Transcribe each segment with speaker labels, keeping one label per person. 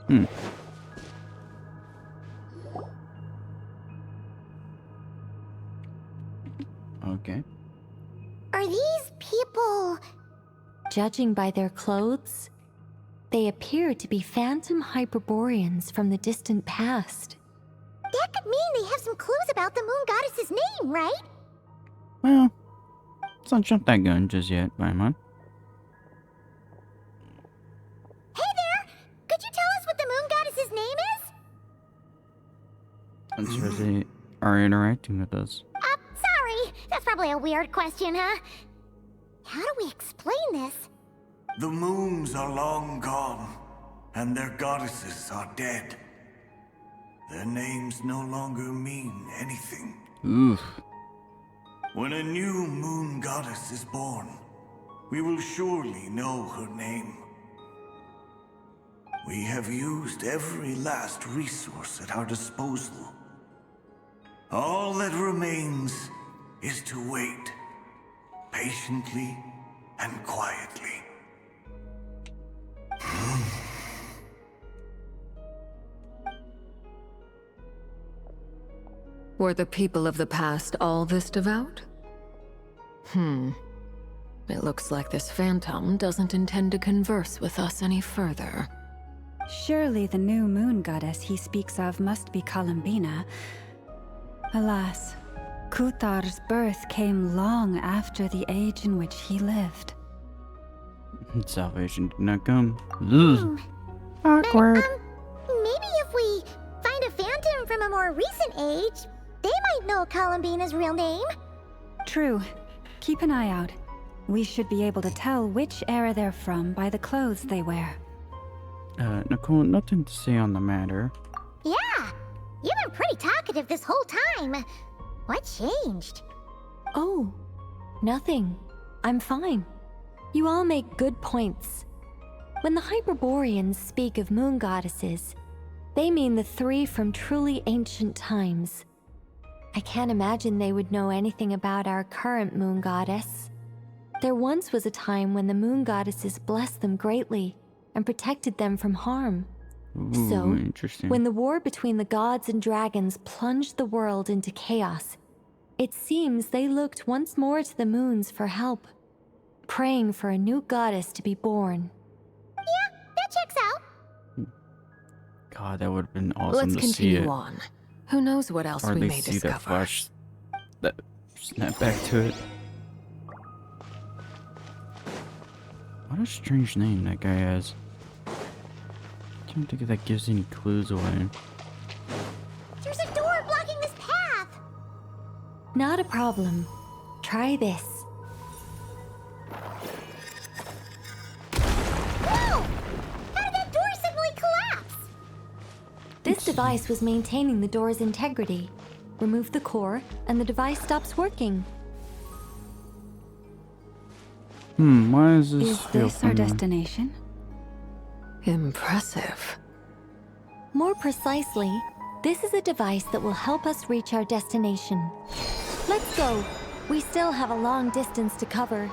Speaker 1: Hmm. Okay.
Speaker 2: Are these people...
Speaker 3: Judging by their clothes, they appear to be phantom Hyperboreans from the distant past.
Speaker 2: That could mean they have some clues about the moon goddess's name, right?
Speaker 1: Well, let's not jump that gun just yet, Paimon.
Speaker 2: Hey there! Could you tell us what the moon goddess's name is?
Speaker 1: That's where they are interacting with us.
Speaker 2: Sorry. That's probably a weird question, huh? How do we explain this?
Speaker 4: The moons are long gone, and their goddesses are dead. Their names no longer mean anything.
Speaker 1: Oof.
Speaker 4: When a new moon goddess is born, we will surely know her name. We have used every last resource at our disposal. All that remains is to wait, patiently and quietly.
Speaker 5: Were the people of the past all this devout? It looks like this phantom doesn't intend to converse with us any further.
Speaker 6: Surely the new moon goddess he speaks of must be Columbina. Alas, Kuthar's birth came long after the age in which he lived.
Speaker 1: Salvation did not come. Ugh. Awkward.
Speaker 2: Maybe if we find a phantom from a more recent age, they might know Columbina's real name.
Speaker 6: True. Keep an eye out. We should be able to tell which era they're from by the clothes they wear.
Speaker 1: Nicole, nothing to say on the matter.
Speaker 2: Yeah, you've been pretty talkative this whole time. What changed?
Speaker 3: Oh, nothing. I'm fine. You all make good points. When the Hyperboreans speak of moon goddesses, they mean the three from truly ancient times. I can't imagine they would know anything about our current moon goddess. There once was a time when the moon goddesses blessed them greatly and protected them from harm.
Speaker 1: Ooh,
Speaker 3: So,
Speaker 1: interesting.
Speaker 3: when the war between the gods and dragons plunged the world into chaos, it seems they looked once more to the moons for help, praying for a new goddess to be born.
Speaker 2: Yeah, that checks out.
Speaker 1: God, that would have been awesome
Speaker 5: Let's
Speaker 1: to see
Speaker 5: continue
Speaker 1: it.
Speaker 5: on. Who knows what else
Speaker 1: Or
Speaker 5: we
Speaker 1: they
Speaker 5: may
Speaker 1: see
Speaker 5: discover.
Speaker 1: that flash, that snap back to it. What a strange name that guy has. I can't think if that gives any clues away.
Speaker 2: There's a door blocking this path.
Speaker 3: Not a problem. Try this.
Speaker 2: Whoa! How did that door suddenly collapse?
Speaker 3: This device was maintaining the door's integrity. Remove the core, and the device stops working.
Speaker 1: Why is this
Speaker 6: Is
Speaker 1: feel
Speaker 6: this our
Speaker 1: familiar?
Speaker 6: destination?
Speaker 5: Impressive.
Speaker 3: More precisely, this is a device that will help us reach our destination. Let's go. We still have a long distance to cover.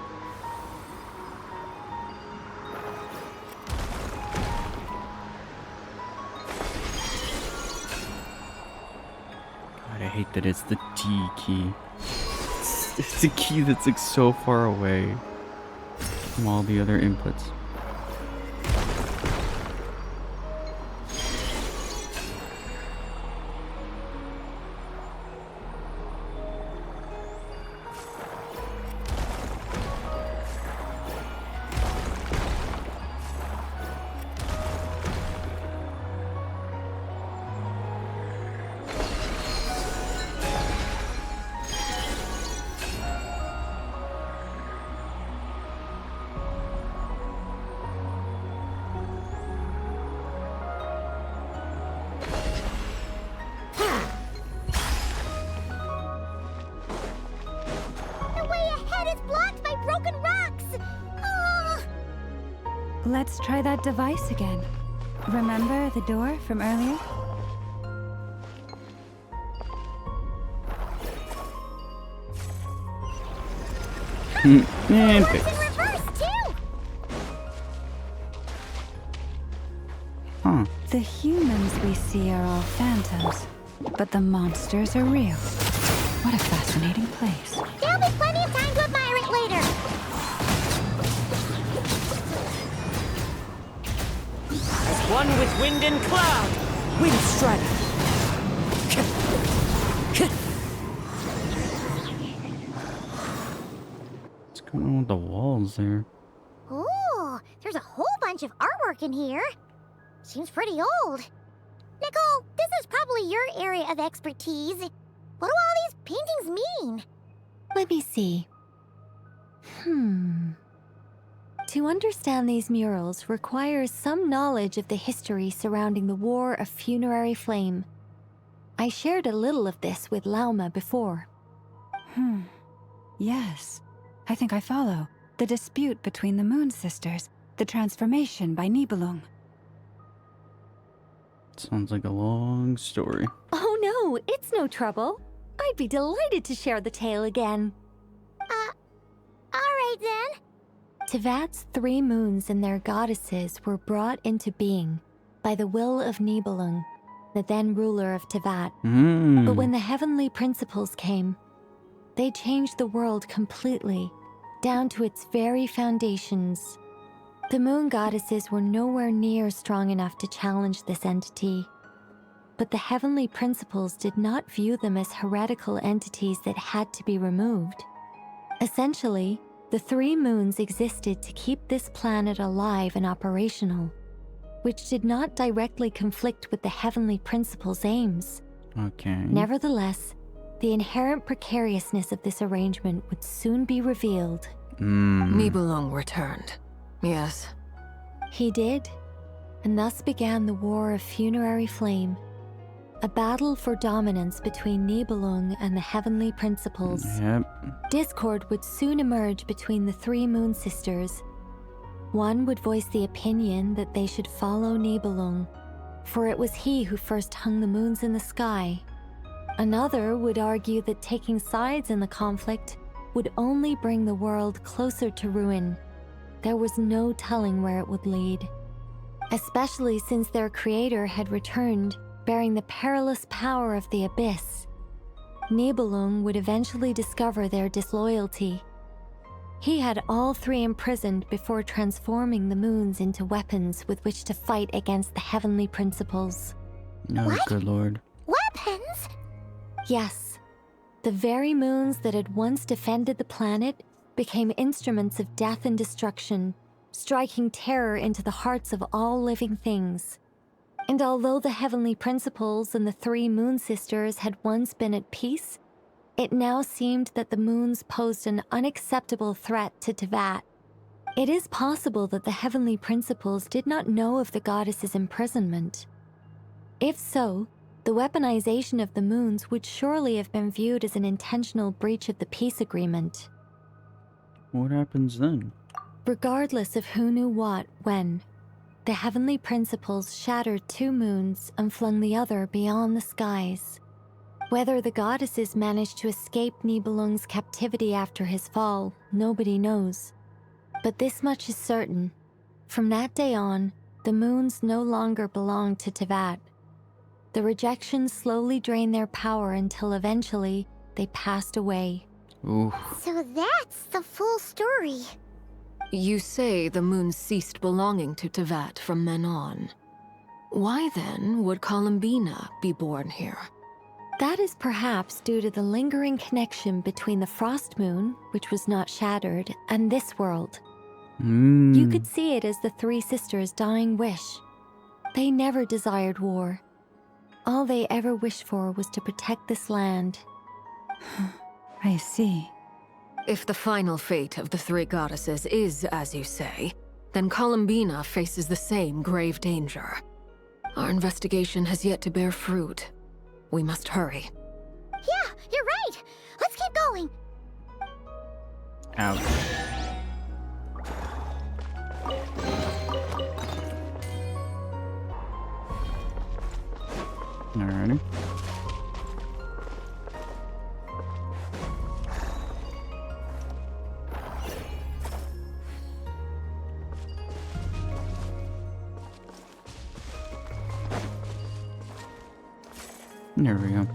Speaker 1: God, I hate that it's the T key. It's a key that's like so far away from all the other inputs.
Speaker 2: The way ahead is blocked by broken rocks. Oh.
Speaker 6: Let's try that device again. Remember the door from earlier?
Speaker 1: And
Speaker 2: Works
Speaker 1: fix.
Speaker 2: in reverse too.
Speaker 1: Huh.
Speaker 6: The humans we see are all phantoms, but the monsters are real. What a fascinating place.
Speaker 2: There'll be plenty of time to admire it later.
Speaker 7: As one with wind and cloud, wind strider.
Speaker 1: What's going on with the walls there?
Speaker 2: Ooh, there's a whole bunch of artwork in here. Seems pretty old. Nicole, this is probably your area of expertise. What do all these paintings mean?
Speaker 3: Let me see. To understand these murals requires some knowledge of the history surrounding the War of Funerary Flame. I shared a little of this with Lauma before.
Speaker 6: Yes, I think I follow. The dispute between the Moon Sisters, the transformation by Nibelung.
Speaker 1: Sounds like a long story.
Speaker 3: Oh no, it's no trouble. I'd be delighted to share the tale again.
Speaker 2: Alright then.
Speaker 3: Tevat's 3 moons and their goddesses were brought into being by the will of Nibelung, the then ruler of Tevat. But when the heavenly principles came, they changed the world completely, down to its very foundations. The moon goddesses were nowhere near strong enough to challenge this entity. But the heavenly principles did not view them as heretical entities that had to be removed. Essentially, the 3 moons existed to keep this planet alive and operational, which did not directly conflict with the heavenly principles' aims.
Speaker 1: Okay.
Speaker 3: Nevertheless, the inherent precariousness of this arrangement would soon be revealed.
Speaker 5: Nibelung returned. Yes.
Speaker 3: He did, and thus began the War of Funerary Flame, a battle for dominance between Nibelung and the heavenly principles.
Speaker 1: Yep.
Speaker 3: Discord would soon emerge between the 3 Moon Sisters. One would voice the opinion that they should follow Nibelung, for it was he who first hung the moons in the sky. Another would argue that taking sides in the conflict would only bring the world closer to ruin. There was no telling where it would lead, especially since their creator had returned bearing the perilous power of the abyss. Nibelung would eventually discover their disloyalty. He had all 3 imprisoned before transforming the moons into weapons with which to fight against the heavenly principles.
Speaker 1: Oh,
Speaker 2: What?
Speaker 1: good lord.
Speaker 2: Weapons?
Speaker 3: Yes, the very moons that had once defended the planet became instruments of death and destruction, striking terror into the hearts of all living things. And although the heavenly principles and the 3 Moon Sisters had once been at peace, it now seemed that the moons posed an unacceptable threat to Tevat. It is possible that the heavenly principles did not know of the goddess's imprisonment. If so, the weaponization of the moons would surely have been viewed as an intentional breach of the peace agreement.
Speaker 1: What happens then?
Speaker 3: Regardless of who knew what, when, the heavenly principles shattered 2 moons and flung the other beyond the skies. Whether the goddesses managed to escape Nibelung's captivity after his fall, nobody knows. But this much is certain. From that day on, the moons no longer belonged to Tevat. The rejection slowly drained their power until eventually they passed away.
Speaker 1: Ooh.
Speaker 2: So that's the full story.
Speaker 5: You say the moon ceased belonging to Tevat from then on. Why then would Columbina be born here?
Speaker 3: That is perhaps due to the lingering connection between the Frost Moon, which was not shattered, and this world. You could see it as the 3 sisters' dying wish. They never desired war. All they ever wished for was to protect this land.
Speaker 6: I see.
Speaker 5: If the final fate of the 3 goddesses is as you say, then Columbina faces the same grave danger. Our investigation has yet to bear fruit. We must hurry.
Speaker 2: Yeah, you're right. Let's keep going.
Speaker 1: Ouch. Alrighty. There we go.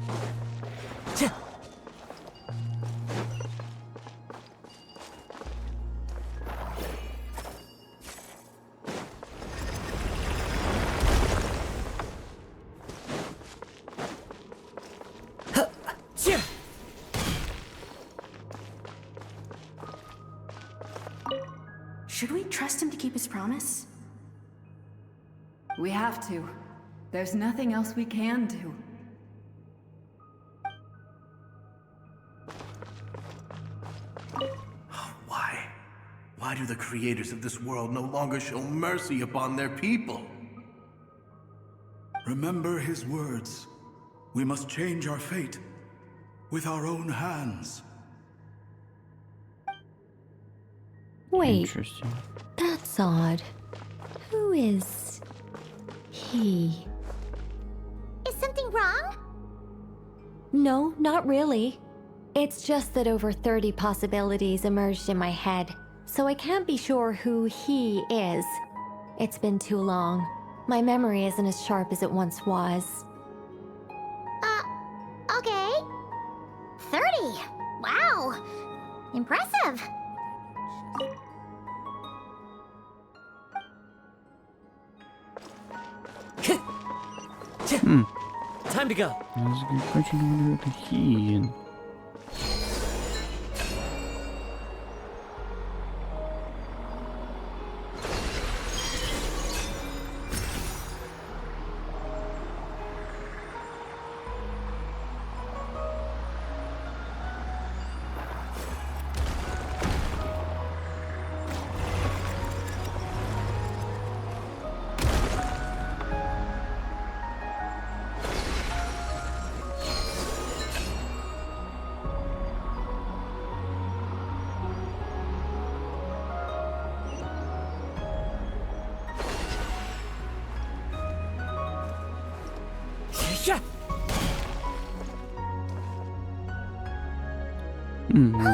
Speaker 8: Should we trust him to keep his promise?
Speaker 6: We have to. There's nothing else we can do.
Speaker 4: Why? Why do the creators of this world no longer show mercy upon their people?
Speaker 9: Remember his words. We must change our fate with our own hands.
Speaker 3: Wait,
Speaker 1: Interesting.
Speaker 3: that's odd. Who is he?
Speaker 2: Is something wrong?
Speaker 3: No, not really. It's just that over 30 possibilities emerged in my head, so I can't be sure who he is. It's been too long. My memory isn't as sharp as it once was.
Speaker 2: Okay. 30. Wow. Impressive.
Speaker 7: Time to go.
Speaker 1: That's a good question. I wonder who the he and
Speaker 7: Yeah.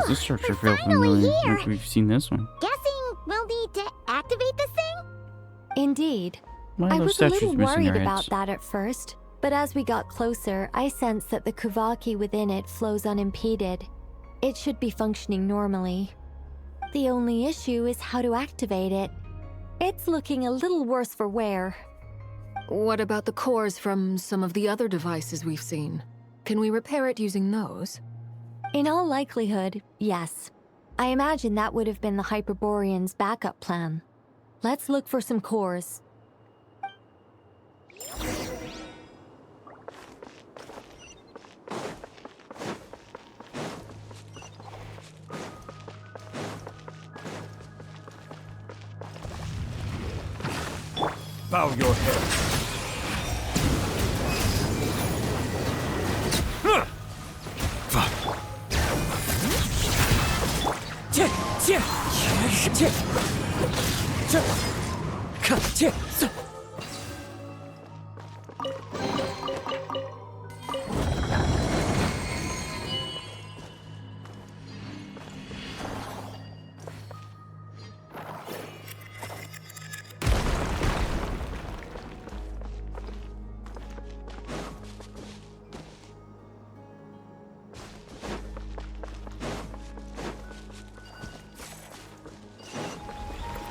Speaker 1: this structure
Speaker 2: we're
Speaker 1: feels
Speaker 2: finally
Speaker 1: familiar.
Speaker 2: here.
Speaker 1: Like we've seen this one.
Speaker 2: Guessing we'll need to activate this thing?
Speaker 3: Indeed.
Speaker 1: Why are
Speaker 3: I
Speaker 1: those
Speaker 3: was a
Speaker 1: statues
Speaker 3: little
Speaker 1: missing
Speaker 3: worried
Speaker 1: their
Speaker 3: about
Speaker 1: heads?
Speaker 3: that at first, but as we got closer, I sensed that the Kuvaki within it flows unimpeded. It should be functioning normally. The only issue is how to activate it. It's looking a little worse for wear.
Speaker 5: What about the cores from some of the other devices we've seen? Can we repair it using those?
Speaker 3: In all likelihood, yes. I imagine that would have been the Hyperborean's backup plan. Let's look for some cores.
Speaker 9: Bow your head.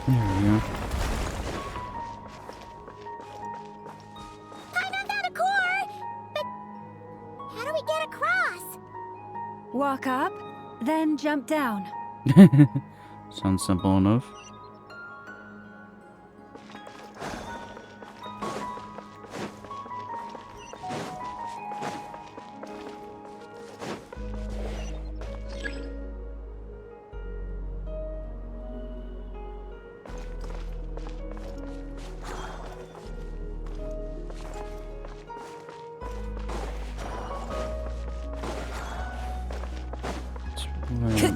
Speaker 1: There we go.
Speaker 2: I found a core! But how do we get across?
Speaker 6: Walk up, then jump down.
Speaker 1: Sounds simple enough. Right.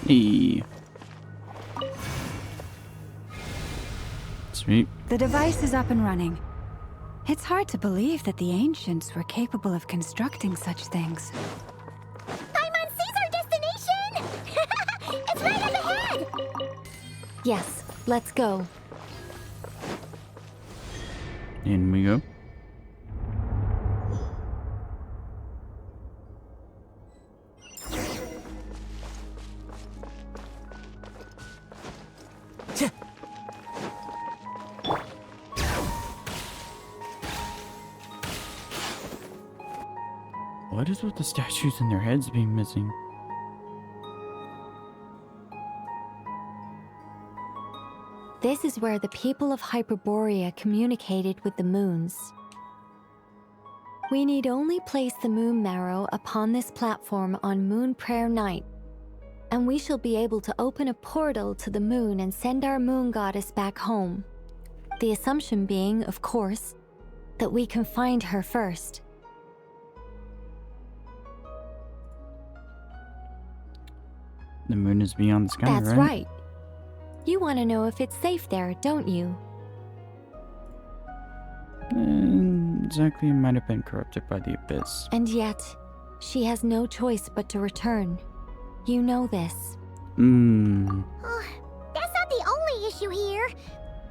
Speaker 1: Hey. Sweet.
Speaker 6: The device is up and running. It's hard to believe that the ancients were capable of constructing such things.
Speaker 2: Paimon sees our destination! It's right up ahead!
Speaker 3: Yes, let's go.
Speaker 1: In we go. What is with the statues and their heads being missing?
Speaker 3: This is where the people of Hyperborea communicated with the moons. We need only place the moon marrow upon this platform on Moon Prayer Night, and we shall be able to open a portal to the moon and send our moon goddess back home. The assumption being, of course, that we can find her first.
Speaker 1: The moon is beyond the sky,
Speaker 3: That's right. You want to know if it's safe there, don't you?
Speaker 1: Exactly, it might have been corrupted by the abyss.
Speaker 3: And yet, she has no choice but to return. You know this.
Speaker 2: Oh, that's not the only issue here.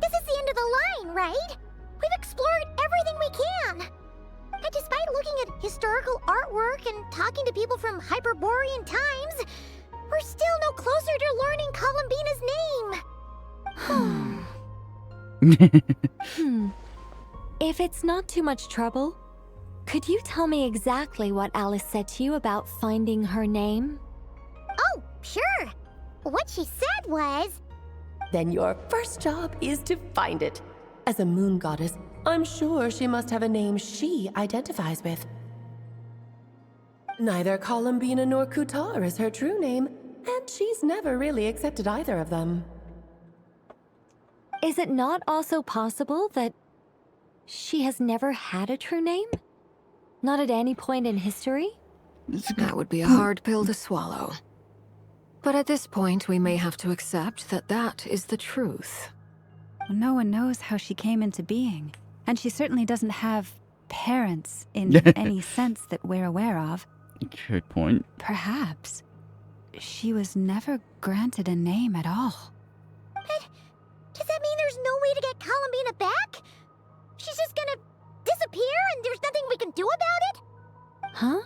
Speaker 2: This is the end of the line, right? We've explored everything we can. And despite looking at historical artwork and talking to people from Hyperborean times, we're still no closer to learning Columbina's name.
Speaker 3: If it's not too much trouble, could you tell me exactly what Alice said to you about finding her name?
Speaker 2: Oh, sure. What she said was...
Speaker 7: Then your first job is to find it. As a moon goddess, I'm sure she must have a name she identifies with. Neither Columbina nor Kutar is her true name, and she's never really accepted either of them.
Speaker 3: Is it not also possible that she has never had a true name? Not at any point in history?
Speaker 5: That would be a hard pill to swallow. But at this point, we may have to accept that that is the truth.
Speaker 6: No one knows how she came into being, and she certainly doesn't have parents in any sense that we're aware of.
Speaker 1: Good point.
Speaker 6: Perhaps she was never granted a name at all.
Speaker 2: But does that mean there's no way to get Columbina back? She's just gonna disappear and there's nothing we can do about it?
Speaker 3: Huh?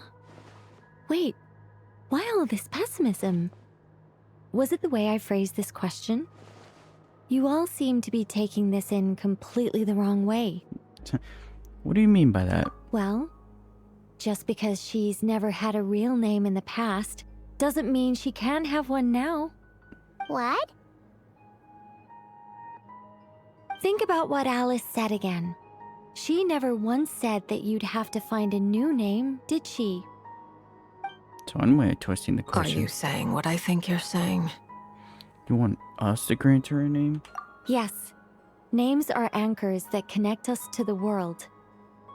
Speaker 3: Wait, why all this pessimism? Was it the way I phrased this question? You all seem to be taking this in completely the wrong way.
Speaker 1: What do you mean by that?
Speaker 3: Well, just because she's never had a real name in the past doesn't mean she can't have one now.
Speaker 2: What?
Speaker 3: Think about what Alice said again. She never once said that you'd have to find a new name, did she?
Speaker 1: It's one way of twisting the
Speaker 5: Are
Speaker 1: question.
Speaker 5: you saying what I think you're saying?
Speaker 1: You want us to grant her a name?
Speaker 3: Yes. Names are anchors that connect us to the world.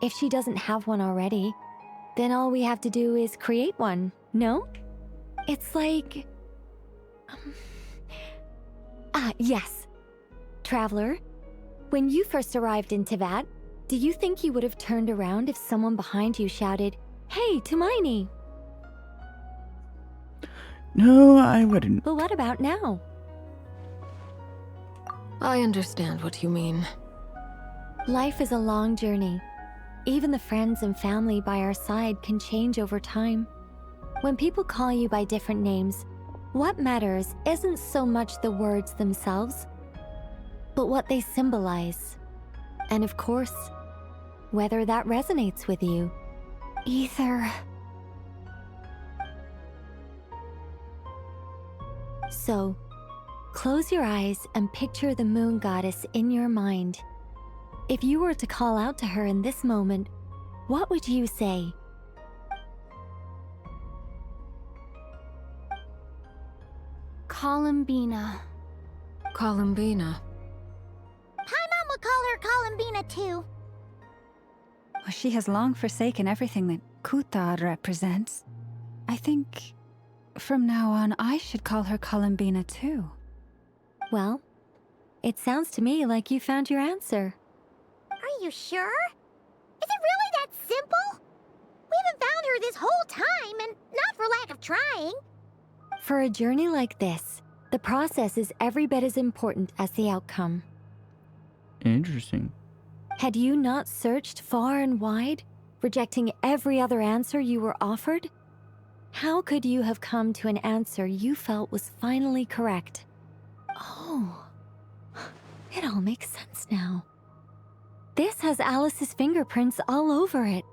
Speaker 3: If she doesn't have one already, then all we have to do is create one, no? It's like... yes. Traveler, when you first arrived in Teyvat, do you think you would have turned around if someone behind you shouted, "Hey, Tumaini"?
Speaker 1: No, I wouldn't.
Speaker 3: But what about now?
Speaker 5: I understand what you mean.
Speaker 3: Life is a long journey. Even the friends and family by our side can change over time. When people call you by different names, what matters isn't so much the words themselves, but what they symbolize. And of course, whether that resonates with you.
Speaker 6: Ether.
Speaker 3: So, close your eyes and picture the moon goddess in your mind. If you were to call out to her in this moment, what would you say?
Speaker 2: Columbina.
Speaker 5: Columbina.
Speaker 2: Paimon will call her Columbina too.
Speaker 6: Well, she has long forsaken everything that Kutar represents. I think from now on, I should call her Columbina too.
Speaker 3: Well, it sounds to me like you found your answer.
Speaker 2: Are you sure? Is it really that simple? We haven't found her this whole time, and not for lack of trying.
Speaker 3: For a journey like this, the process is every bit as important as the outcome.
Speaker 1: Interesting.
Speaker 3: Had you not searched far and wide, rejecting every other answer you were offered, how could you have come to an answer you felt was finally correct? Oh, it all makes sense now. This has Alice's fingerprints all over it.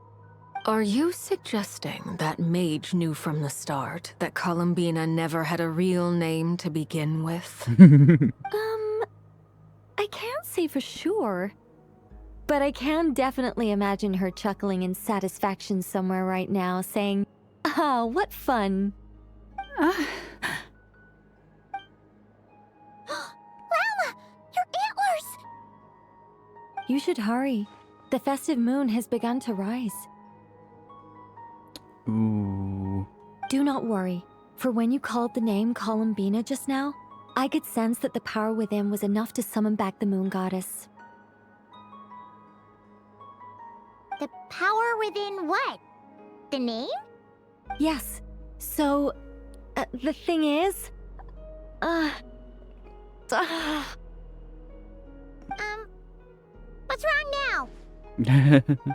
Speaker 5: Are you suggesting that Mage knew from the start that Columbina never had a real name to begin with?
Speaker 3: I can't say for sure. But I can definitely imagine her chuckling in satisfaction somewhere right now, saying, "Ah, what fun."
Speaker 2: Llama! Your antlers!
Speaker 3: You should hurry. The festive moon has begun to rise.
Speaker 1: Ooh.
Speaker 3: Do not worry, for when you called the name Columbina just now, I could sense that the power within was enough to summon back the moon goddess.
Speaker 2: The power within what? The name?
Speaker 3: Yes. So, the thing is...
Speaker 2: What's wrong now?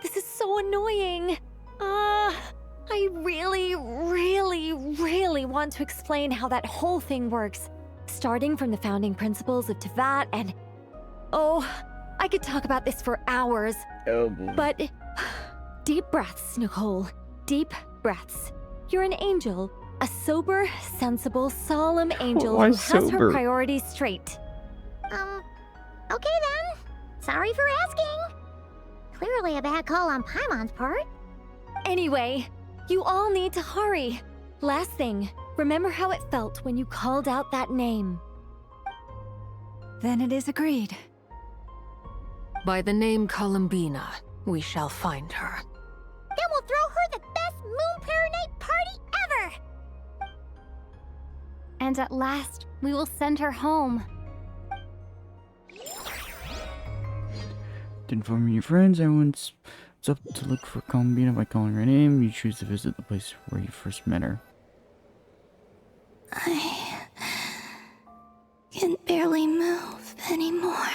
Speaker 3: This is so annoying. I really want to explain how that whole thing works. Starting from the founding principles of Tevat and... Oh, I could talk about this for hours.
Speaker 1: Oh boy.
Speaker 3: But... Deep breaths, Nicole. Deep breaths. You're an angel. A sober, sensible, solemn angel
Speaker 1: Why
Speaker 3: who has her
Speaker 1: sober?
Speaker 3: priorities straight.
Speaker 2: Okay then. Sorry for asking. Clearly a bad call on Paimon's part.
Speaker 3: Anyway, you all need to hurry. Last thing, remember how it felt when you called out that name.
Speaker 6: Then it is agreed.
Speaker 5: By the name Columbina, we shall find her.
Speaker 2: Then we'll throw her the best Moon Pair Night party ever!
Speaker 10: And at last, we will send her home.
Speaker 1: To inform your friends, everyone's up to look for Columbina by calling her name. You choose to visit the place where you first met her.
Speaker 8: I can barely move anymore.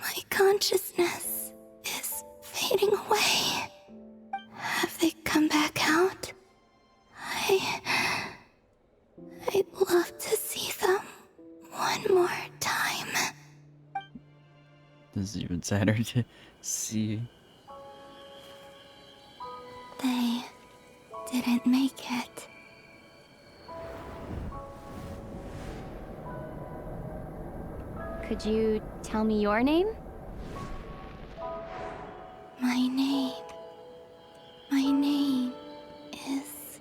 Speaker 8: My consciousness is fading away. Have they come back out? I'd love to see them one more time.
Speaker 1: This is even sadder to see.
Speaker 8: They didn't make it.
Speaker 10: Could you tell me your name?
Speaker 8: My name is...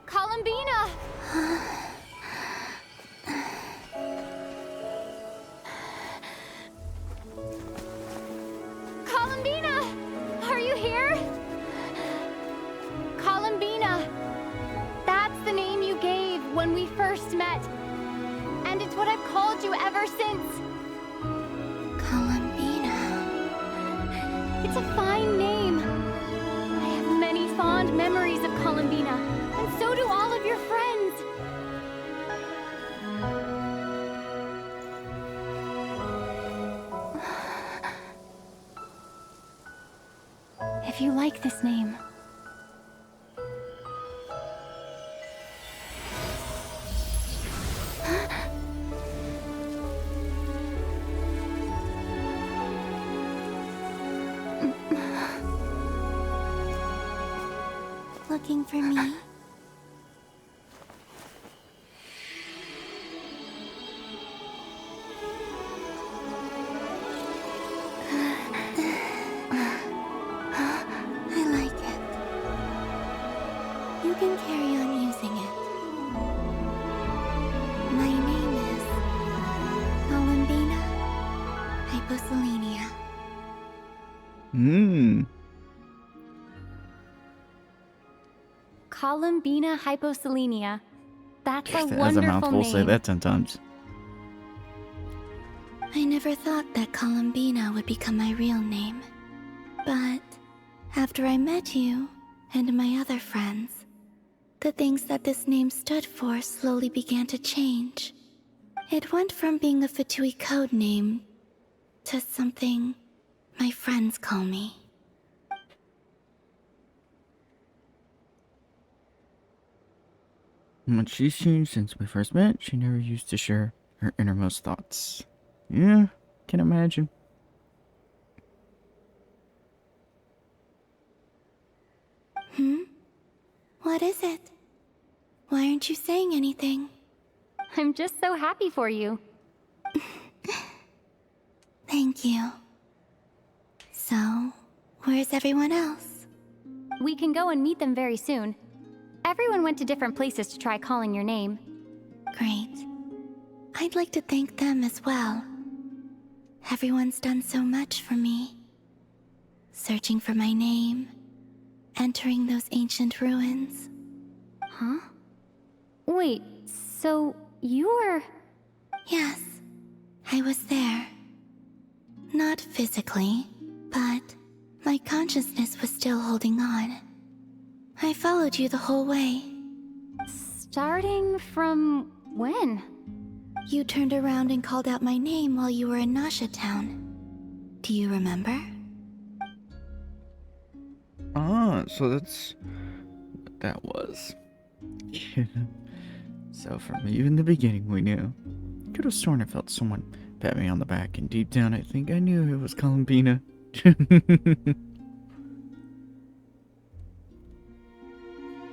Speaker 10: Columbina! Columbina! Are you here? Columbina! That's the name you gave when we first met. And it's what I've called you ever since.
Speaker 8: Columbina.
Speaker 10: It's a fine name. I have many fond memories of Columbina, and so do all of your friends. If you like this name,
Speaker 8: Looking for me? I like it. You can carry on using it. My name is Columbina Hyposelenia.
Speaker 10: Columbina hyposelenia. That's a
Speaker 1: As a
Speaker 10: wonderful
Speaker 1: mouthful,
Speaker 10: name.
Speaker 1: say that 10 times.
Speaker 8: I never thought that Columbina would become my real name. But after I met you and my other friends, the things that this name stood for slowly began to change. It went from being a Fatui code name to something my friends call me.
Speaker 1: What she's changed since we first met, she never used to share her innermost thoughts. Yeah, can imagine.
Speaker 8: What is it? Why aren't you saying anything?
Speaker 10: I'm just so happy for you.
Speaker 8: Thank you. So, where's everyone else?
Speaker 10: We can go and meet them very soon. Everyone went to different places to try calling your name.
Speaker 8: Great. I'd like to thank them as well. Everyone's done so much for me. Searching for my name, entering those ancient ruins.
Speaker 10: Huh? Wait, so you were...
Speaker 8: Yes, I was there. Not physically, but my consciousness was still holding on. I followed you the whole way.
Speaker 10: Starting from when?
Speaker 8: You turned around and called out my name while you were in Nasha Town. Do you remember?
Speaker 1: Ah, so that's what that was. So from even the beginning we knew. Could have sworn I felt someone pat me on the back, and deep down I think I knew it was Columbina.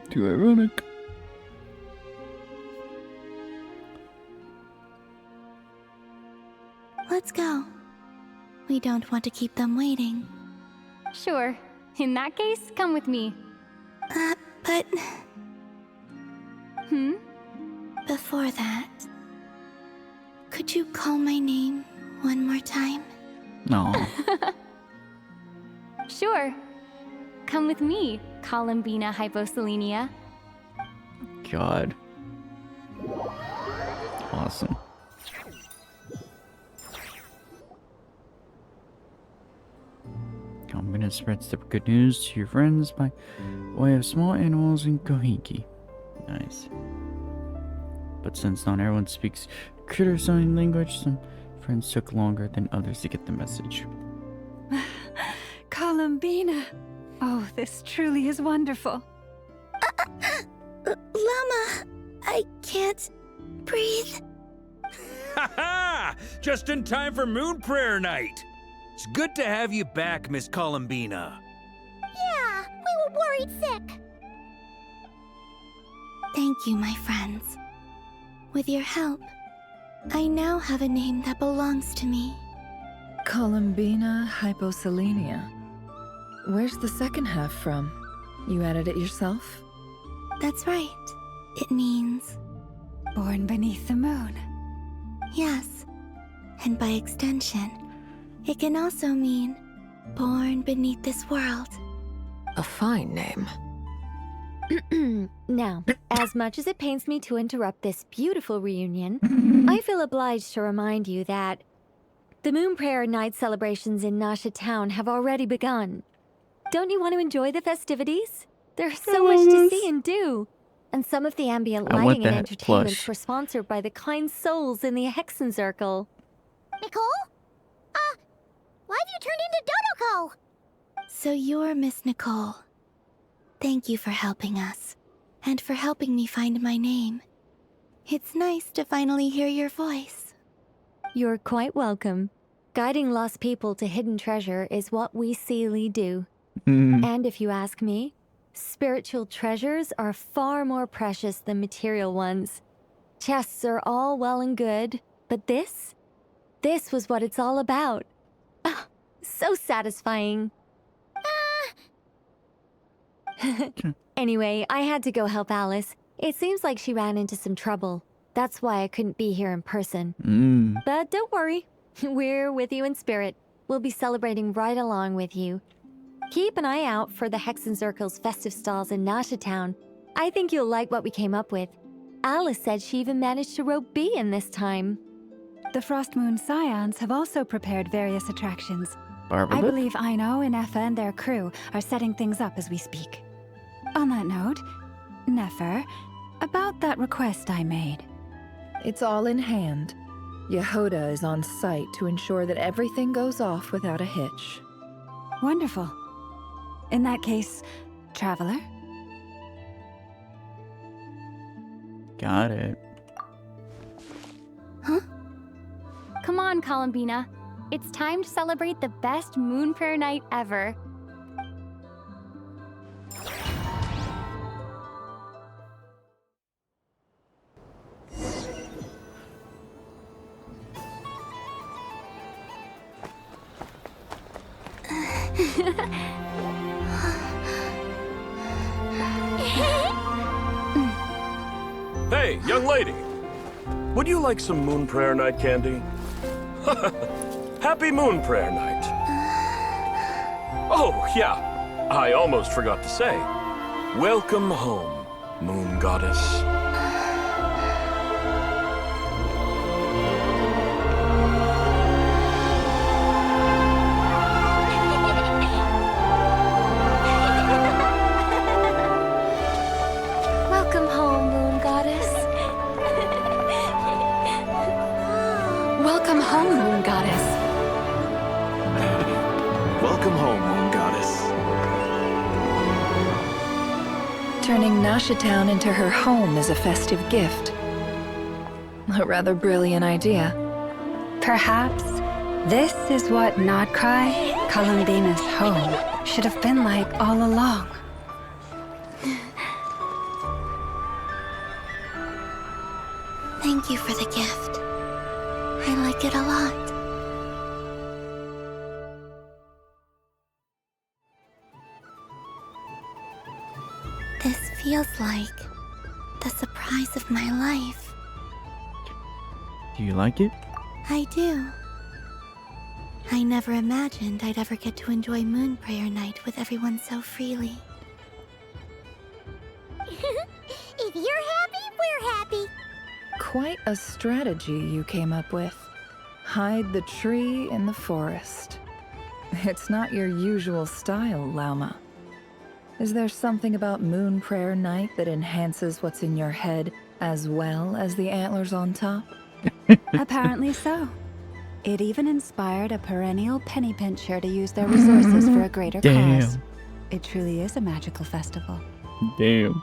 Speaker 1: Too ironic.
Speaker 8: Let's go. We don't want to keep them waiting.
Speaker 10: Sure. In that case, come with me.
Speaker 8: But...
Speaker 10: Hmm?
Speaker 8: Before that... Could you call my name one more time?
Speaker 1: No.
Speaker 10: Sure. Come with me, Columbina hyposelenia.
Speaker 1: God. Awesome. Columbina spreads the good news to your friends by way of small animals and Kohiki. Nice. But since not everyone speaks critter sign language, some friends took longer than others to get the message.
Speaker 6: Columbina! Oh, this truly is wonderful.
Speaker 8: Llama! I can't breathe.
Speaker 11: Ha ha! Just in time for Moon Prayer Night! It's good to have you back, Miss Columbina.
Speaker 2: Yeah, we were worried sick.
Speaker 8: Thank you, my friends. With your help, I now have a name that belongs to me.
Speaker 12: Columbina hyposelenia. Where's the second half from? You added it yourself?
Speaker 8: That's right. It means...
Speaker 6: Born beneath the moon.
Speaker 8: Yes. And by extension, it can also mean born beneath this world.
Speaker 5: A fine name.
Speaker 3: Now, as much as it pains me to interrupt this beautiful reunion, I feel obliged to remind you that the Moon Prayer Night celebrations in Nasha Town have already begun. Don't you want to enjoy the festivities? There's so much to see and do. And some of the ambient
Speaker 1: I want
Speaker 3: lighting and
Speaker 1: that
Speaker 3: entertainments
Speaker 1: plush.
Speaker 3: were sponsored by the kind souls in the Hexen Circle.
Speaker 2: Nicole? Why have you turned into Dodoko?
Speaker 8: So you're Miss Nicole. Thank you for helping us, and for helping me find my name. It's nice to finally hear your voice.
Speaker 3: You're quite welcome. Guiding lost people to hidden treasure is what we Seelie do. And if you ask me, spiritual treasures are far more precious than material ones. Chests are all well and good, but this was what it's all about. Ah, so satisfying. Anyway, I had to go help Alice. It seems like she ran into some trouble. That's why I couldn't be here in person. But don't worry. We're with you in spirit. We'll be celebrating right along with you. Keep an eye out for the Hexen Circle's festive stalls in Nasha Town. I think you'll like what we came up with. Alice said she even managed to rope B in this time.
Speaker 6: The Frost Moon Scions have also prepared various attractions.
Speaker 1: Barbara
Speaker 6: I
Speaker 1: Lip?
Speaker 6: believe Aino, Nefer, and their crew are setting things up as we speak. On that note, Nefer, about that request I made.
Speaker 12: It's all in hand. Yehoda is on site to ensure that everything goes off without a hitch.
Speaker 6: Wonderful. In that case, Traveler?
Speaker 1: Got it.
Speaker 10: Come on, Columbina. It's time to celebrate the best Moon Prayer night ever.
Speaker 13: Hey, young lady. Would you like some Moon Prayer Night candy? Happy Moon Prayer Night. Oh, yeah. I almost forgot to say. Welcome home, Moon Goddess.
Speaker 3: Welcome home, Moon Goddess. Welcome home, Moon Goddess.
Speaker 13: Welcome home, Moon Goddess.
Speaker 12: Turning Nasha Town into her home is a festive gift. A rather brilliant idea.
Speaker 6: Perhaps this is what Nodcry, Columbina's home, should have been like all along.
Speaker 8: Thank you for the gift. I like it a lot. This feels like the surprise of my life.
Speaker 1: Do you like it?
Speaker 8: I do. I never imagined I'd ever get to enjoy Moon Prayer Night with everyone so freely.
Speaker 2: If you're happy, we're happy.
Speaker 12: Quite a strategy you came up with. Hide the tree in the forest. It's not your usual style, Lauma. Is there something about Moon Prayer Night that enhances what's in your head as well as the antlers on top?
Speaker 6: Apparently so. It even inspired a perennial penny pincher to use their resources for a greater
Speaker 1: Damn.
Speaker 6: cause. It truly is a magical festival.
Speaker 1: Damn.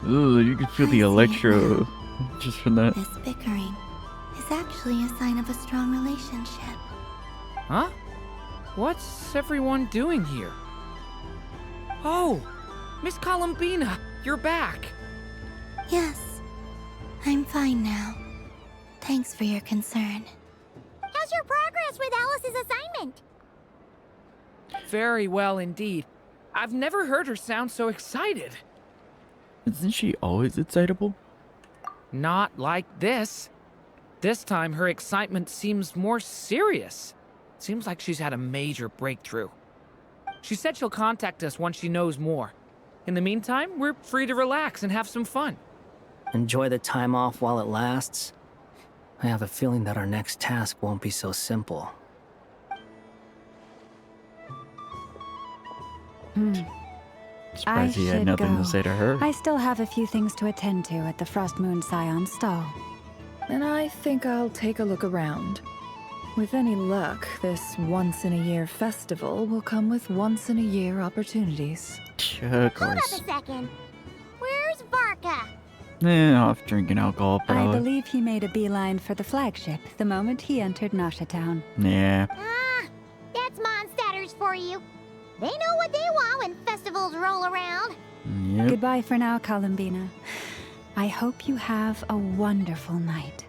Speaker 1: Ooh, you can feel the electro just from that.
Speaker 8: This bickering is actually a sign of a strong relationship.
Speaker 14: Huh? What's everyone doing here? Oh, Miss Columbina, you're back.
Speaker 8: Yes, I'm fine now. Thanks for your concern.
Speaker 2: How's your progress with Alice's assignment?
Speaker 14: Very well indeed. I've never heard her sound so excited.
Speaker 1: Isn't she always excitable?
Speaker 14: Not like this. This time her excitement seems more serious. Seems like she's had a major breakthrough. She said she'll contact us once she knows more. In the meantime, we're free to relax and have some fun.
Speaker 15: Enjoy the time off while it lasts. I have a feeling that our next task won't be so simple.
Speaker 1: Surprised he had nothing to say to her.
Speaker 6: I still have a few things to attend to at the Frost Moon Scion stall.
Speaker 12: And I think I'll take a look around. With any luck, this once-in-a-year festival will come with once-in-a-year opportunities.
Speaker 1: Of
Speaker 2: Hold
Speaker 1: course.
Speaker 2: up a second. Where's Varka?
Speaker 1: Off drinking alcohol,
Speaker 6: I
Speaker 1: probably.
Speaker 6: believe he made a beeline for the flagship the moment he entered Nasha Town.
Speaker 1: Yeah.
Speaker 2: That's Mondstadters for you. They know what they want when festivals roll around.
Speaker 1: Yep.
Speaker 6: Goodbye for now, Columbina. I hope you have a wonderful night.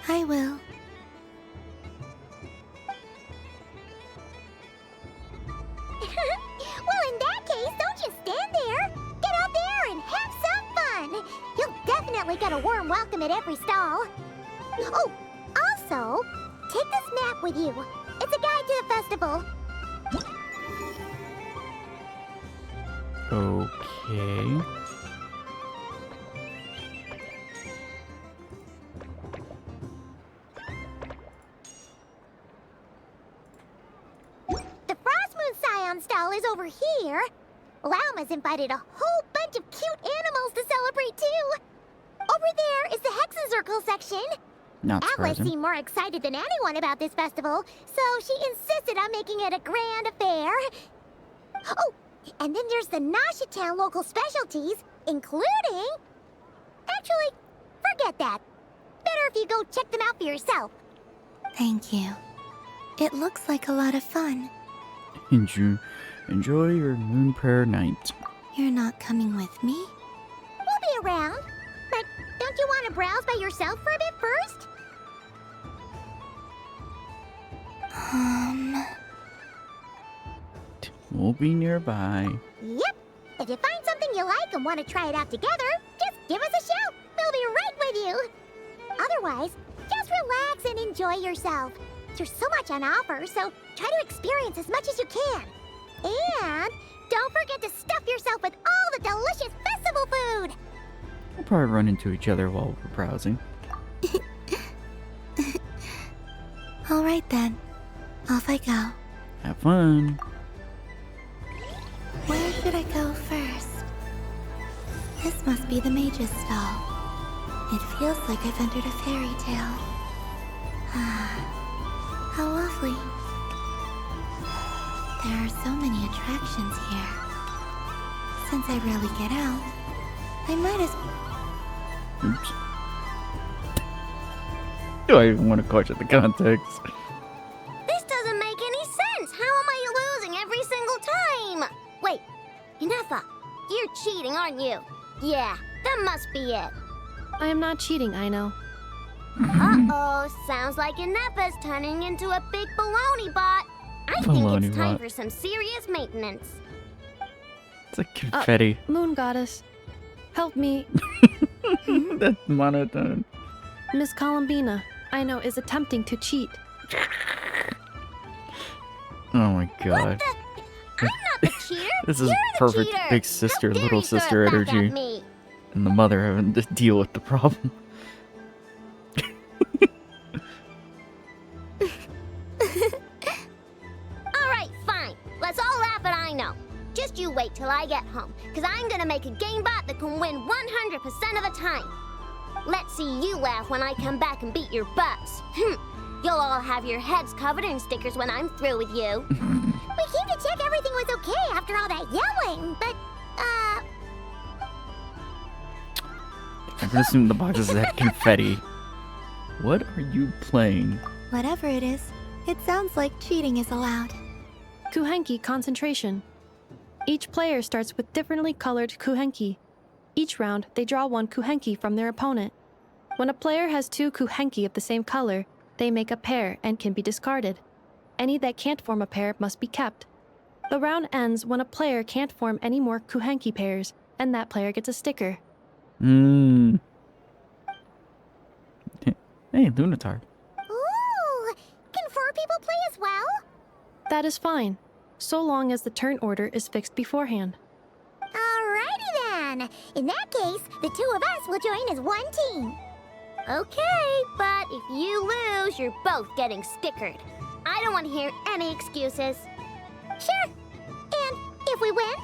Speaker 8: I will.
Speaker 2: Well, in that case, don't just stand there. Get out there and have some fun. You'll definitely get a warm welcome at every stall. Oh, also, take this map with you. It's a guide to the festival.
Speaker 1: Okay.
Speaker 2: The Frost Moon Scion stall is over here. Lauma's invited a whole bunch of cute animals to celebrate too. Over there is the Hexen section.
Speaker 1: Not
Speaker 2: Atlas
Speaker 1: surprising.
Speaker 2: seemed more excited than anyone about this festival, so she insisted on making it a grand affair. Oh, and then there's the Nashitown local specialties, including... Actually, forget that. Better if you go check them out for yourself.
Speaker 8: Thank you. It looks like a lot of fun.
Speaker 1: Enjoy your Moon Prayer night.
Speaker 8: You're not coming with me?
Speaker 2: We'll be around. But don't you want to browse by yourself for a bit first?
Speaker 1: We'll be nearby.
Speaker 2: Yep. If you find something you like and want to try it out together, just give us a shout. We'll be right with you. Otherwise, just relax and enjoy yourself. There's so much on offer, so try to experience as much as you can. And don't forget to stuff yourself with all the delicious festival food.
Speaker 1: We'll probably run into each other while we're browsing.
Speaker 8: All right then. Off I go.
Speaker 1: Have fun.
Speaker 8: Where should I go first? This must be the mage's stall. It feels like I've entered a fairy tale. How lovely. There are so many attractions here. Since I rarely get out, I might as well...
Speaker 1: Oops. Do I even want to question the context?
Speaker 2: This doesn't make any sense. How am I losing every single time? Wait, Inefa, you're cheating, aren't you? Yeah, that must be it.
Speaker 10: I am not cheating, Aino.
Speaker 2: Uh-oh, sounds like Inefa's turning into a big baloney bot. I think
Speaker 1: Baloney
Speaker 2: it's time
Speaker 1: bot.
Speaker 2: for some serious maintenance.
Speaker 1: It's like confetti.
Speaker 10: Moon Goddess, help me.
Speaker 1: That's monotone.
Speaker 10: Miss Columbina, Aino is attempting to cheat.
Speaker 1: Oh my god.
Speaker 2: I'm not the cheater.
Speaker 1: This is
Speaker 2: You're the
Speaker 1: perfect
Speaker 2: cheater.
Speaker 1: big sister,
Speaker 2: How dare
Speaker 1: little
Speaker 2: you throw
Speaker 1: sister
Speaker 2: it back
Speaker 1: energy.
Speaker 2: at me?
Speaker 1: And the mother having to deal with the problem.
Speaker 2: Alright, fine. Let's all laugh at Aino. Just you wait till I get home, because I'm gonna make a game bot that can win 100% of the time. Let's see you laugh when I come back and beat your butts. You'll all have your heads covered in stickers when I'm through with you. We came to check everything was okay after all that yelling, but,
Speaker 1: I'm gonna assume the boxes have confetti. What are you playing?
Speaker 8: Whatever it is, it sounds like cheating is allowed.
Speaker 10: Kuhenki concentration. Each player starts with differently colored kuhenki. Each round, they draw one kuhenki from their opponent. When a player has two kuhenki of the same color, they make a pair and can be discarded. Any that can't form a pair must be kept. The round ends when a player can't form any more kuhenki pairs, and that player gets a sticker.
Speaker 1: Hey, Lunatar.
Speaker 2: ooh, can 4 people play as well?
Speaker 10: That is fine, so long as the turn order is fixed beforehand.
Speaker 2: Alrighty then. In that case, the 2 of us will join as one team. Okay, but if you lose, you're both getting stickered. I don't want to hear any excuses. Sure. And if we win?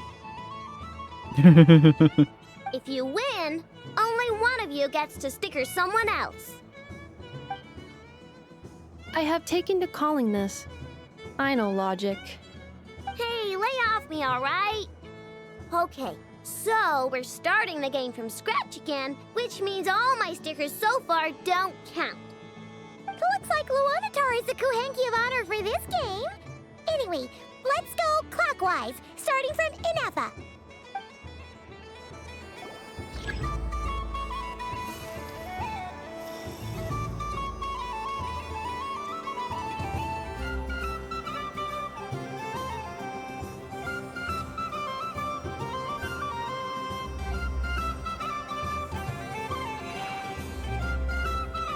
Speaker 2: If you win, only one of you gets to sticker someone else.
Speaker 10: I have taken to calling this. I know logic.
Speaker 2: Hey, lay off me, alright? Okay, so we're starting the game from scratch again, which means all my stickers so far don't count. Looks like Luonatar is the Kuhenki of honor for this game. Anyway, let's go clockwise, starting from Inefa.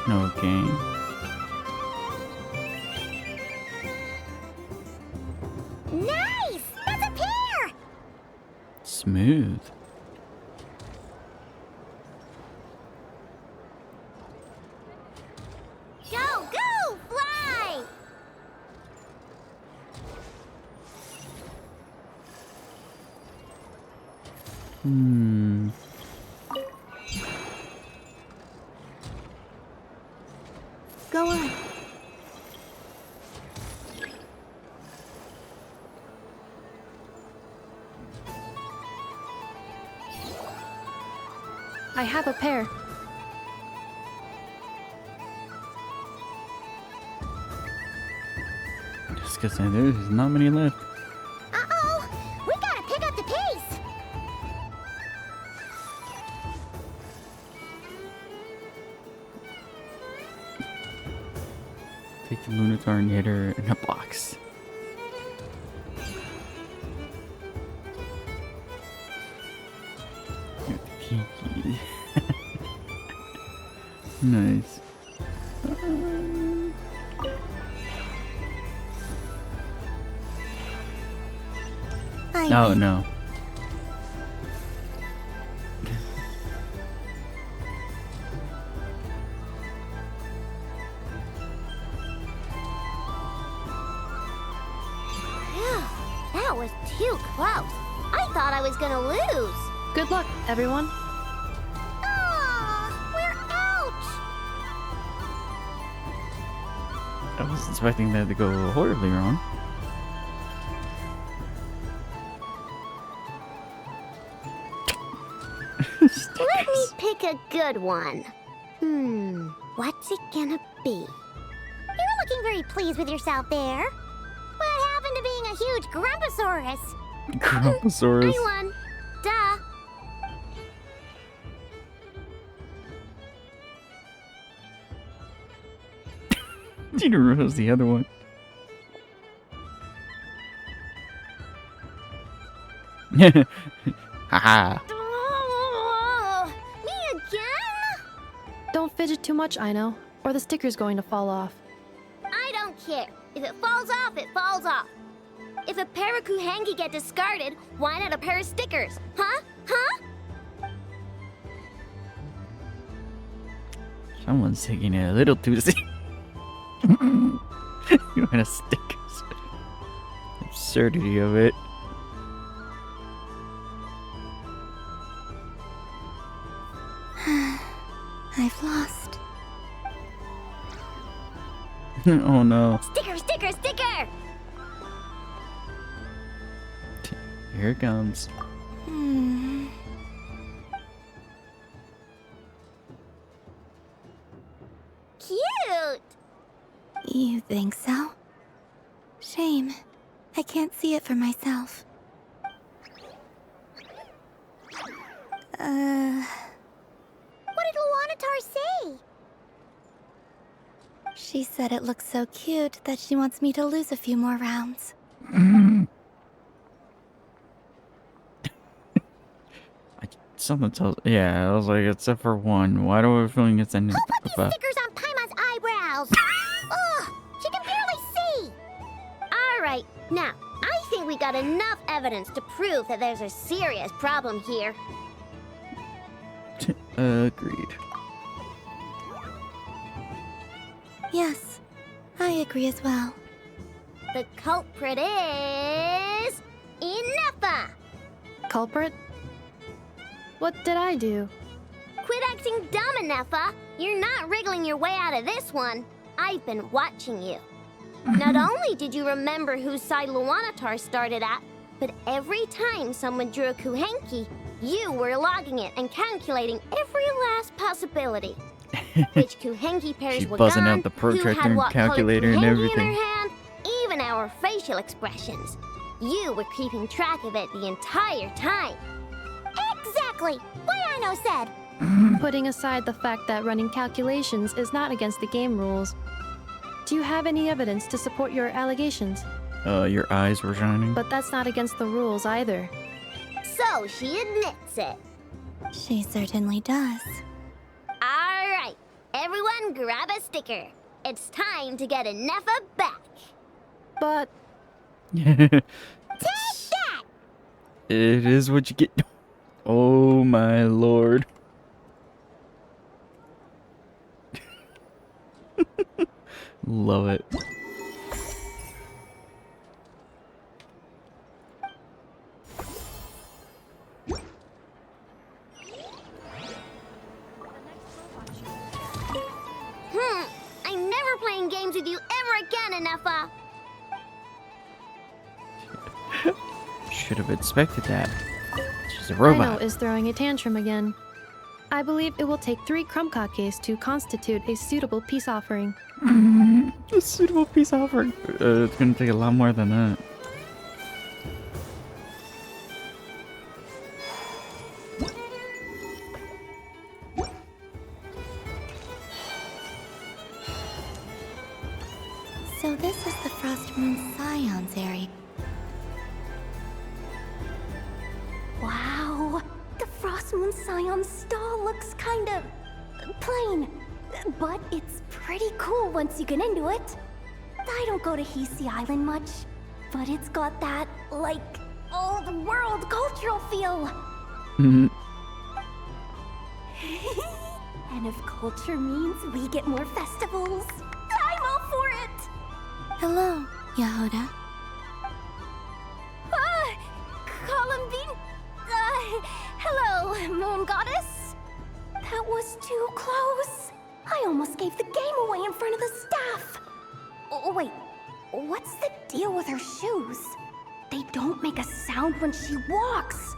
Speaker 1: Okay.
Speaker 2: Nice! That's a pair!
Speaker 1: smooth.
Speaker 2: Go, go, fly! Go on.
Speaker 10: I have a pair.
Speaker 1: Just because there's not many left.
Speaker 2: Uh-oh! We gotta pick up the pace!
Speaker 1: Take the Lunatar and hit her in a box. Pinky. Nice. Oh no.
Speaker 2: That was too close. I thought I was gonna lose.
Speaker 10: Good luck, everyone.
Speaker 2: We're out!
Speaker 1: I was expecting that to go horribly wrong.
Speaker 2: Let me pick a good one. What's it gonna be? You're looking very pleased with yourself there. What happened to being a huge Grumposaurus?
Speaker 1: Grumposaurus.
Speaker 2: I won. Duh.
Speaker 1: You didn't realize the other one. Haha.
Speaker 2: Me again?
Speaker 10: Don't fidget too much, Aino, or the sticker's going to fall off.
Speaker 2: I don't care. If it falls off, it falls off. If a pair of Kuhengi get discarded, why not a pair of stickers? Huh? Huh?
Speaker 1: Someone's taking it a little too serious. You want to stickers. Absurdity of it.
Speaker 8: I've lost.
Speaker 1: Oh no.
Speaker 2: Sticker, sticker, sticker!
Speaker 1: Here it comes.
Speaker 2: Cute!
Speaker 8: You think so? Shame. I can't see it for myself.
Speaker 2: What did Luanatar say?
Speaker 8: She said it looks so cute that she wants me to lose a few more rounds.
Speaker 1: Something tells. Yeah, I was like, except for one. Why do I have a feeling it's an.
Speaker 2: Who put these stickers on Paimon's eyebrows? Ugh, she can barely see. All right, now I think we got enough evidence to prove that there's a serious problem here.
Speaker 1: Agreed.
Speaker 8: Yes, I agree as well.
Speaker 2: The culprit is Ineffa.
Speaker 10: Culprit? What did I do?
Speaker 2: Quit acting dumb, Ineffa. You're not wriggling your way out of this one. I've been watching you. Not only did you remember whose side Luanatar started at, but every time someone drew a Kuhenki, you were logging it and calculating every last possibility. Which Kuhenki pairs
Speaker 1: She
Speaker 2: were
Speaker 1: buzzing
Speaker 2: gone,
Speaker 1: out the
Speaker 2: who
Speaker 1: protractor
Speaker 2: had
Speaker 1: and
Speaker 2: what colored
Speaker 1: calculator and
Speaker 2: Kuhenki
Speaker 1: everything.
Speaker 2: in her hand, even our facial expressions. You were keeping track of it the entire time. Exactly! What Aino said!
Speaker 10: Putting aside the fact that running calculations is not against the game rules, do you have any evidence to support your allegations?
Speaker 1: Your eyes were shining.
Speaker 10: But that's not against the rules either.
Speaker 2: So she admits it.
Speaker 8: She certainly does.
Speaker 2: All right, everyone grab a sticker. It's time to get Ineffa back.
Speaker 10: But...
Speaker 2: Take that!
Speaker 1: It is what you get. Oh my lord. Love it.
Speaker 2: I'm never playing games with you ever again, Enougha.
Speaker 1: Should have expected that. She's a
Speaker 10: Rhino
Speaker 1: robot.
Speaker 10: is throwing a tantrum again. I believe it will take 3 crumb-cakes to constitute a suitable peace offering.
Speaker 1: A suitable peace offering. It's gonna take a lot more than that.
Speaker 8: So this is the Frost Moon Scion's area.
Speaker 2: Wow, the Frost Moon Scion stall looks kinda plain, but it's pretty cool once you get into it. I don't go to Hisi Island much, but it's got that, like, old world cultural feel. And if culture means we get more festivals, I'm all for it!
Speaker 8: Hello, Yahoda.
Speaker 2: Columbine? Hello, Moon Goddess? That was too close. I almost gave the game away in front of the staff. Oh, wait, what's the deal with her shoes? They don't make a sound when she walks.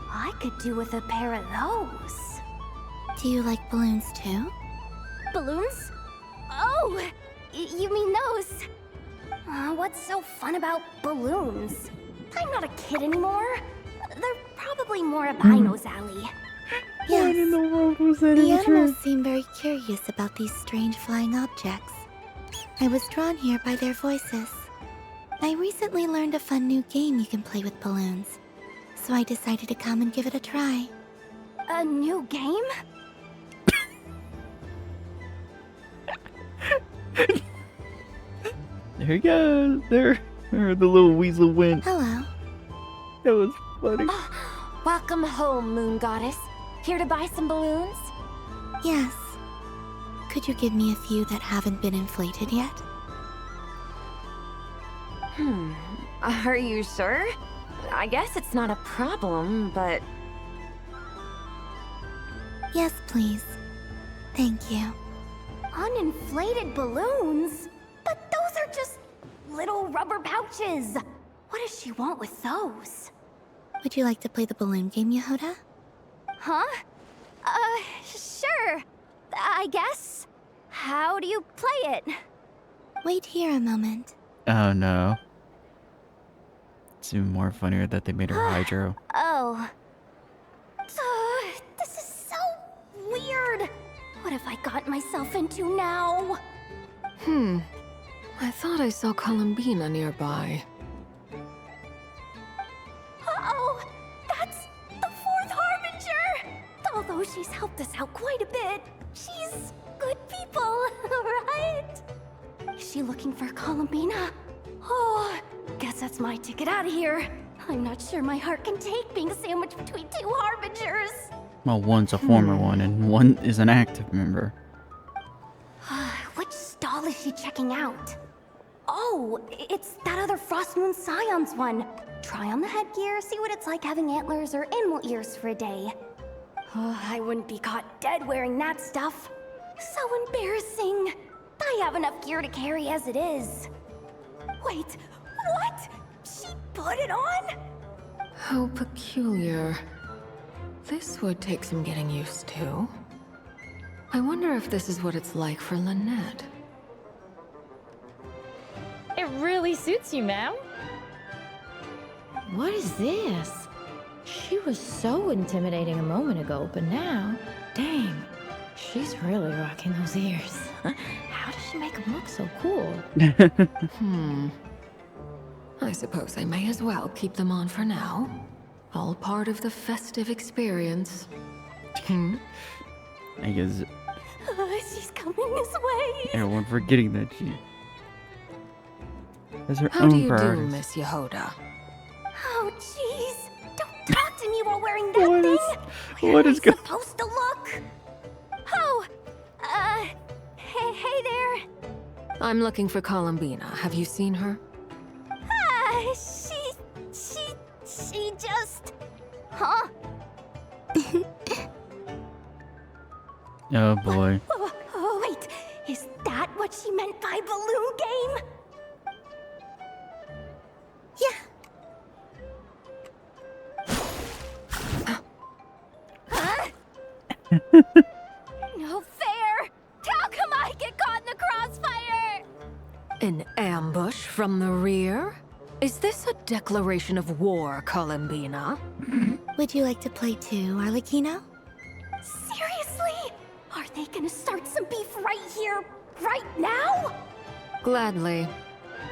Speaker 2: I could do with a pair of those.
Speaker 8: Do you like balloons too?
Speaker 2: Balloons? Oh, you mean those? What's so fun about balloons? I'm not a kid anymore. They're probably more up Aino's alley.
Speaker 8: Yes.
Speaker 1: What in the world was that?
Speaker 8: The animals seem very curious about these strange flying objects. I was drawn here by their voices. I recently learned a fun new game you can play with balloons, so I decided to come and give it a try.
Speaker 2: A new game?
Speaker 1: There he goes. There the little weasel went.
Speaker 8: Hello.
Speaker 1: That was funny.
Speaker 16: Welcome home, Moon Goddess. Here to buy some balloons?
Speaker 8: Yes. Could you give me a few that haven't been inflated yet?
Speaker 16: Are you sure? I guess it's not a problem, but...
Speaker 8: Yes, please. Thank you.
Speaker 2: Uninflated balloons? But those are just little rubber pouches. What does she want with those?
Speaker 8: Would you like to play the balloon game, Yahoda?
Speaker 2: Huh? Sure. I guess. How do you play it?
Speaker 8: Wait here a moment.
Speaker 1: Oh no. It's even more funnier that they made her Hydro.
Speaker 2: Oh. This is so weird. What have I got myself into now?
Speaker 5: I thought I saw Columbina nearby.
Speaker 2: Uh-oh! That's the 4th Harbinger! Although she's helped us out quite a bit, she's good people, right? Is she looking for Columbina? Oh, guess that's my ticket out of here. I'm not sure my heart can take being sandwiched between 2 Harbingers.
Speaker 1: Well, one's a former one and one is an active member.
Speaker 2: Which stall is she checking out? Oh, it's that other Frost Moon Scion's one. Try on the headgear, see what it's like having antlers or animal ears for a day. Oh, I wouldn't be caught dead wearing that stuff. So embarrassing. I have enough gear to carry as it is. Wait, what? She put it on?
Speaker 5: How peculiar. This would take some getting used to. I wonder if this is what it's like for Lynette.
Speaker 17: It really suits you, ma'am. What is this? She was so intimidating a moment ago, but now, dang, she's really rocking those ears. How does she make them look so cool?
Speaker 5: I suppose I may as well keep them on for now. All part of the festive experience.
Speaker 1: I guess
Speaker 2: She's coming this way.
Speaker 1: everyone forgetting that she has her
Speaker 5: How
Speaker 1: own
Speaker 5: do you do,
Speaker 1: priorities.
Speaker 5: Miss Yahoda?
Speaker 2: Oh, jeez. Don't
Speaker 1: What is going?
Speaker 2: Supposed to look? Oh, hey there.
Speaker 5: I'm looking for Columbina. Have you seen her?
Speaker 2: She just... Huh?
Speaker 1: Oh boy.
Speaker 2: Oh, wait. Is that what she meant by balloon game? Yeah. Huh? No fair! How come I get caught in the crossfire?
Speaker 5: An ambush from the rear? Is this a declaration of war, Columbina?
Speaker 8: Would you like to play too, Arlecchino?
Speaker 2: Seriously? Are they gonna start some beef right here, right now?
Speaker 5: Gladly.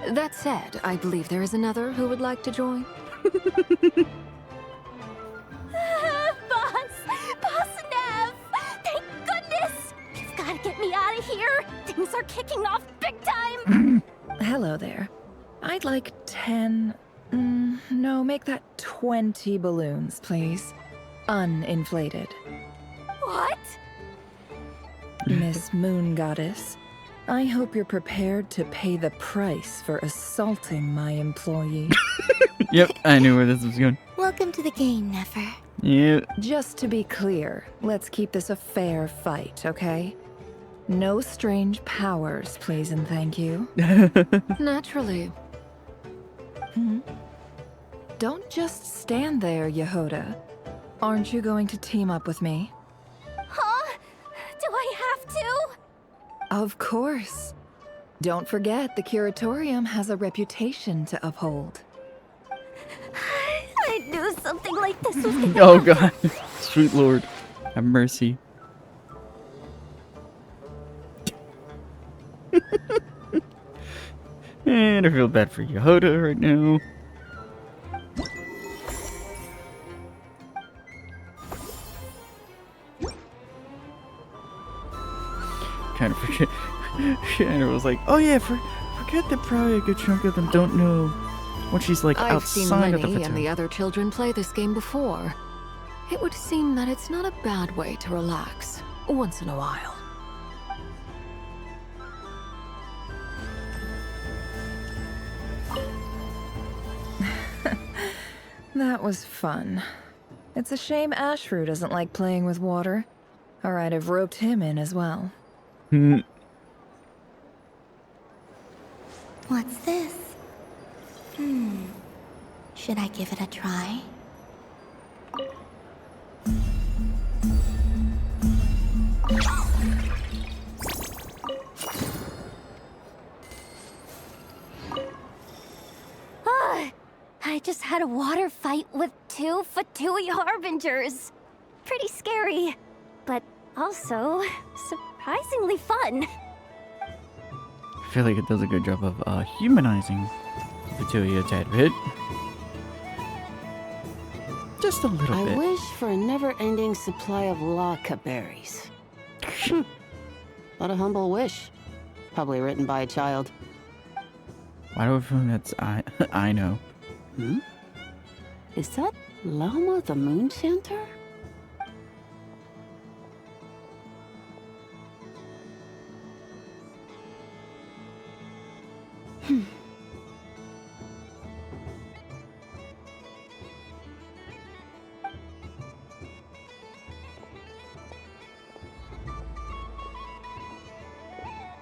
Speaker 5: That said, I believe there is another who would like to join.
Speaker 2: Boss Nev! Thank goodness! You've gotta get me out of here! Things are kicking off big time!
Speaker 12: Hello there. I'd like 10... no, make that 20 balloons, please. Uninflated.
Speaker 2: What?
Speaker 12: Miss Moon Goddess, I hope you're prepared to pay the price for assaulting my employee.
Speaker 1: Yep, I knew where this was going.
Speaker 8: Welcome to the game, Nefer.
Speaker 1: Yeah.
Speaker 12: Just to be clear, let's keep this a fair fight, okay? No strange powers, please and thank you.
Speaker 5: Naturally.
Speaker 12: Don't just stand there, Yehoda. Aren't you going to team up with me?
Speaker 2: Huh? Do I have to?
Speaker 12: Of course. Don't forget, the Curatorium has a reputation to uphold.
Speaker 2: I knew something like this was gonna
Speaker 1: Oh
Speaker 2: happen.
Speaker 1: god. Sweet lord. Have mercy. And I feel bad for Yehoda right now. Kind of forget. Shannon was like, oh yeah, forget that probably a good chunk of them don't know what she's like
Speaker 5: I've seen
Speaker 1: outside of the
Speaker 5: Lenny and the
Speaker 1: facility.
Speaker 5: other children play this game before. It would seem that it's not a bad way to relax, once in a while.
Speaker 12: That was fun. It's a shame Ashru doesn't like playing with water. Or I'd have roped him in as well.
Speaker 8: What's this? Should I give it a try?
Speaker 2: I just had a water fight with 2 Fatui Harbingers. Pretty scary, but also surprisingly fun.
Speaker 1: I feel like it does a good job of humanizing Petulia a tad bit. Just a little bit.
Speaker 18: I wish for a never-ending supply of laka berries. What a humble wish. Probably written by a child.
Speaker 1: Why do I feel that's I know?
Speaker 18: Is that Lama the Moon Center?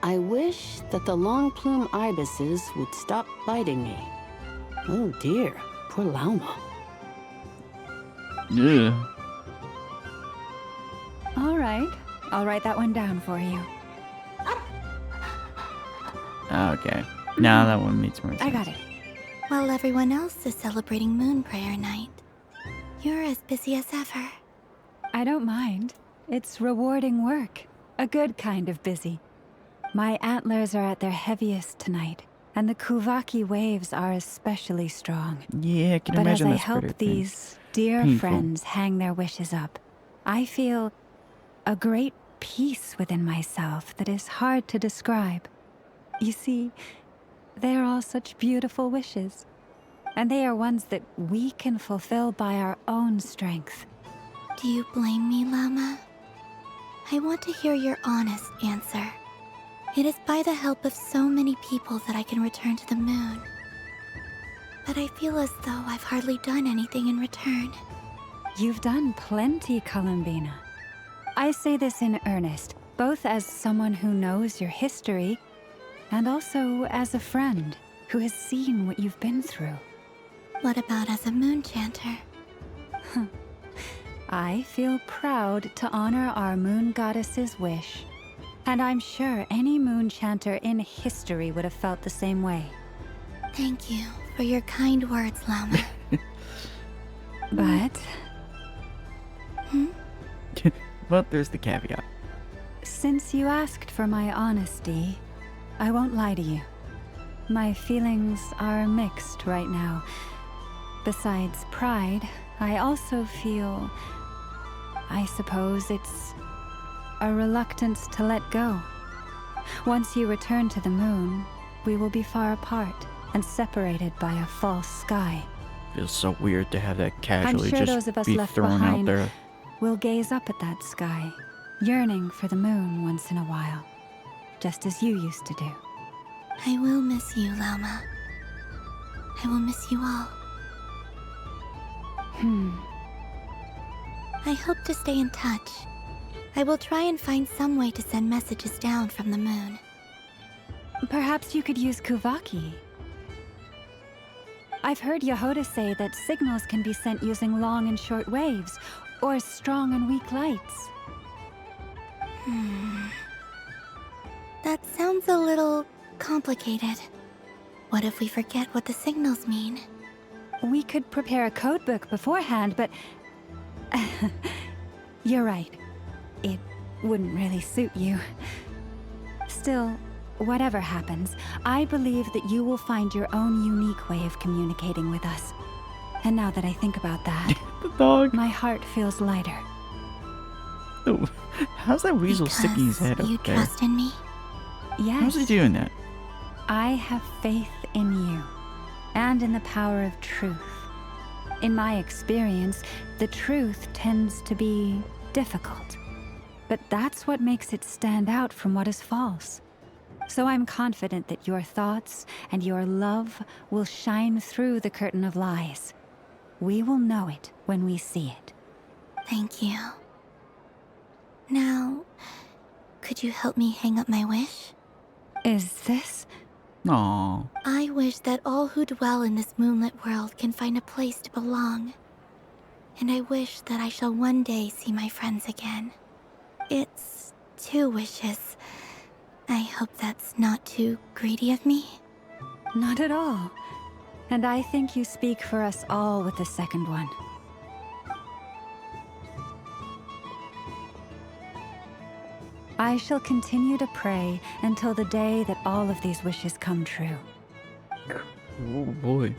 Speaker 18: I wish that the long plume ibises would stop biting me. Oh dear, poor Lauma.
Speaker 1: Yeah.
Speaker 6: All right. I'll write that one down for you.
Speaker 1: Okay. Now that one makes more sense.
Speaker 6: I got it.
Speaker 8: While everyone else is celebrating Moon Prayer Night, you're as busy as ever.
Speaker 6: I don't mind. It's rewarding work. A good kind of busy. My antlers are at their heaviest tonight, and the Kuvaki waves are especially strong.
Speaker 1: Yeah, I can
Speaker 6: but
Speaker 1: imagine
Speaker 6: as I
Speaker 1: that's pretty
Speaker 6: help these dear
Speaker 1: painful.
Speaker 6: friends hang their wishes up, I feel a great peace within myself that is hard to describe. You see, they are all such beautiful wishes, and they are ones that we can fulfill by our own strength.
Speaker 8: Do you blame me, Llama? I want to hear your honest answer. It is by the help of so many people that I can return to the moon. But I feel as though I've hardly done anything in return.
Speaker 6: You've done plenty, Columbina. I say this in earnest, both as someone who knows your history, and also as a friend who has seen what you've been through.
Speaker 8: What about as a moon chanter?
Speaker 6: I feel proud to honor our moon goddess's wish. And I'm sure any moon chanter in history would have felt the same way.
Speaker 8: Thank you for your kind words, Llama.
Speaker 6: But...
Speaker 1: But there's the caveat.
Speaker 6: Since you asked for my honesty, I won't lie to you. My feelings are mixed right now. Besides pride, I also feel... I suppose it's a reluctance to let go. Once you return to the moon, we will be far apart and separated by a false sky.
Speaker 1: Feels so weird to have that
Speaker 6: I'm
Speaker 1: casually
Speaker 6: sure
Speaker 1: just
Speaker 6: those of us
Speaker 1: be
Speaker 6: left
Speaker 1: thrown out
Speaker 6: behind
Speaker 1: there.
Speaker 6: will gaze up at that sky, yearning for the moon once in a while, just as you used to do.
Speaker 8: I will miss you, Llama. I will miss you all. I hope to stay in touch. I will try and find some way to send messages down from the moon.
Speaker 6: Perhaps you could use Kuvaki. I've heard Yehoda say that signals can be sent using long and short waves, or strong and weak lights.
Speaker 8: That sounds a little complicated. What if we forget what the signals mean?
Speaker 6: We could prepare a codebook beforehand, but... You're right. It wouldn't really suit you. Still, whatever happens, I believe that you will find your own unique way of communicating with us. And now that I think about that,
Speaker 1: the dog.
Speaker 6: My heart feels lighter.
Speaker 1: Oh, how's that weasel sticking his head up
Speaker 8: You
Speaker 1: there?
Speaker 8: trust in me?
Speaker 6: Yes.
Speaker 1: How's he doing that?
Speaker 6: I have faith in you, and in the power of truth. In my experience, the truth tends to be difficult. But that's what makes it stand out from what is false. So I'm confident that your thoughts and your love will shine through the curtain of lies. We will know it when we see it.
Speaker 8: Thank you. Now, could you help me hang up my wish?
Speaker 6: Is this?
Speaker 1: Aww.
Speaker 8: I wish that all who dwell in this moonlit world can find a place to belong. And I wish that I shall one day see my friends again. It's 2 wishes. I hope that's not too greedy of me.
Speaker 6: Not at all. And I think you speak for us all with the second one. I shall continue to pray until the day that all of these wishes come true.
Speaker 1: Oh boy.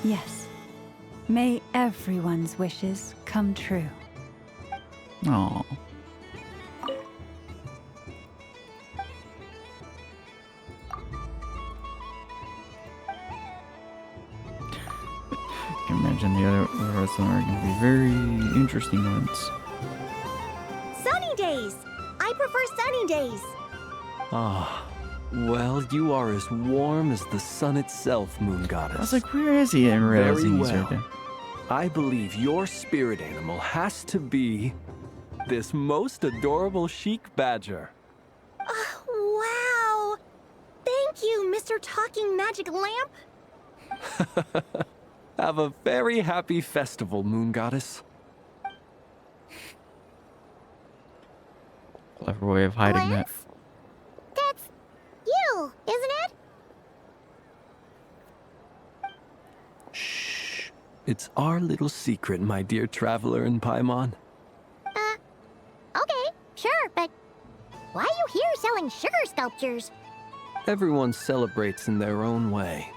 Speaker 6: Yes. May everyone's wishes come true.
Speaker 1: Aww. I can imagine the rest of them are going to be very interesting ones.
Speaker 2: Sunny days! I prefer sunny days.
Speaker 19: Ah, well, you are as warm as the sun itself, Moon Goddess.
Speaker 1: I was like, where is he? I didn't realize
Speaker 19: Very
Speaker 1: he was
Speaker 19: well.
Speaker 1: right there.
Speaker 19: I believe your spirit animal has to be this most adorable chic badger.
Speaker 2: Wow! Thank you, Mr. Talking Magic Lamp.
Speaker 19: Have a very happy festival, Moon Goddess.
Speaker 1: Clever way of hiding that.
Speaker 2: That's you, isn't it?
Speaker 19: Shh. It's our little secret, my dear traveler in Paimon.
Speaker 2: Okay, sure, but why are you here selling sugar sculptures?
Speaker 19: Everyone celebrates in their own way.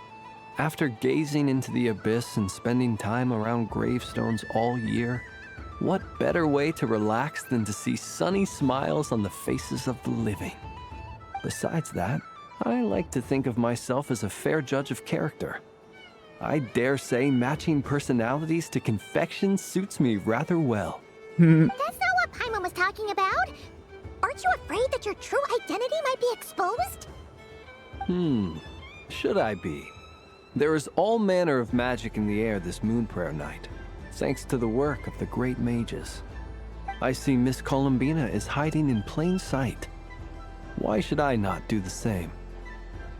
Speaker 19: After gazing into the abyss and spending time around gravestones all year, what better way to relax than to see sunny smiles on the faces of the living? Besides that, I like to think of myself as a fair judge of character. I dare say matching personalities to confection suits me rather well.
Speaker 2: That's not what Paimon was talking about. Aren't you afraid that your true identity might be exposed?
Speaker 19: Should I be? There is all manner of magic in the air this moon prayer night, thanks to the work of the great mages. I see Miss Columbina is hiding in plain sight. Why should I not do the same?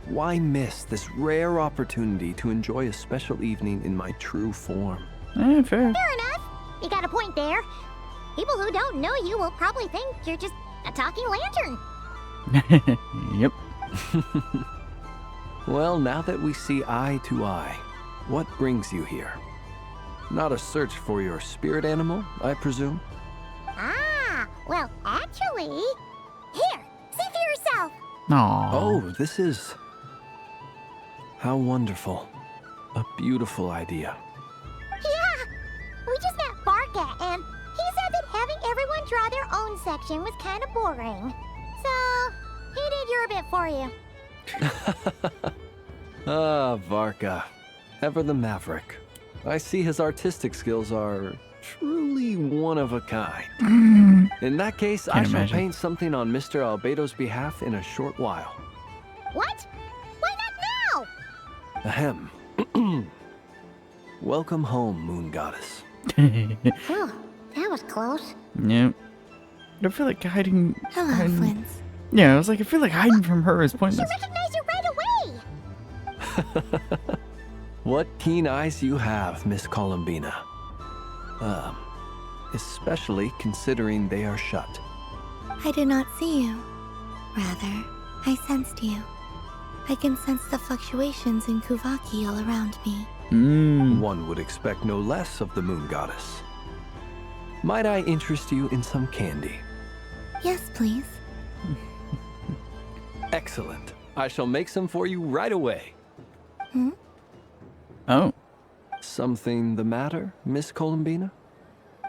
Speaker 19: Why miss this rare opportunity to enjoy a special evening in my true form?
Speaker 1: Fair.
Speaker 2: Fair enough. You got a point there. People who don't know you will probably think you're just a talking lantern.
Speaker 1: Yep.
Speaker 19: Well, now that we see eye to eye, what brings you here? Not a search for your spirit animal, I presume?
Speaker 2: Ah, well, actually... Here, see for yourself.
Speaker 1: Aww.
Speaker 19: Oh, this is... How wonderful. A beautiful idea.
Speaker 2: Yeah, we just met Barca, and he said that having everyone draw their own section was kind of boring. So, he did your bit for you.
Speaker 19: Varka. Ever the maverick. I see his artistic skills are truly one of a kind. In that case, I shall paint something on Mr. Albedo's behalf in a short while.
Speaker 2: What? Why not now?
Speaker 19: Ahem. Welcome home, Moon Goddess.
Speaker 2: Oh, that was close.
Speaker 1: Yep. I feel like hiding...
Speaker 8: Hello, Flint.
Speaker 1: Yeah, I was like, I feel like hiding from her is pointless.
Speaker 2: She recognized you right away!
Speaker 19: What keen eyes you have, Miss Columbina. Especially considering they are shut.
Speaker 8: I did not see you. Rather, I sensed you. I can sense the fluctuations in Kuvaki all around me.
Speaker 19: One would expect no less of the Moon Goddess. Might I interest you in some candy?
Speaker 8: Yes, please.
Speaker 19: Excellent. I shall make some for you right away.
Speaker 1: Oh.
Speaker 19: Something the matter, Miss Columbina?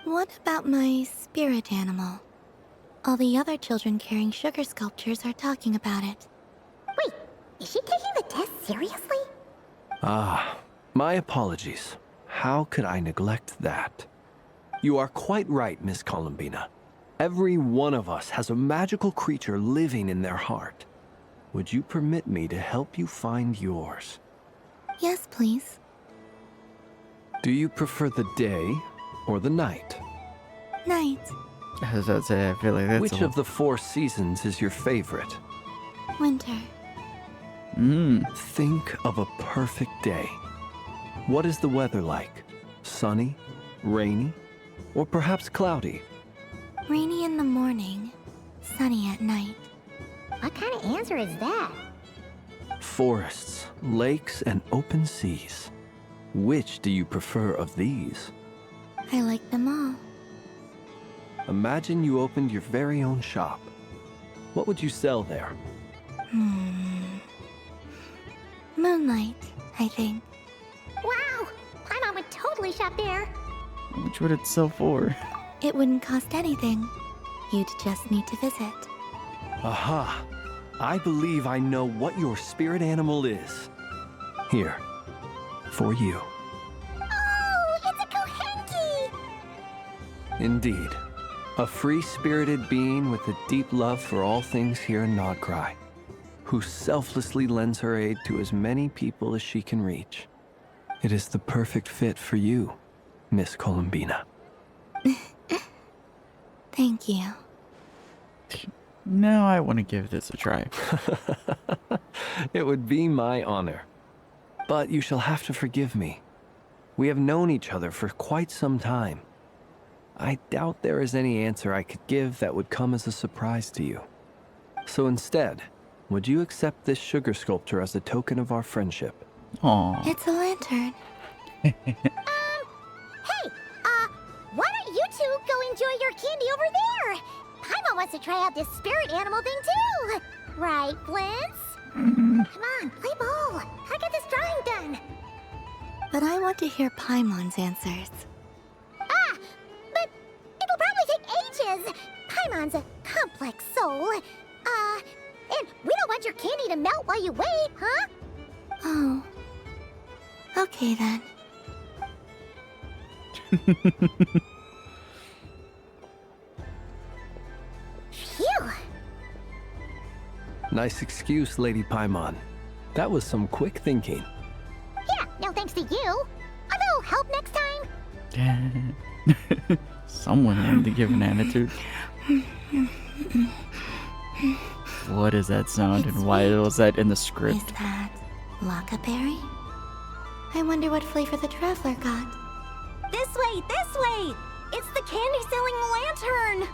Speaker 8: What about my spirit animal? All the other children carrying sugar sculptures are talking about it.
Speaker 2: Wait, is she taking the test seriously?
Speaker 19: My apologies. How could I neglect that? You are quite right, Miss Columbina. Every one of us has a magical creature living in their heart. Would you permit me to help you find yours?
Speaker 8: Yes, please.
Speaker 19: Do you prefer the day or the night?
Speaker 8: Night.
Speaker 1: As I say, I feel like that's
Speaker 19: Which of the 4 seasons is your favorite?
Speaker 8: Winter.
Speaker 19: Think of a perfect day. What is the weather like? Sunny, rainy, or perhaps cloudy?
Speaker 8: Rainy in the morning, sunny at night.
Speaker 2: What kind of answer is that?
Speaker 19: Forests, lakes, and open seas. Which do you prefer of these?
Speaker 8: I like them all.
Speaker 19: Imagine you opened your very own shop. What would you sell there?
Speaker 8: Moonlight, I think.
Speaker 2: Wow! Paimon would totally shop there.
Speaker 1: Which would it sell for?
Speaker 8: It wouldn't cost anything. You'd just need to visit.
Speaker 19: Aha! I believe I know what your spirit animal is. Here, for you.
Speaker 2: Oh, it's a Kohenki!
Speaker 19: Indeed. A free-spirited being with a deep love for all things here in Nodcry, who selflessly lends her aid to as many people as she can reach. It is the perfect fit for you, Miss Columbina.
Speaker 8: Thank you.
Speaker 1: Now I want to give this a try.
Speaker 19: It would be my honor. But you shall have to forgive me. We have known each other for quite some time. I doubt there is any answer I could give that would come as a surprise to you. So instead, would you accept this sugar sculpture as a token of our friendship?
Speaker 1: Aww.
Speaker 8: It's a lantern.
Speaker 2: Hey, why don't you two go enjoy your candy over there? Paimon wants to try out this spirit animal thing too. Right, Blintz? Come on, play ball. I got this drawing done.
Speaker 8: But I want to hear Paimon's answers.
Speaker 2: Ah! But it'll probably take ages! Paimon's a complex soul. And we don't want your candy to melt while you wait, huh?
Speaker 8: Oh. Okay then.
Speaker 2: Phew!
Speaker 19: Nice excuse, Lady Paimon. That was some quick thinking.
Speaker 2: Yeah, no thanks to you. A little help next time?
Speaker 1: Someone wanted to give an attitude. What is that sound and why was that in the script?
Speaker 8: Is that Lockaberry? I wonder what flavor the traveler got.
Speaker 20: This way! This way! It's the candy-selling lantern!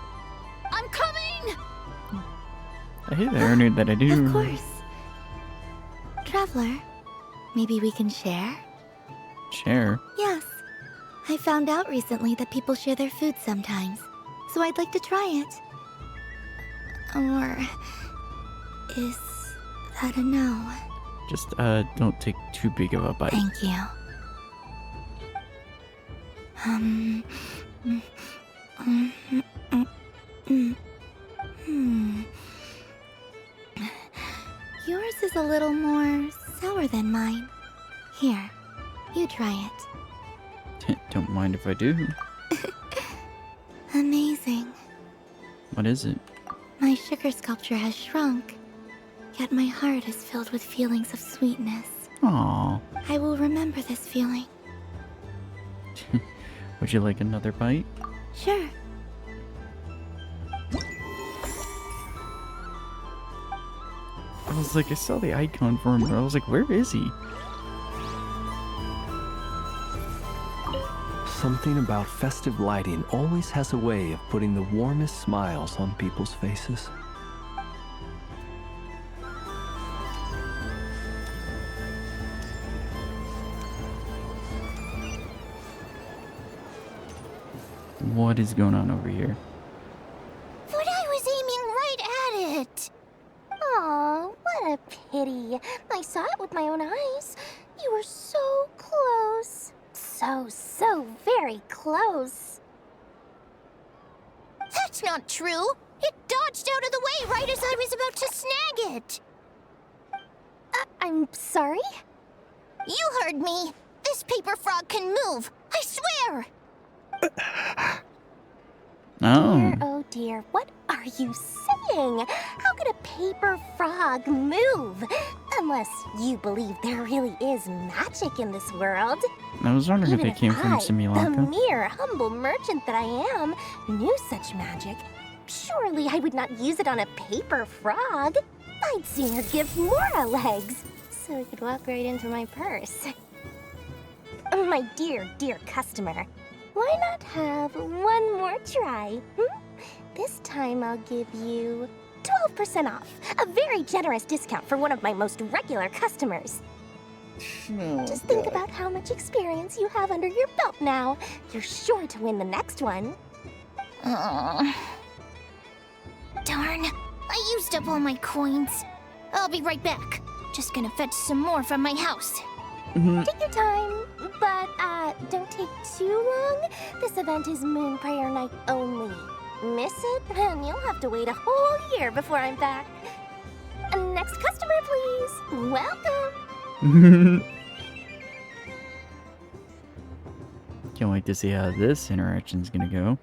Speaker 20: I'm coming!
Speaker 1: Hey there, I knew that I do.
Speaker 8: Of course. Traveler, maybe we can share?
Speaker 1: Share?
Speaker 8: Yes. I found out recently that people share their food sometimes, so I'd like to try it. Or is that a no?
Speaker 1: Just, don't take too big of a bite.
Speaker 8: Thank you. Yours is a little more sour than mine. Here, you try it.
Speaker 1: Don't mind if I do.
Speaker 8: Amazing.
Speaker 1: What is it?
Speaker 8: My sugar sculpture has shrunk, yet my heart is filled with feelings of sweetness.
Speaker 1: Aww.
Speaker 8: I will remember this feeling.
Speaker 1: Would you like another bite?
Speaker 8: Sure.
Speaker 1: I was like, I saw the icon for him, but I was like, where is he?
Speaker 19: Something about festive lighting always has a way of putting the warmest smiles on people's faces.
Speaker 1: What is going on over here?
Speaker 2: But I was aiming right at it! Aw, what a pity. I saw it with my own eyes. You were so close. So very close. That's not true! It dodged out of the way right as I was about to snag it! I'm sorry? You heard me! This paper frog can move! I swear!
Speaker 1: Oh.
Speaker 2: Dear, what are you saying? How could a paper frog move? Unless you believe there really is magic in this world.
Speaker 1: I was wondering
Speaker 2: Even
Speaker 1: if it came from
Speaker 2: the
Speaker 1: Simulacra.
Speaker 2: mere humble merchant that I am, knew such magic, surely I would not use it on a paper frog. I'd sooner give Mora legs, so it could walk right into my purse. My dear customer, why not have one more try? This time I'll give you 12% off. A very generous discount for one of my most regular customers. Just think about how much experience you have under your belt now. You're sure to win the next one. Darn. I used up all my coins. I'll be right back. Just gonna fetch some more from my house. Take your time, but don't take too long. This event is Moon Prayer Night only. Miss it, and you'll have to wait a whole year before I'm back. Next customer, please. Welcome.
Speaker 1: Can't wait to see how this interaction's gonna go.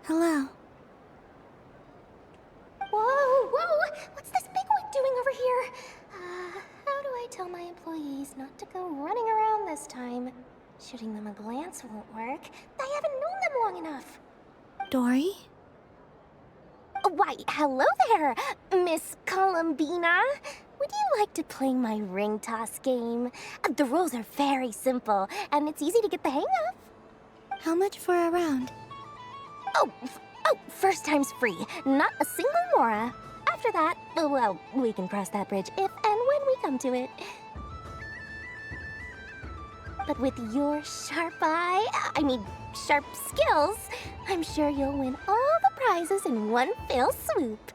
Speaker 8: Hello.
Speaker 2: Whoa! What's this big one doing over here? How do I tell my employees not to go running around this time? Shooting them a glance won't work. I haven't known them long enough.
Speaker 8: Dory?
Speaker 2: Why, hello there, Miss Columbina. Would you like to play my ring toss game? The rules are very simple, and it's easy to get the hang of.
Speaker 8: How much for a round?
Speaker 2: Oh, first time's free. Not a single mora. After that, well, we can cross that bridge if and when we come to it. But with your sharp skills, I'm sure you'll win all the prizes in one fell swoop.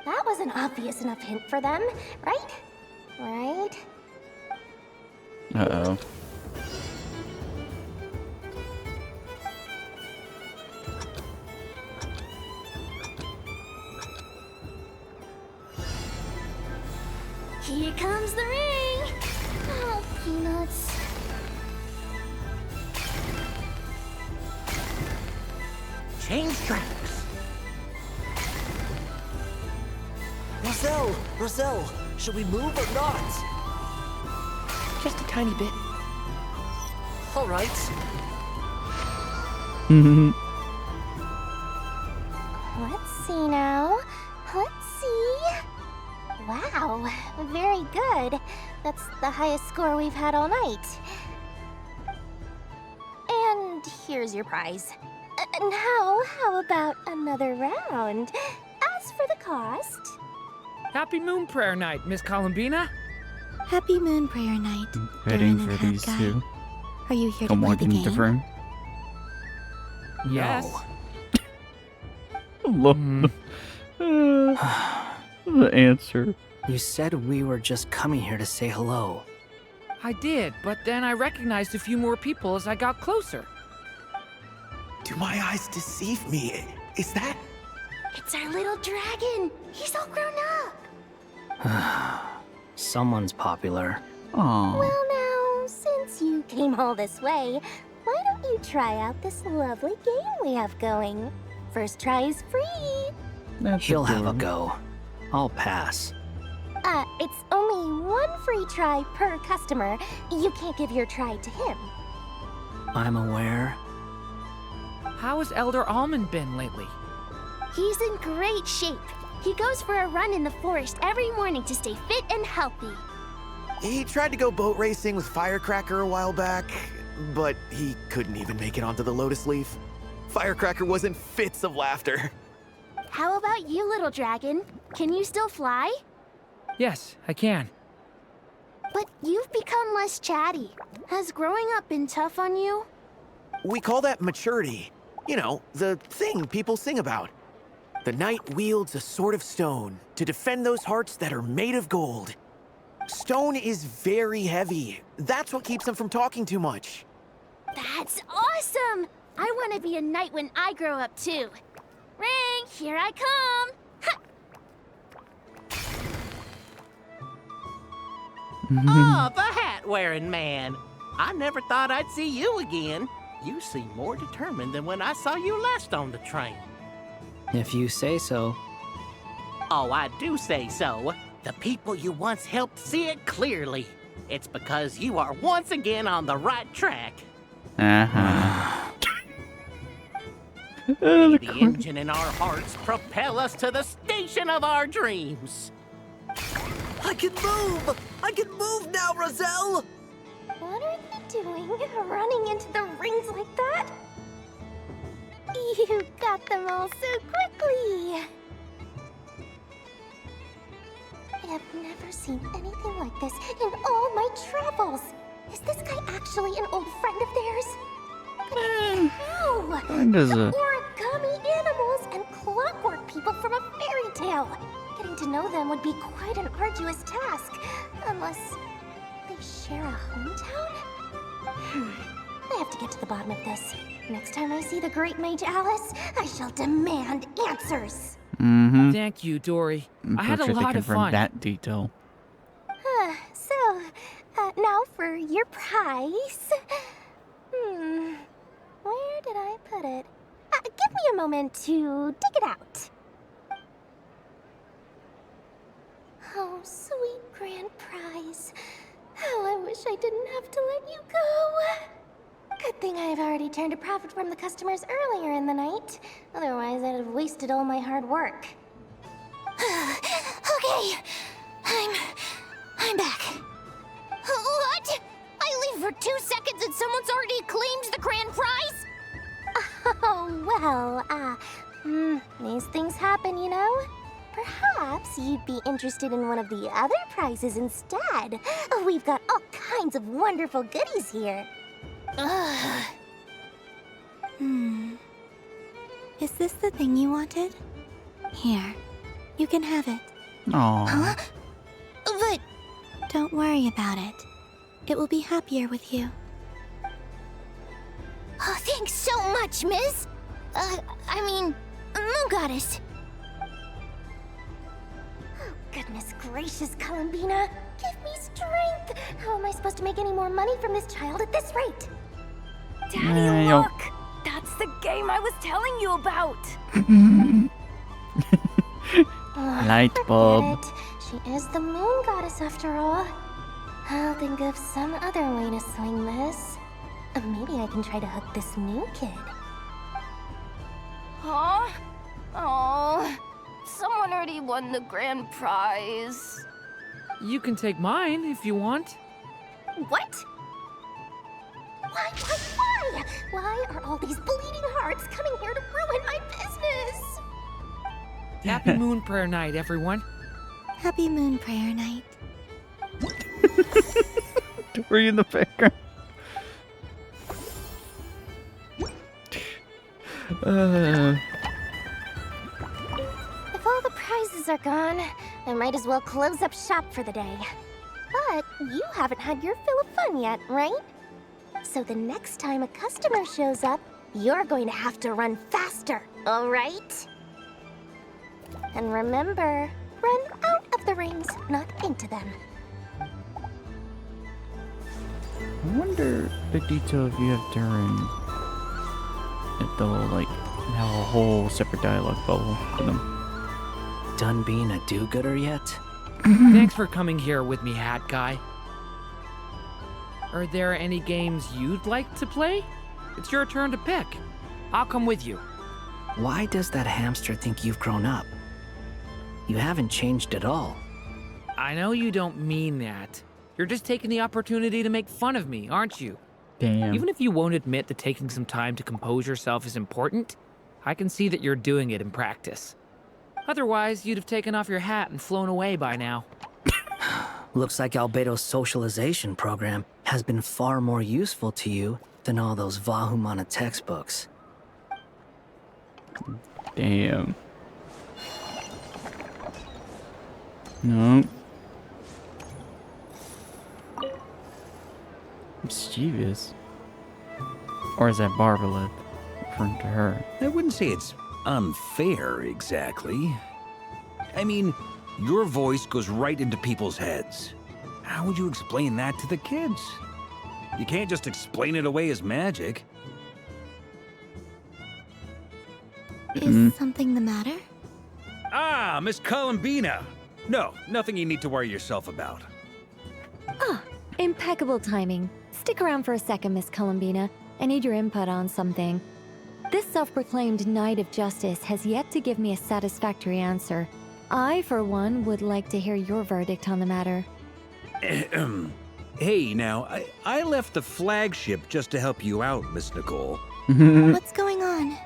Speaker 2: That was an obvious enough hint for them, right? Right?
Speaker 1: Uh-oh.
Speaker 20: Here comes the ring! Oh, peanuts.
Speaker 21: Change tracks. Roselle, should we move or not?
Speaker 7: Just a tiny bit.
Speaker 21: All right.
Speaker 2: Let's see now. Let's see. Wow, very good. That's the highest score we've had all night. And here's your prize. Now, how about another round? As for the cost...
Speaker 14: Happy Moon Prayer Night, Miss Columbina.
Speaker 8: Happy Moon Prayer Night.
Speaker 1: Heading
Speaker 8: Durin and
Speaker 1: for these
Speaker 8: Head Guy.
Speaker 1: two.
Speaker 8: Are you here
Speaker 1: Come
Speaker 8: to play the
Speaker 1: walking
Speaker 8: game?
Speaker 1: different.
Speaker 14: Yes.
Speaker 1: Look. The answer.
Speaker 15: You said we were just coming here to say hello.
Speaker 14: I did, but then I recognized a few more people as I got closer.
Speaker 21: Do my eyes deceive me? Is that...
Speaker 2: It's our little dragon! He's all grown up!
Speaker 15: Someone's popular.
Speaker 1: Aww.
Speaker 2: Well now, since you came all this way, why don't you try out this lovely game we have going? First try is free!
Speaker 15: He'll have a go. I'll pass.
Speaker 2: It's only one free try per customer. You can't give your try to him.
Speaker 15: I'm aware.
Speaker 14: How has Elder Almond been lately?
Speaker 2: He's in great shape. He goes for a run in the forest every morning to stay fit and healthy.
Speaker 21: He tried to go boat racing with Firecracker a while back, but he couldn't even make it onto the Lotus Leaf. Firecracker was in fits of laughter.
Speaker 2: How about you, little dragon? Can you still fly?
Speaker 14: Yes, I can.
Speaker 2: But you've become less chatty. Has growing up been tough on you?
Speaker 21: We call that maturity. You know, the thing people sing about. The knight wields a sword of stone to defend those hearts that are made of gold. Stone is very heavy. That's what keeps him from talking too much.
Speaker 2: That's awesome! I want to be a knight when I grow up too. Ring, here I come!
Speaker 22: Oh, the hat-wearing man. I never thought I'd see you again. You seem more determined than when I saw you last on the train.
Speaker 15: If you say so.
Speaker 22: Oh, I do say so. The people you once helped see it clearly. It's because you are once again on the right track. The engine in our hearts propel us to the station of our dreams.
Speaker 21: I can move! I can move now, Roselle!
Speaker 2: What are they doing, running into the rings like that? You got them all so quickly! I have never seen anything like this in all my travels. Is this guy actually an old friend of theirs? But how? The origami animals and clockwork people from a fairy tale. Getting to know them would be quite an arduous task, unless they share a hometown? I have to get to the bottom of this. Next time I see the Great Mage Alice, I shall demand answers.
Speaker 14: Thank you, Dory. I had a
Speaker 1: Sure they
Speaker 14: lot of
Speaker 1: confirmed
Speaker 14: fun.
Speaker 1: that detail.
Speaker 2: Now for your prize. Where did I put it? Give me a moment to dig it out. Oh, sweet grand prize. How I wish I didn't have to let you go. Good thing I've already turned a profit from the customers earlier in the night. Otherwise, I'd have wasted all my hard work. Okay, I'm back. What? I leave for 2 seconds and someone's already claimed the grand prize? Oh, well, these things happen, you know? Perhaps you'd be interested in one of the other prizes instead. We've got all kinds of wonderful goodies here.
Speaker 8: Is this the thing you wanted? Here, you can have it.
Speaker 1: Aww.
Speaker 8: Huh? But don't worry about it. It will be happier with you.
Speaker 2: Oh, thanks so much, Miss. Moon Goddess. Oh, goodness gracious, Columbina. Give me strength. How am I supposed to make any more money from this child at this rate?
Speaker 3: Daddy, look! That's the game I was telling you about!
Speaker 1: Light bulb.
Speaker 2: Forget it. She is the Moon Goddess after all. I'll think of some other way to swing this. Maybe I can try to hook this new kid.
Speaker 3: Huh? Oh, someone already won the grand prize.
Speaker 14: You can take mine if you want.
Speaker 2: What? Why? Why are all these bleeding hearts coming here to ruin my business?
Speaker 14: Happy Moon Prayer Night, everyone.
Speaker 8: Happy Moon Prayer Night.
Speaker 1: Were you in the background?
Speaker 2: If all the prizes are gone, I might as well close up shop for the day. But you haven't had your fill of fun yet, right? So the next time a customer shows up, you're going to have to run faster, all right? And remember, run out of the rings, not into them.
Speaker 1: I wonder the detail if you have Durin. If they'll like have a whole separate dialogue bubble for them.
Speaker 15: Done being a do-gooder yet?
Speaker 14: Thanks for coming here with me, Hat Guy. Are there any games you'd like to play? It's your turn to pick. I'll come with you.
Speaker 15: Why does that hamster think you've grown up? You haven't changed at all.
Speaker 14: I know you don't mean that. You're just taking the opportunity to make fun of me, aren't you?
Speaker 1: Damn.
Speaker 14: Even if you won't admit that taking some time to compose yourself is important, I can see that you're doing it in practice. Otherwise, you'd have taken off your hat and flown away by now.
Speaker 15: Looks like Albedo's socialization program has been far more useful to you than all those Vahumana textbooks.
Speaker 1: Damn. No. Mischievous. Or is that Barbalith referring to her?
Speaker 11: I wouldn't say it's unfair, exactly. I mean, your voice goes right into people's heads. How would you explain that to the kids? You can't just explain it away as magic.
Speaker 8: Is something the matter?
Speaker 11: Ah, Miss Columbina! No, nothing you need to worry yourself about.
Speaker 3: Ah, impeccable timing. Stick around for a second, Miss Columbina. I need your input on something. This self-proclaimed Knight of Justice has yet to give me a satisfactory answer. I, for one, would like to hear your verdict on the matter.
Speaker 11: Hey, now, I left the flagship just to help you out, Miss Nicole.
Speaker 8: What's going on?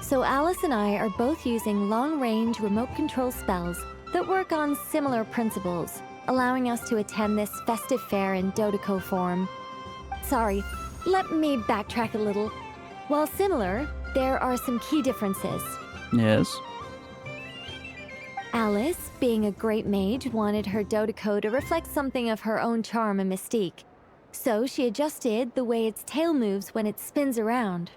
Speaker 3: So Alice and I are both using long-range remote control spells that work on similar principles, allowing us to attend this festive fair in Dodeco form. Sorry, let me backtrack a little. While similar, there are some key differences.
Speaker 1: Yes.
Speaker 3: Alice, being a great mage, wanted her Dodeco to reflect something of her own charm and mystique. So she adjusted the way its tail moves when it spins around.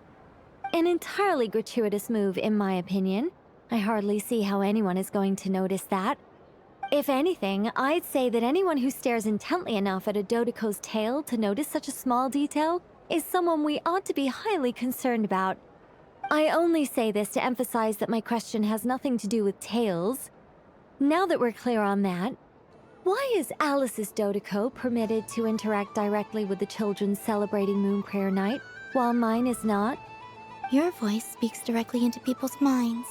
Speaker 3: An entirely gratuitous move, in my opinion. I hardly see how anyone is going to notice that. If anything, I'd say that anyone who stares intently enough at a Dodeco's tail to notice such a small detail is someone we ought to be highly concerned about. I only say this to emphasize that my question has nothing to do with tails. Now that we're clear on that, why is Alice's Dodeco permitted to interact directly with the children celebrating Moon Prayer Night, while mine is not?
Speaker 8: Your voice speaks directly into people's minds.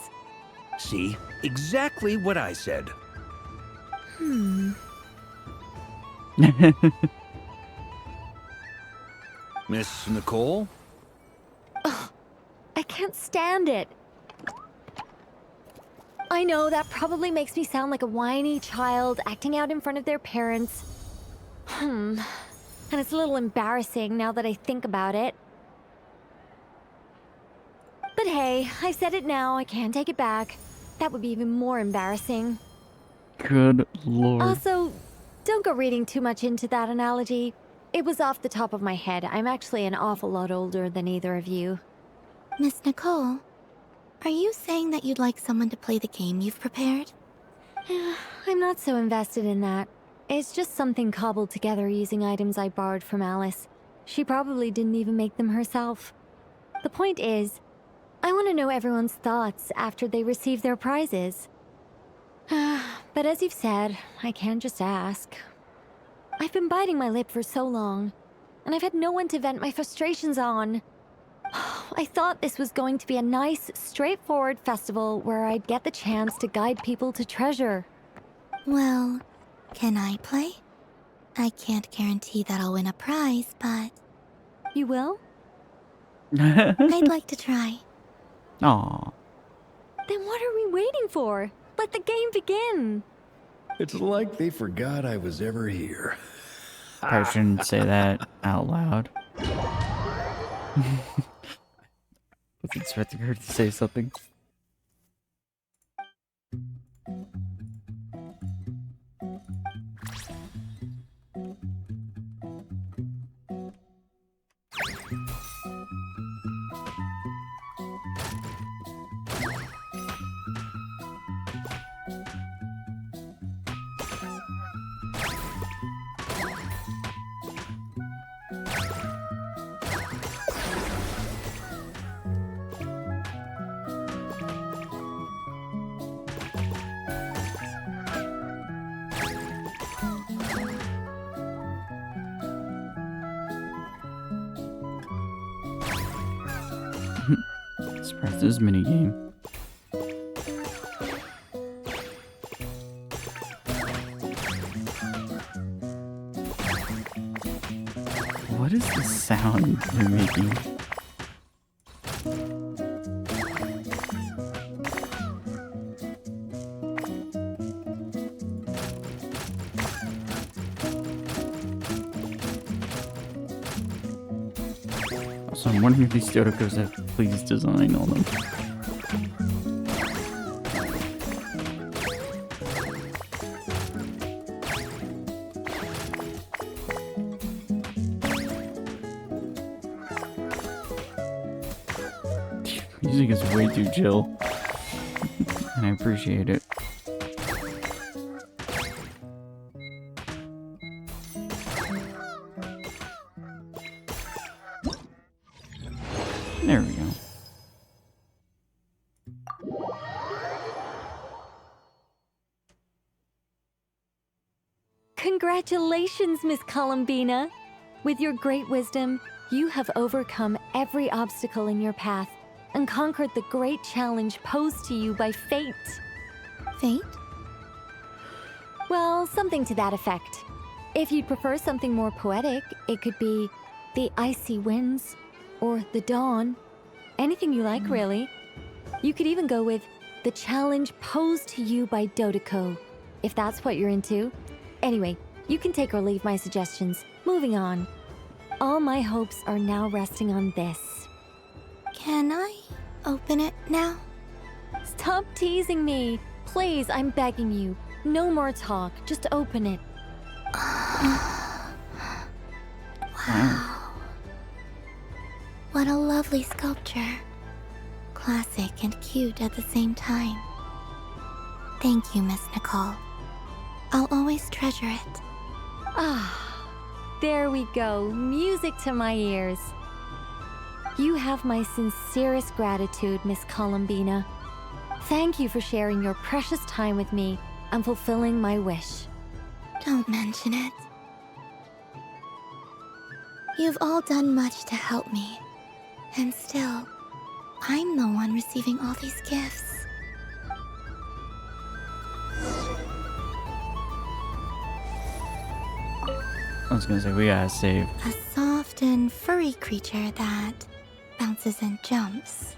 Speaker 11: See? Exactly what I said. Miss Nicole?
Speaker 3: Ugh, I can't stand it. I know that probably makes me sound like a whiny child acting out in front of their parents. And it's a little embarrassing now that I think about it. But hey, I said it now, I can't take it back. That would be even more embarrassing.
Speaker 1: Good lord.
Speaker 3: Also, Don't go reading too much into that analogy. It was off the top of my head. I'm actually an awful lot older than either of you.
Speaker 8: Miss Nicole, are you saying that you'd like someone to play the game you've prepared?
Speaker 3: I'm not so invested in that. It's just something cobbled together using items I borrowed from Alice. She probably didn't even make them herself. The point is, I want to know everyone's thoughts after they receive their prizes. But as you've said, I can't just ask. I've been biting my lip for so long, and I've had no one to vent my frustrations on. I thought this was going to be a nice, straightforward festival where I'd get the chance to guide people to treasure.
Speaker 8: Well, can I play? I can't guarantee that I'll win a prize, but...
Speaker 3: You will?
Speaker 8: I'd like to try.
Speaker 1: Aww.
Speaker 3: Then what are we waiting for? Let the game begin!
Speaker 4: It's like they forgot I was ever here.
Speaker 1: Probably shouldn't say that out loud. Was expecting her to say something. Surprised this minigame. What is the sound they're making? So I'm wondering if these Dodokos have please design on them. Music is way too chill. And I appreciate it. There we go.
Speaker 3: Congratulations, Miss Columbina! With your great wisdom, you have overcome every obstacle in your path and conquered the great challenge posed to you by fate.
Speaker 8: Fate?
Speaker 3: Well, something to that effect. If you'd prefer something more poetic, it could be the icy winds, or the dawn. Anything you like, really. You could even go with the challenge posed to you by Dodoko, if that's what you're into. Anyway, you can take or leave my suggestions. Moving on. All my hopes are now resting on this.
Speaker 8: Can I open it now?
Speaker 3: Stop teasing me. Please, I'm begging you. No more talk. Just open it.
Speaker 8: Wow. What a lovely sculpture. Classic and cute at the same time. Thank you, Miss Nicole. I'll always treasure it.
Speaker 3: Ah, there we go. Music to my ears. You have my sincerest gratitude, Miss Columbina. Thank you for sharing your precious time with me and fulfilling my wish.
Speaker 8: Don't mention it. You've all done much to help me. And still, I'm the one receiving all these gifts.
Speaker 1: I was gonna say, we gotta save.
Speaker 8: A soft and furry creature that bounces and jumps.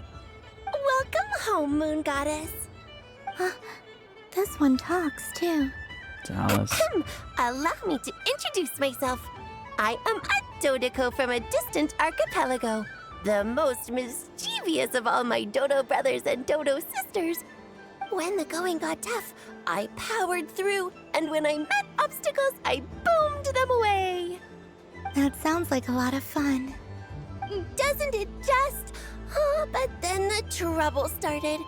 Speaker 20: Welcome home, Moon Goddess.
Speaker 8: This one talks, too.
Speaker 1: Alice.
Speaker 20: Allow me to introduce myself. I am a Dodoko from a distant archipelago, the most mischievous of all my Dodo brothers and Dodo sisters. When the going got tough, I powered through and when I met obstacles, I boomed them away.
Speaker 8: That sounds like a lot of fun.
Speaker 20: Doesn't it just? Oh, but then the trouble started.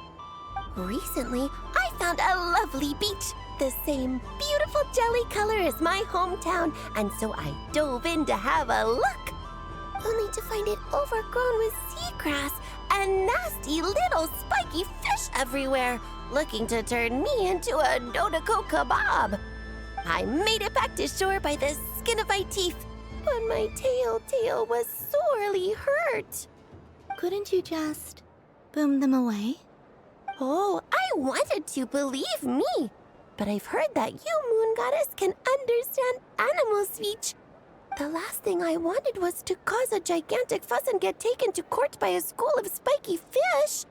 Speaker 20: Recently, I found a lovely beach, the same beautiful jelly color as my hometown, and so I dove in to have a look, only to find it overgrown with seagrass and nasty little spiky fish everywhere, looking to turn me into a Dodoko kebab. I made it back to shore by the skin of my teeth, but my tail was sorely hurt.
Speaker 8: Couldn't you just boom them away?
Speaker 20: Oh, I wanted to, believe me. But I've heard that you, Moon Goddess, can understand animal speech. The last thing I wanted was to cause a gigantic fuss and get taken to court by a school of spiky fish.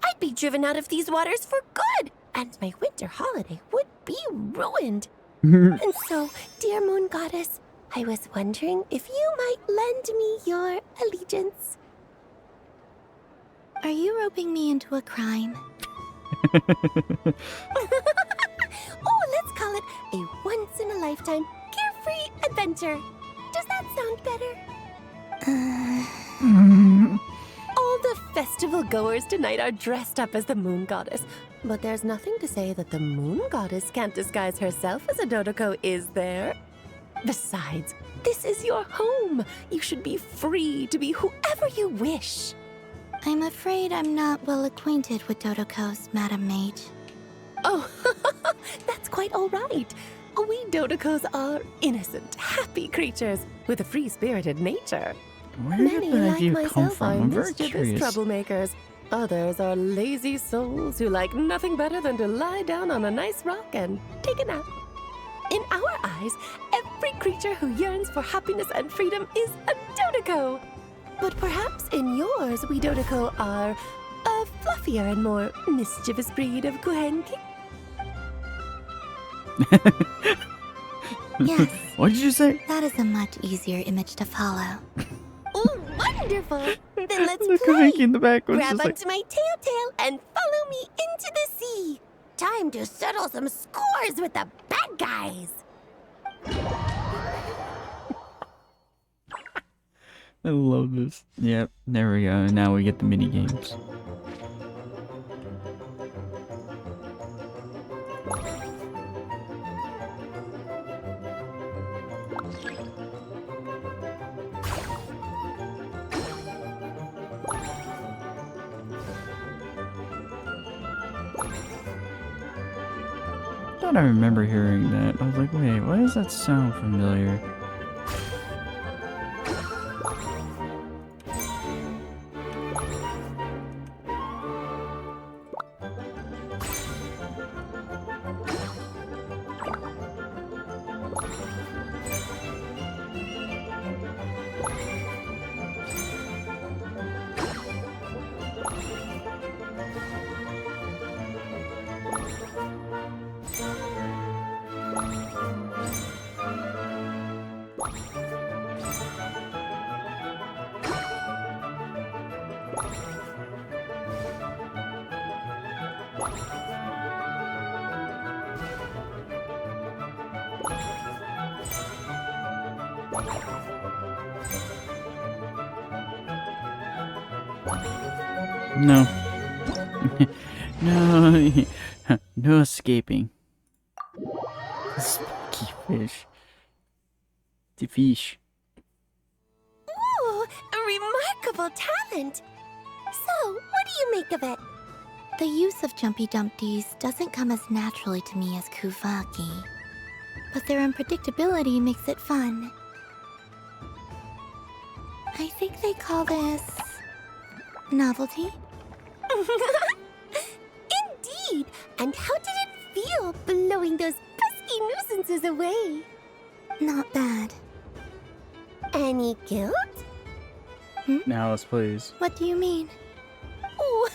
Speaker 20: I'd be driven out of these waters for good, and my winter holiday would be ruined. And so, dear Moon Goddess, I was wondering if you might lend me your allegiance.
Speaker 8: Are you roping me into a crime?
Speaker 20: Oh, let's call it a once-in-a-lifetime carefree adventure. Does that sound better? All the festival goers tonight are dressed up as the Moon Goddess. But there's nothing to say that the Moon Goddess can't disguise herself as a Dodoko, is there? Besides, this is your home. You should be free to be whoever you wish.
Speaker 8: I'm afraid I'm not well acquainted with Dodokos, Madam Mage.
Speaker 20: Oh, that's quite all right. We Dodokos are innocent, happy creatures with a free-spirited nature.
Speaker 1: Where
Speaker 20: Many,
Speaker 1: did that
Speaker 20: like
Speaker 1: view come
Speaker 20: myself,
Speaker 1: from?
Speaker 20: are
Speaker 1: I'm very
Speaker 20: mischievous
Speaker 1: curious.
Speaker 20: troublemakers. Others are lazy souls who like nothing better than to lie down on a nice rock and take a nap. In our eyes, every creature who yearns for happiness and freedom is a Dodoko. But perhaps in yours, we Dodoko are a fluffier and more mischievous breed of Kuhenki.
Speaker 8: Yes.
Speaker 1: What did you say?
Speaker 8: That is a much easier image to follow.
Speaker 20: Oh, wonderful! Then let's
Speaker 1: Look,
Speaker 20: play.
Speaker 1: Hanky in the background.
Speaker 20: Grab
Speaker 1: Just
Speaker 20: onto my tail and follow me into the sea. Time to settle some scores with the bad guys.
Speaker 1: I love this. Yep, there we go. Now we get the mini games. I thought I remember hearing that. I was like, wait, why does that sound familiar? No. No. No escaping. Spooky fish. The fish.
Speaker 20: Ooh, a remarkable talent. So, what do you make of it?
Speaker 8: The use of Jumpy Dumpties doesn't come as naturally to me as Kuvaki, but their unpredictability makes it fun. I think they call this novelty.
Speaker 20: Indeed. And how did it feel blowing those pesky nuisances away?
Speaker 8: Not bad.
Speaker 20: Any guilt?
Speaker 1: Now let's please.
Speaker 8: What do you mean?
Speaker 20: Oh,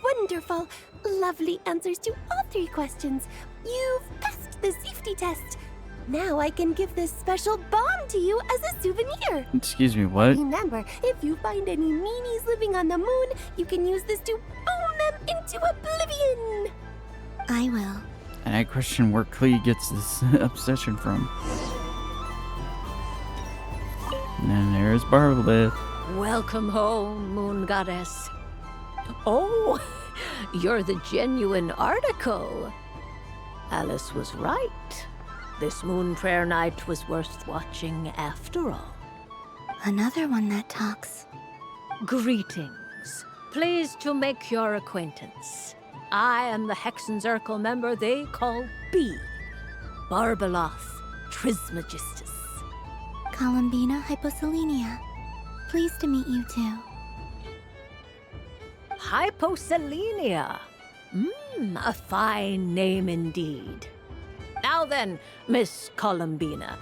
Speaker 20: wonderful. Lovely answers to all three questions. You've passed the safety test. Now I can give this special bomb to you as a souvenir.
Speaker 1: Excuse me, what?
Speaker 20: Remember, if you find any meanies living on the moon, you can use this to boom them into oblivion.
Speaker 8: I will.
Speaker 1: And I question where Klee gets this obsession from. And then there's Bartlett.
Speaker 9: Welcome home, Moon Goddess. Oh, you're the genuine article. Alice was right. This moon prayer night was worth watching after all.
Speaker 8: Another one that talks.
Speaker 9: Greetings. Pleased to make your acquaintance. I am the Hexenzirkel member they call B. Barbeloth Trismegistus.
Speaker 8: Columbina Hyposelenia. Pleased to meet you too.
Speaker 9: Hyposelenia. A fine name indeed. Now then, Miss Columbina,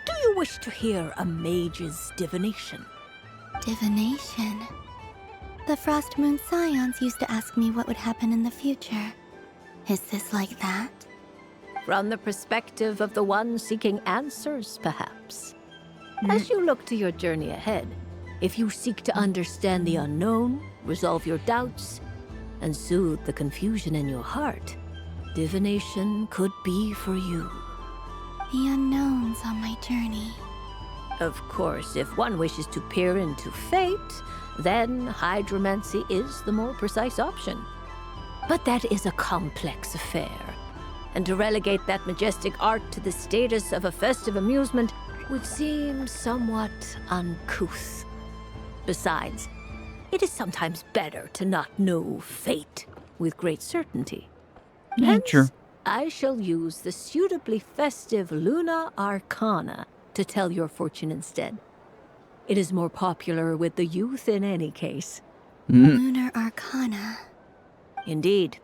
Speaker 9: do you wish to hear a mage's divination?
Speaker 8: Divination? The Frost Moon Scions used to ask me what would happen in the future. Is this like that?
Speaker 9: From the perspective of the one seeking answers, perhaps. As you look to your journey ahead, if you seek to understand the unknown, resolve your doubts, and soothe the confusion in your heart, divination could be for you.
Speaker 8: The unknowns on my journey.
Speaker 9: Of course, if one wishes to peer into fate, then hydromancy is the more precise option. But that is a complex affair, and to relegate that majestic art to the status of a festive amusement would seem somewhat uncouth. Besides, it is sometimes better to not know fate with great certainty. Hence,
Speaker 1: Sure.
Speaker 9: I shall use the suitably festive Luna Arcana to tell your fortune instead. It is more popular with the youth in any case.
Speaker 8: Lunar Arcana.
Speaker 9: Indeed.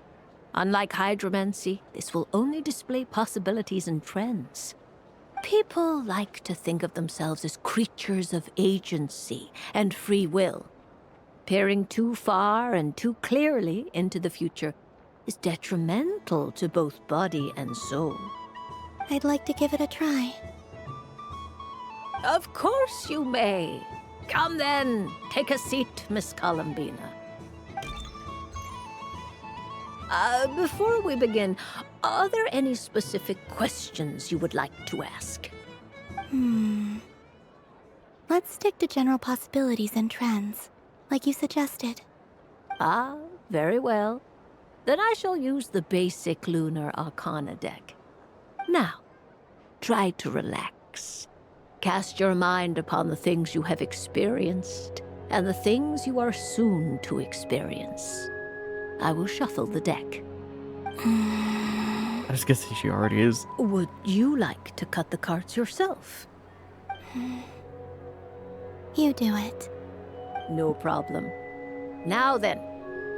Speaker 9: Unlike hydromancy, this will only display possibilities and trends. People like to think of themselves as creatures of agency and free will. Peering too far and too clearly into the future is detrimental to both body and soul.
Speaker 8: I'd like to give it a try.
Speaker 9: Of course you may. Come then, take a seat, Miss Columbina. Before we begin, are there any specific questions you would like to ask?
Speaker 8: Let's stick to general possibilities and trends, like you suggested.
Speaker 9: Ah, very well. Then I shall use the basic Lunar Arcana deck. Now, try to relax. Cast your mind upon the things you have experienced and the things you are soon to experience. I will shuffle the deck.
Speaker 1: I was gonna say she already is.
Speaker 9: Would you like to cut the cards yourself?
Speaker 8: You do it.
Speaker 9: No problem. Now then,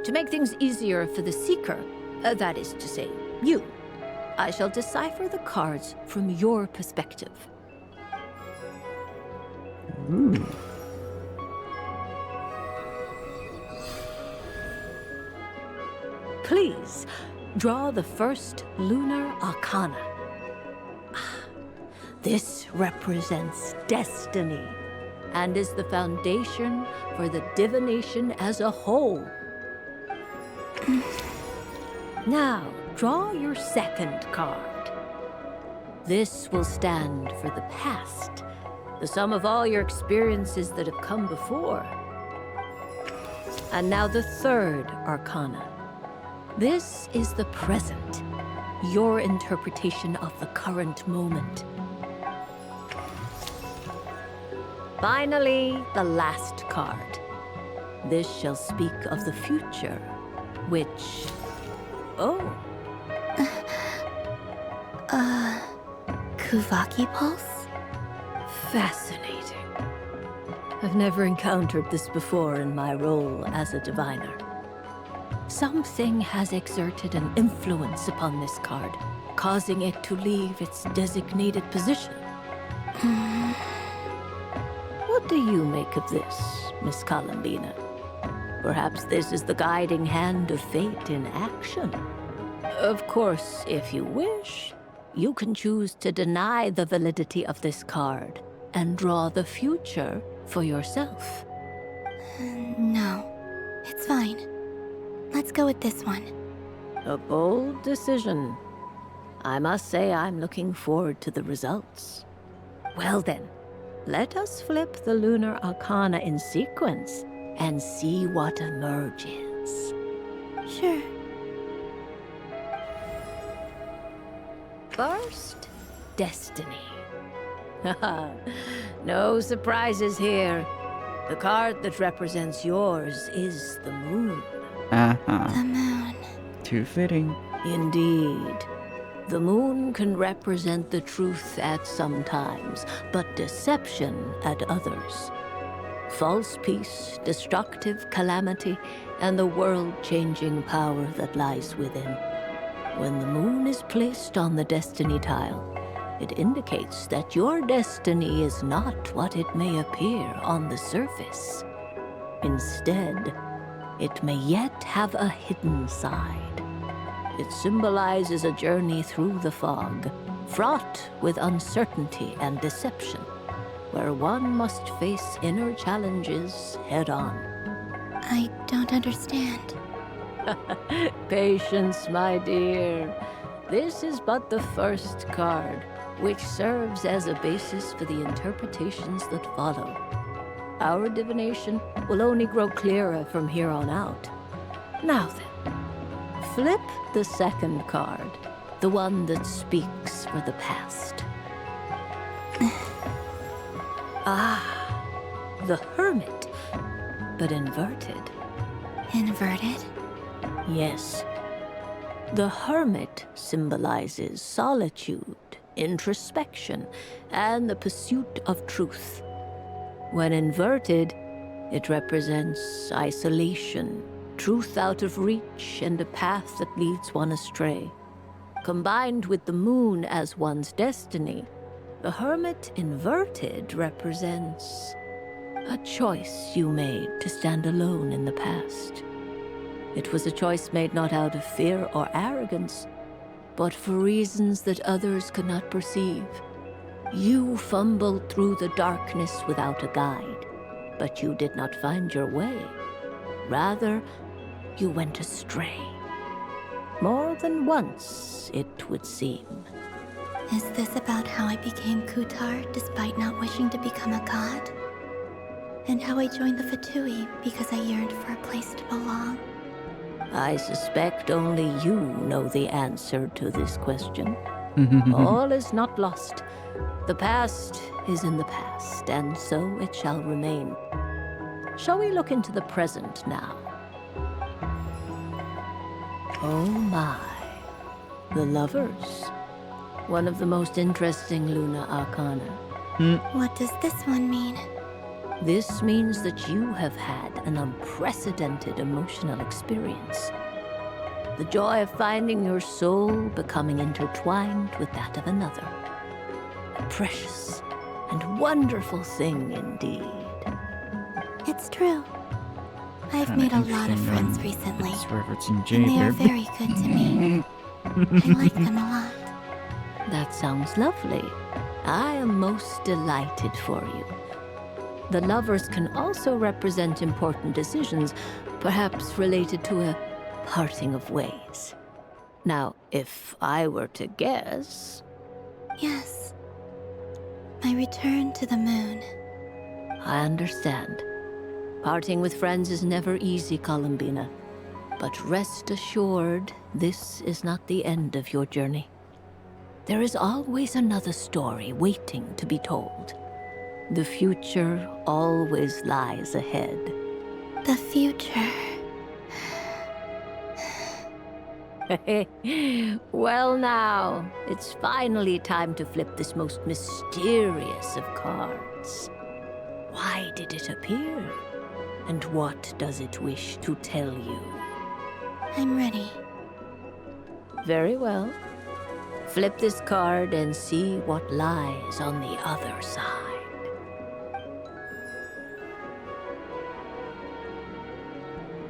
Speaker 9: to make things easier for the seeker, that is to say, you, I shall decipher the cards from your perspective.
Speaker 1: Ooh.
Speaker 9: Please, draw the first Lunar Arcana. This represents destiny and is the foundation for the divination as a whole. Now, draw your second card. This will stand for the past, the sum of all your experiences that have come before. And now the third Arcana. This is the present, your interpretation of the current moment. Finally, the last card. This shall speak of the future, which... Oh.
Speaker 8: Kuvaki Pulse?
Speaker 9: Fascinating. I've never encountered this before in my role as a diviner. Something has exerted an influence upon this card, causing it to leave its designated position. What do you make of this, Miss Columbina? Perhaps this is the guiding hand of fate in action. Of course, if you wish, you can choose to deny the validity of this card and draw the future for yourself.
Speaker 8: No, it's fine. Let's go with this one.
Speaker 9: A bold decision. I must say I'm looking forward to the results. Well then, let us flip the lunar arcana in sequence and see what emerges.
Speaker 8: Sure.
Speaker 9: First, destiny. No surprises here. The card that represents yours is the moon.
Speaker 8: The moon.
Speaker 1: Too fitting.
Speaker 9: Indeed. The moon can represent the truth at some times, but deception at others. False peace, destructive calamity, and the world-changing power that lies within. When the moon is placed on the destiny tile, it indicates that your destiny is not what it may appear on the surface. Instead, it may yet have a hidden side. It symbolizes a journey through the fog, fraught with uncertainty and deception, where one must face inner challenges head-on.
Speaker 8: I don't understand.
Speaker 9: Patience, my dear. This is but the first card, which serves as a basis for the interpretations that follow. Our divination will only grow clearer from here on out. Now then, flip the second card, the one that speaks for the past. The Hermit, but inverted.
Speaker 8: Inverted?
Speaker 9: Yes. The Hermit symbolizes solitude, introspection, and the pursuit of truth. When inverted, it represents isolation, truth out of reach, and a path that leads one astray. Combined with the moon as one's destiny, the Hermit inverted represents a choice you made to stand alone in the past. It was a choice made not out of fear or arrogance, but for reasons that others could not perceive. You fumbled through the darkness without a guide, but you did not find your way. Rather, you went astray. More than once, it would seem.
Speaker 8: Is this about how I became Kutar despite not wishing to become a god? And how I joined the Fatui because I yearned for a place to belong?
Speaker 9: I suspect only you know the answer to this question. All is not lost. The past is in the past, and so it shall remain. Shall we look into the present now? Oh my. The Lovers. One of the most interesting Luna Arcana.
Speaker 8: What does this one mean?
Speaker 9: This means that you have had an unprecedented emotional experience. The joy of finding your soul becoming intertwined with that of another. A precious and wonderful thing indeed.
Speaker 8: It's true. I've made a lot of friends recently,
Speaker 1: Referencing
Speaker 8: and they are
Speaker 1: Jade
Speaker 8: very good to me. I like them a lot.
Speaker 9: That sounds lovely. I am most delighted for you. The Lovers can also represent important decisions, perhaps related to a parting of ways. Now, if I were to guess...
Speaker 8: Yes. My return to the moon.
Speaker 9: I understand. Parting with friends is never easy, Columbina. But rest assured, this is not the end of your journey. There is always another story waiting to be told. The future always lies ahead.
Speaker 8: The future.
Speaker 9: Well now, it's finally time to flip this most mysterious of cards. Why did it appear? And what does it wish to tell you?
Speaker 8: I'm ready.
Speaker 9: Very well. Flip this card and see what lies on the other side.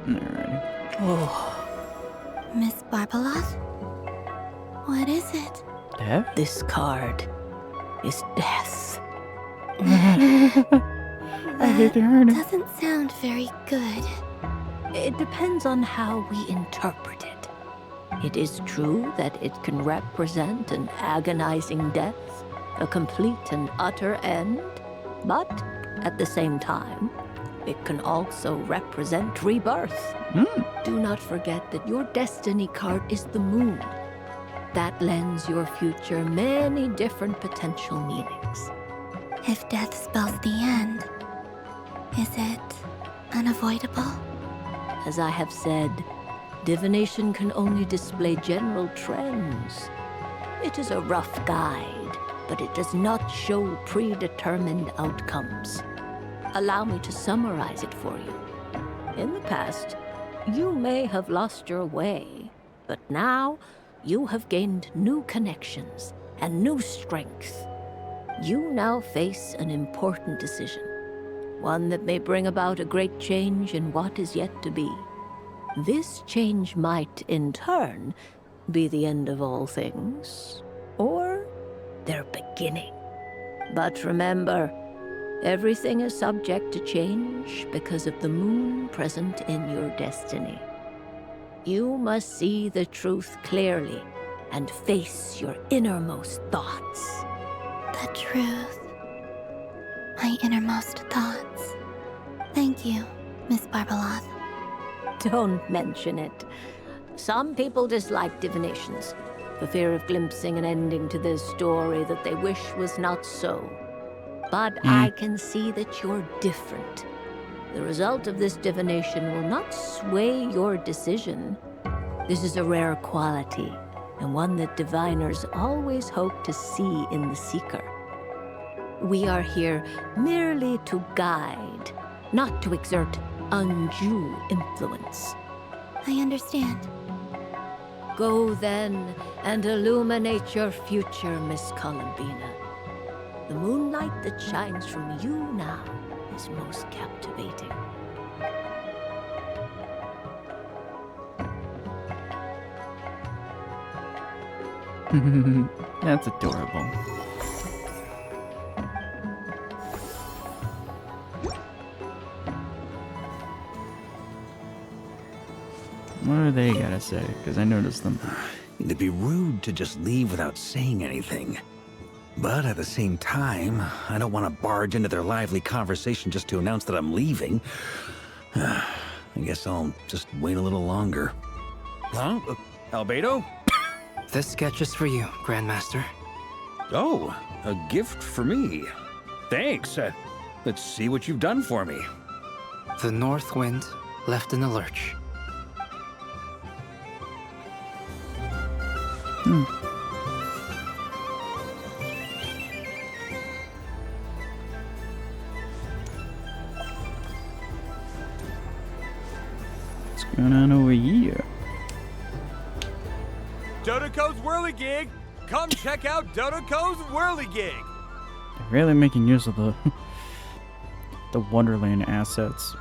Speaker 1: Alrighty.
Speaker 9: Oh.
Speaker 8: Miss Barbeloth? What is it?
Speaker 1: Death?
Speaker 9: This card is death.
Speaker 1: I hate to hurt him.
Speaker 8: Doesn't sound very good.
Speaker 9: It depends on how we interpret it. It is true that it can represent an agonizing death, a complete and utter end, but at the same time, it can also represent rebirth. Do not forget that your destiny card is the moon. That lends your future many different potential meanings.
Speaker 8: If death spells the end, is it unavoidable?
Speaker 9: As I have said, divination can only display general trends. It is a rough guide, but it does not show predetermined outcomes. Allow me to summarize it for you. In the past, you may have lost your way, but now you have gained new connections and new strength. You now face an important decision, one that may bring about a great change in what is yet to be. This change might, in turn, be the end of all things, or their beginning. But remember, everything is subject to change because of the moon present in your destiny. You must see the truth clearly and face your innermost thoughts.
Speaker 8: The truth. My innermost thoughts. Thank you, Miss Barbeloth.
Speaker 9: Don't mention it. Some people dislike divinations, for fear of glimpsing an ending to their story that they wish was not so. But I can see that you're different. The result of this divination will not sway your decision. This is a rare quality, and one that diviners always hope to see in the seeker. We are here merely to guide, not to exert undue influence.
Speaker 8: I understand.
Speaker 9: Go then and illuminate your future, Miss Columbina. The moonlight that shines from you now is most captivating.
Speaker 1: That's adorable. What do they gotta say? Because I noticed them.
Speaker 11: It'd be rude to just leave without saying anything. But at the same time, I don't want to barge into their lively conversation just to announce that I'm leaving. I guess I'll just wait a little longer. Huh? Albedo?
Speaker 10: This sketch is for you, Grandmaster.
Speaker 11: Oh, a gift for me. Thanks. Let's see what you've done for me.
Speaker 10: The North Wind left in the lurch.
Speaker 1: What's going on over here?
Speaker 13: Dodoco's Whirligig! Come check out Dodoco's Whirligig!
Speaker 1: They're really making use of the the Wonderland assets.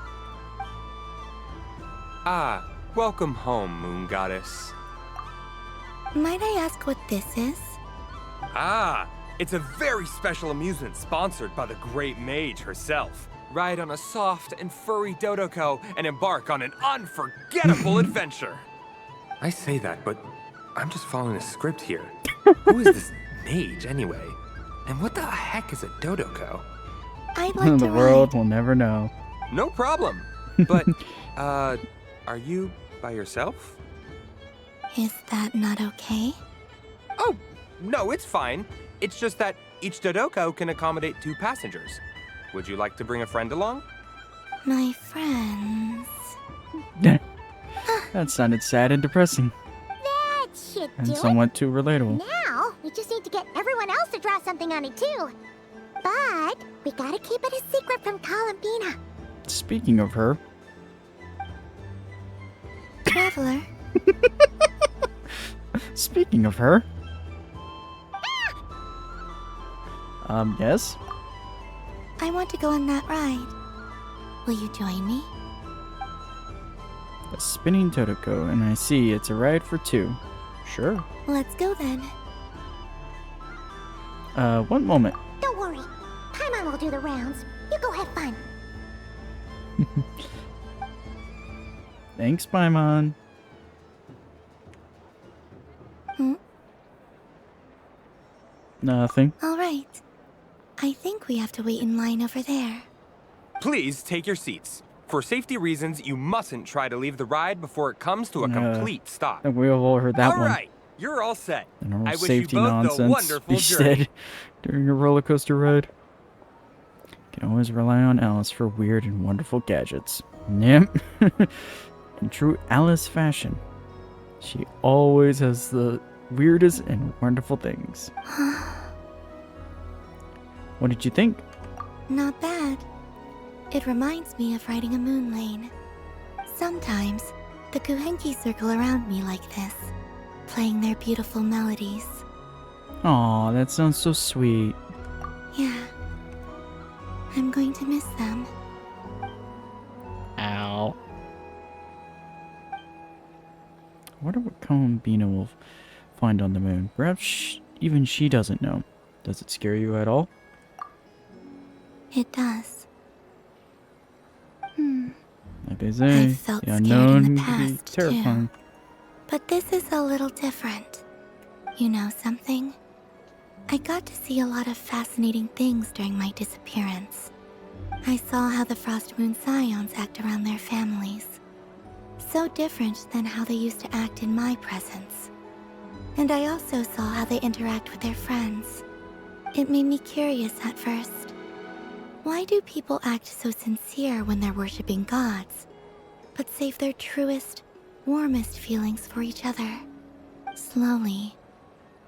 Speaker 23: Ah, welcome home, Moon Goddess.
Speaker 8: Might I ask what this is?
Speaker 13: Ah, it's a very special amusement sponsored by the Great Mage herself. Ride on a soft and furry Dodoco and embark on an unforgettable adventure. I say that, but I'm just following a script here. Who is this mage, anyway? And what the heck is a Dodoco?
Speaker 8: I'd like
Speaker 1: The
Speaker 8: to
Speaker 1: world will never know.
Speaker 13: No problem. But, are you by yourself?
Speaker 8: Is that not okay?
Speaker 13: Oh, no, it's fine. It's just that each Dodoco can accommodate 2 passengers. Would you like to bring a friend along?
Speaker 8: My friends.
Speaker 1: That sounded sad and depressing.
Speaker 2: That should
Speaker 1: And
Speaker 2: do
Speaker 1: somewhat too relatable.
Speaker 2: Now, we just need to get everyone else to draw something on it too. But we gotta keep it a secret from Columbina.
Speaker 1: Speaking of her.
Speaker 8: Traveler.
Speaker 1: Speaking of her. Yes?
Speaker 8: I want to go on that ride. Will you join me?
Speaker 1: A spinning Totoko, and I see it's a ride for 2. Sure.
Speaker 8: Let's go then.
Speaker 1: One moment.
Speaker 2: Don't worry. Paimon will do the rounds. You go have fun.
Speaker 1: Thanks, Paimon. Nothing.
Speaker 8: All right. I think we have to wait in line over there.
Speaker 13: Please take your seats. For safety reasons, you mustn't try to leave the ride before it comes to a complete stop.
Speaker 1: We have all heard that
Speaker 13: All
Speaker 1: one.
Speaker 13: right, you're all set.
Speaker 1: The normal
Speaker 13: I wish
Speaker 1: safety
Speaker 13: you both a
Speaker 1: nonsense
Speaker 13: wonderful
Speaker 1: be
Speaker 13: journey.
Speaker 1: said during a roller coaster ride. Can always rely on Alice for weird and wonderful gadgets. Yep. In true Alice fashion, she always has the weirdest and wonderful things. What did you think?
Speaker 8: Not bad. It reminds me of riding a moon lane. Sometimes, the Kuhenki circle around me like this, playing their beautiful melodies.
Speaker 1: Aw, that sounds so sweet.
Speaker 8: Yeah. I'm going to miss them.
Speaker 1: Ow. I wonder what Columbina will find on the moon. Perhaps even she doesn't know. Does it scare you at all?
Speaker 8: It does.
Speaker 1: Like they say,
Speaker 8: I've felt
Speaker 1: the
Speaker 8: scared
Speaker 1: unknown
Speaker 8: in the
Speaker 1: can be
Speaker 8: past,
Speaker 1: terrifying.
Speaker 8: too. But this is a little different. You know something? I got to see a lot of fascinating things during my disappearance. I saw how the Frost Moon Scions act around their families. So different than how they used to act in my presence. And I also saw how they interact with their friends. It made me curious at first. Why do people act so sincere when they're worshipping gods, but save their truest, warmest feelings for each other? Slowly,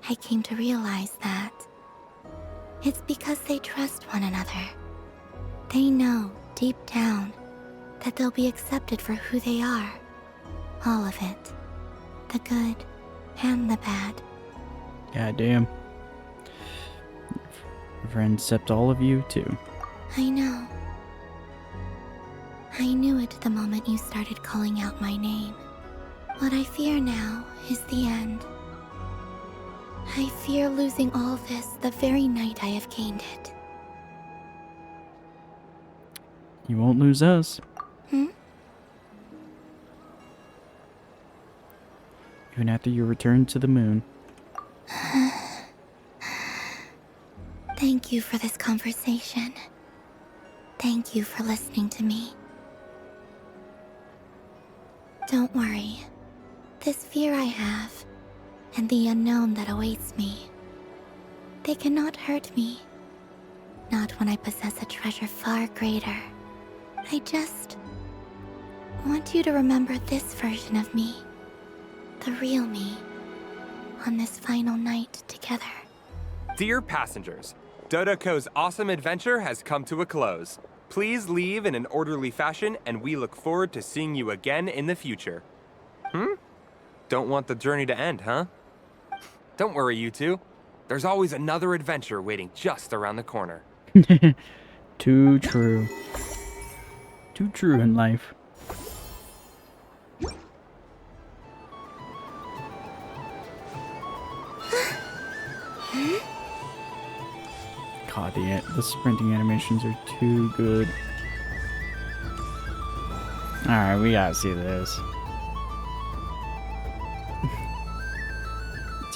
Speaker 8: I came to realize that it's because they trust one another. They know, deep down, that they'll be accepted for who they are. All of it. The good and the bad.
Speaker 1: God damn. Your friends accept all of you, too.
Speaker 8: I know. I knew it the moment you started calling out my name. What I fear now is the end. I fear losing all this the very night I have gained it.
Speaker 1: You won't lose us. Even after you return to the moon.
Speaker 8: Thank you for this conversation. Thank you for listening to me. Don't worry. This fear I have, and the unknown that awaits me, they cannot hurt me. Not when I possess a treasure far greater. I just want you to remember this version of me. The real me. On this final night together.
Speaker 13: Dear passengers, Dodoko's awesome adventure has come to a close. Please leave in an orderly fashion, and we look forward to seeing you again in the future. Don't want the journey to end, huh? Don't worry, you two. There's always another adventure waiting just around the corner.
Speaker 1: Too true. Too true in life. God, the sprinting animations are too good. Alright, we gotta see this.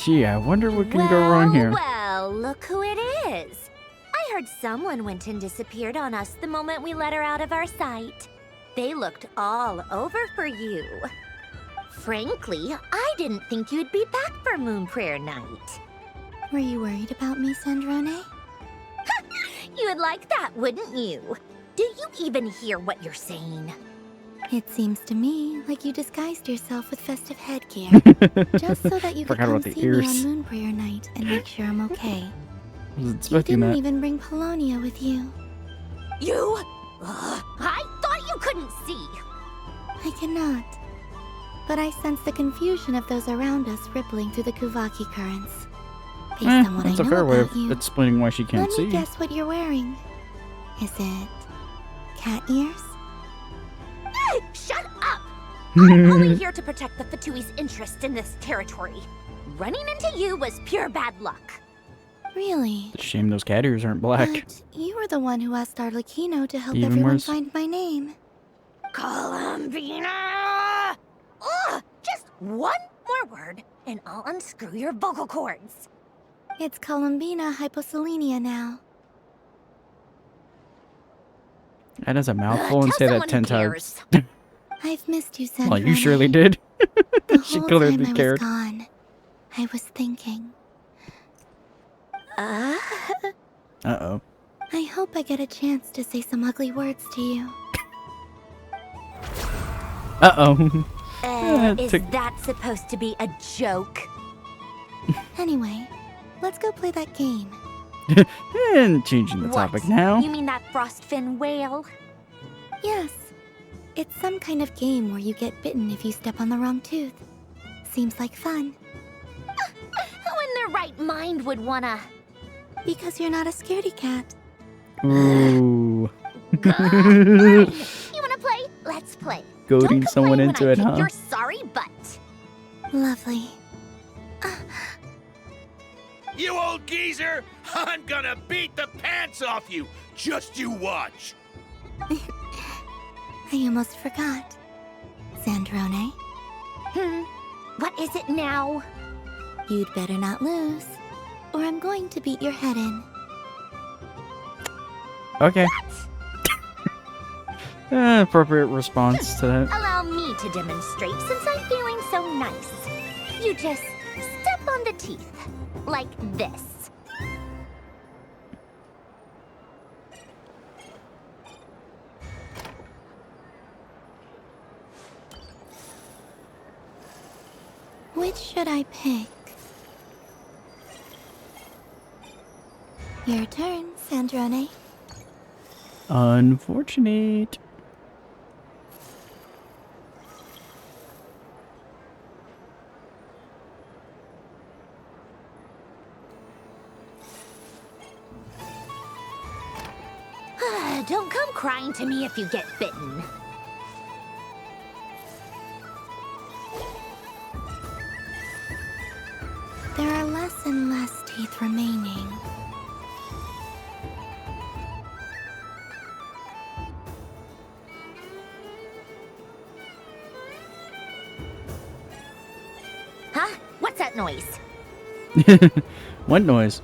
Speaker 1: Gee, I wonder what can go wrong here.
Speaker 2: Well, look who it is. I heard someone went and disappeared on us the moment we let her out of our sight. They looked all over for you. Frankly, I didn't think you'd be back for Moon Prayer Night.
Speaker 8: Were you worried about me, Sandrone?
Speaker 2: You would like that, wouldn't you? Do you even hear what you're saying?
Speaker 8: It seems to me like you disguised yourself with festive headgear, just so that you could
Speaker 1: Forgot
Speaker 8: come
Speaker 1: about the
Speaker 8: see me
Speaker 1: ears.
Speaker 8: on Moon Prayer Night and make sure I'm okay.
Speaker 1: Was
Speaker 8: You
Speaker 1: expecting
Speaker 8: didn't
Speaker 1: that.
Speaker 8: even bring Polonia with you.
Speaker 2: You? I thought you couldn't see.
Speaker 8: I cannot. But I sense the confusion of those around us rippling through the Kuvaki currents. Based on what
Speaker 1: That's
Speaker 8: I
Speaker 1: a
Speaker 8: know
Speaker 1: fair way
Speaker 8: about
Speaker 1: of
Speaker 8: you,
Speaker 1: explaining why she can't
Speaker 8: let me
Speaker 1: see.
Speaker 8: guess what you're wearing. Is it cat ears?
Speaker 2: Shut up! I'm only here to protect the Fatui's interest in this territory. Running into you was pure bad luck.
Speaker 8: Really?
Speaker 1: It's a shame those cat ears aren't black.
Speaker 8: But you were the one who asked Arlecchino to help
Speaker 1: Even
Speaker 8: everyone
Speaker 1: worse.
Speaker 8: find my name.
Speaker 2: Columbina! Ugh! Just one more word, and I'll unscrew your vocal cords.
Speaker 8: It's Columbina hyposelenia now.
Speaker 1: That is a mouthful and say that 10 times.
Speaker 8: I've missed you, Sandrone.
Speaker 1: Well, you surely did.
Speaker 8: The
Speaker 1: She
Speaker 8: whole
Speaker 1: clearly
Speaker 8: time I
Speaker 1: cared.
Speaker 8: was gone, I was thinking.
Speaker 1: Uh-oh.
Speaker 8: I hope I get a chance to say some ugly words to you.
Speaker 1: Uh-oh.
Speaker 8: Is
Speaker 2: that supposed to be a joke?
Speaker 8: Anyway, let's go play that game.
Speaker 1: And changing the topic now.
Speaker 2: You mean that frostfin whale?
Speaker 8: Yes. It's some kind of game where you get bitten if you step on the wrong tooth. Seems like fun.
Speaker 2: Who in their right mind would wanna?
Speaker 8: Because you're not a scaredy cat.
Speaker 1: Ooh.
Speaker 2: Fine. You wanna play? Let's play.
Speaker 1: Goading someone
Speaker 2: When
Speaker 1: into
Speaker 2: I
Speaker 1: it,
Speaker 2: kick
Speaker 1: huh?
Speaker 2: your sorry butt.
Speaker 8: Lovely.
Speaker 5: You old geezer! I'm gonna beat the pants off you! Just you watch!
Speaker 8: I almost forgot. Sandrone?
Speaker 2: What is it now?
Speaker 8: You'd better not lose, or I'm going to beat your head in.
Speaker 1: Okay. Appropriate response to that.
Speaker 2: Allow me to demonstrate since I'm feeling so nice. You just step on the teeth. Like this.
Speaker 8: Which should I pick? Your turn, Sandrone.
Speaker 1: Unfortunate.
Speaker 2: Don't come crying to me if you get bitten.
Speaker 8: There are less and less teeth remaining.
Speaker 2: Huh? What's that noise?
Speaker 1: What noise?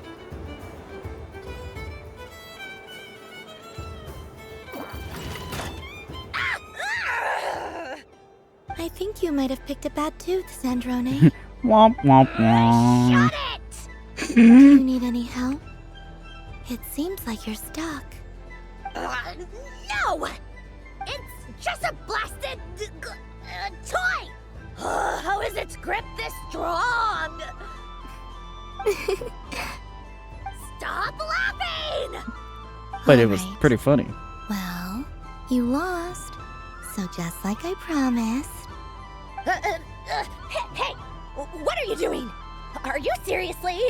Speaker 8: I think you might have picked a bad tooth, Sandrone.
Speaker 1: Womp womp womp.
Speaker 8: Do you need any help? It seems like you're stuck.
Speaker 2: No! It's just a blasted toy! How is its grip this strong? Stop laughing!
Speaker 1: But it was pretty funny.
Speaker 8: Well, you lost. So just like I promised.
Speaker 2: Hey! What are you doing? Are you seriously?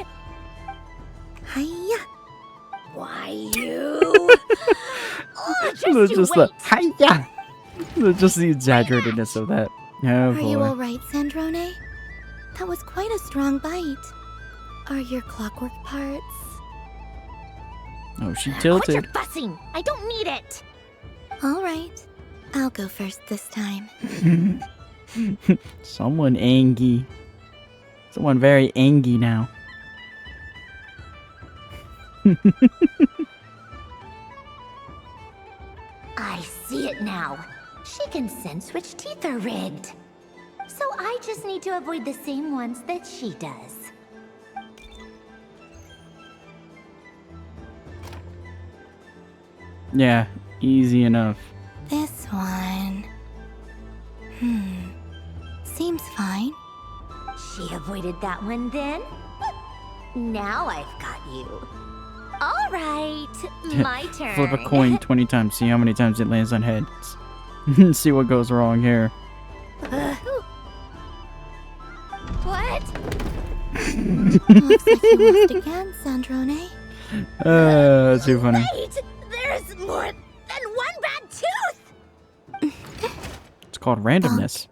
Speaker 8: Hiya!
Speaker 2: Why you?
Speaker 1: Just the hiya. Just the exaggeratedness of that. Oh
Speaker 8: Are you
Speaker 1: boy.
Speaker 8: alright, Sandrone? That was quite a strong bite. Are your clockwork parts?
Speaker 1: Oh, she
Speaker 2: Quit
Speaker 1: tilted.
Speaker 2: your fussing! I don't need it!
Speaker 8: Alright. I'll go first this time.
Speaker 1: Someone angry. Someone very angry now.
Speaker 2: I see it now. She can sense which teeth are rigged. So I just need to avoid the same ones that she does.
Speaker 1: Yeah, easy enough.
Speaker 8: This one. Seems fine.
Speaker 2: She avoided that one then? Now I've got you. All right, my turn.
Speaker 1: Flip a coin 20 times. See how many times it lands on heads. See what goes wrong here.
Speaker 2: What?
Speaker 8: Looks like you lost again, Sandrone.
Speaker 1: That's too funny.
Speaker 2: Wait! There's more than one bad tooth!
Speaker 1: It's called randomness.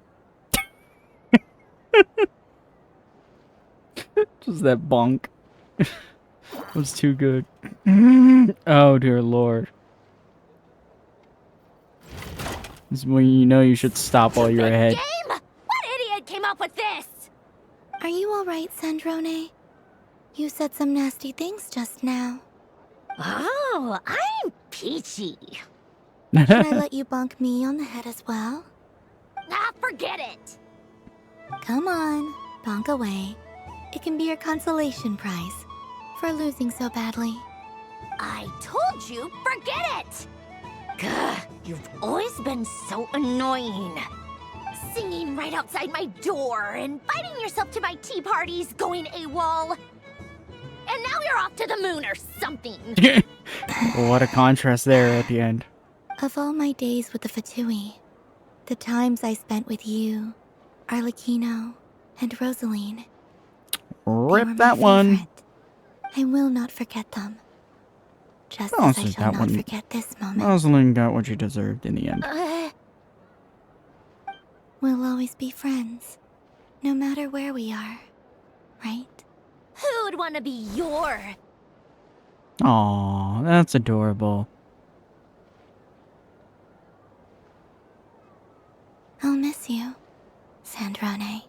Speaker 1: Just that bonk. Was too good. Oh dear lord. This is when you know you should stop while you're ahead.
Speaker 2: Game? What idiot came up with this?
Speaker 8: Are you alright, Sandrone? You said some nasty things just now.
Speaker 2: Oh, I'm peachy.
Speaker 8: Should I let you bonk me on the head as well?
Speaker 2: Ah, forget it.
Speaker 8: Come on, bonk away. It can be your consolation prize for losing so badly.
Speaker 2: I told you, forget it. Gah, you've always been so annoying. Singing right outside my door, inviting yourself to my tea parties, going AWOL. And now you're off to the moon or something.
Speaker 1: What a contrast there at the end.
Speaker 8: Of all my days with the Fatui, the times I spent with you, Arlecchino, and Rosaline.
Speaker 1: Rip that one.
Speaker 8: I will not forget them. Just
Speaker 1: Oh,
Speaker 8: as I
Speaker 1: so
Speaker 8: shall
Speaker 1: that
Speaker 8: not
Speaker 1: one.
Speaker 8: forget this moment.
Speaker 1: Rosalind got what she deserved in the end.
Speaker 8: We'll always be friends, no matter where we are, right?
Speaker 2: Who would want to be your...
Speaker 1: Aw, that's adorable.
Speaker 8: I'll miss you, Sandrone.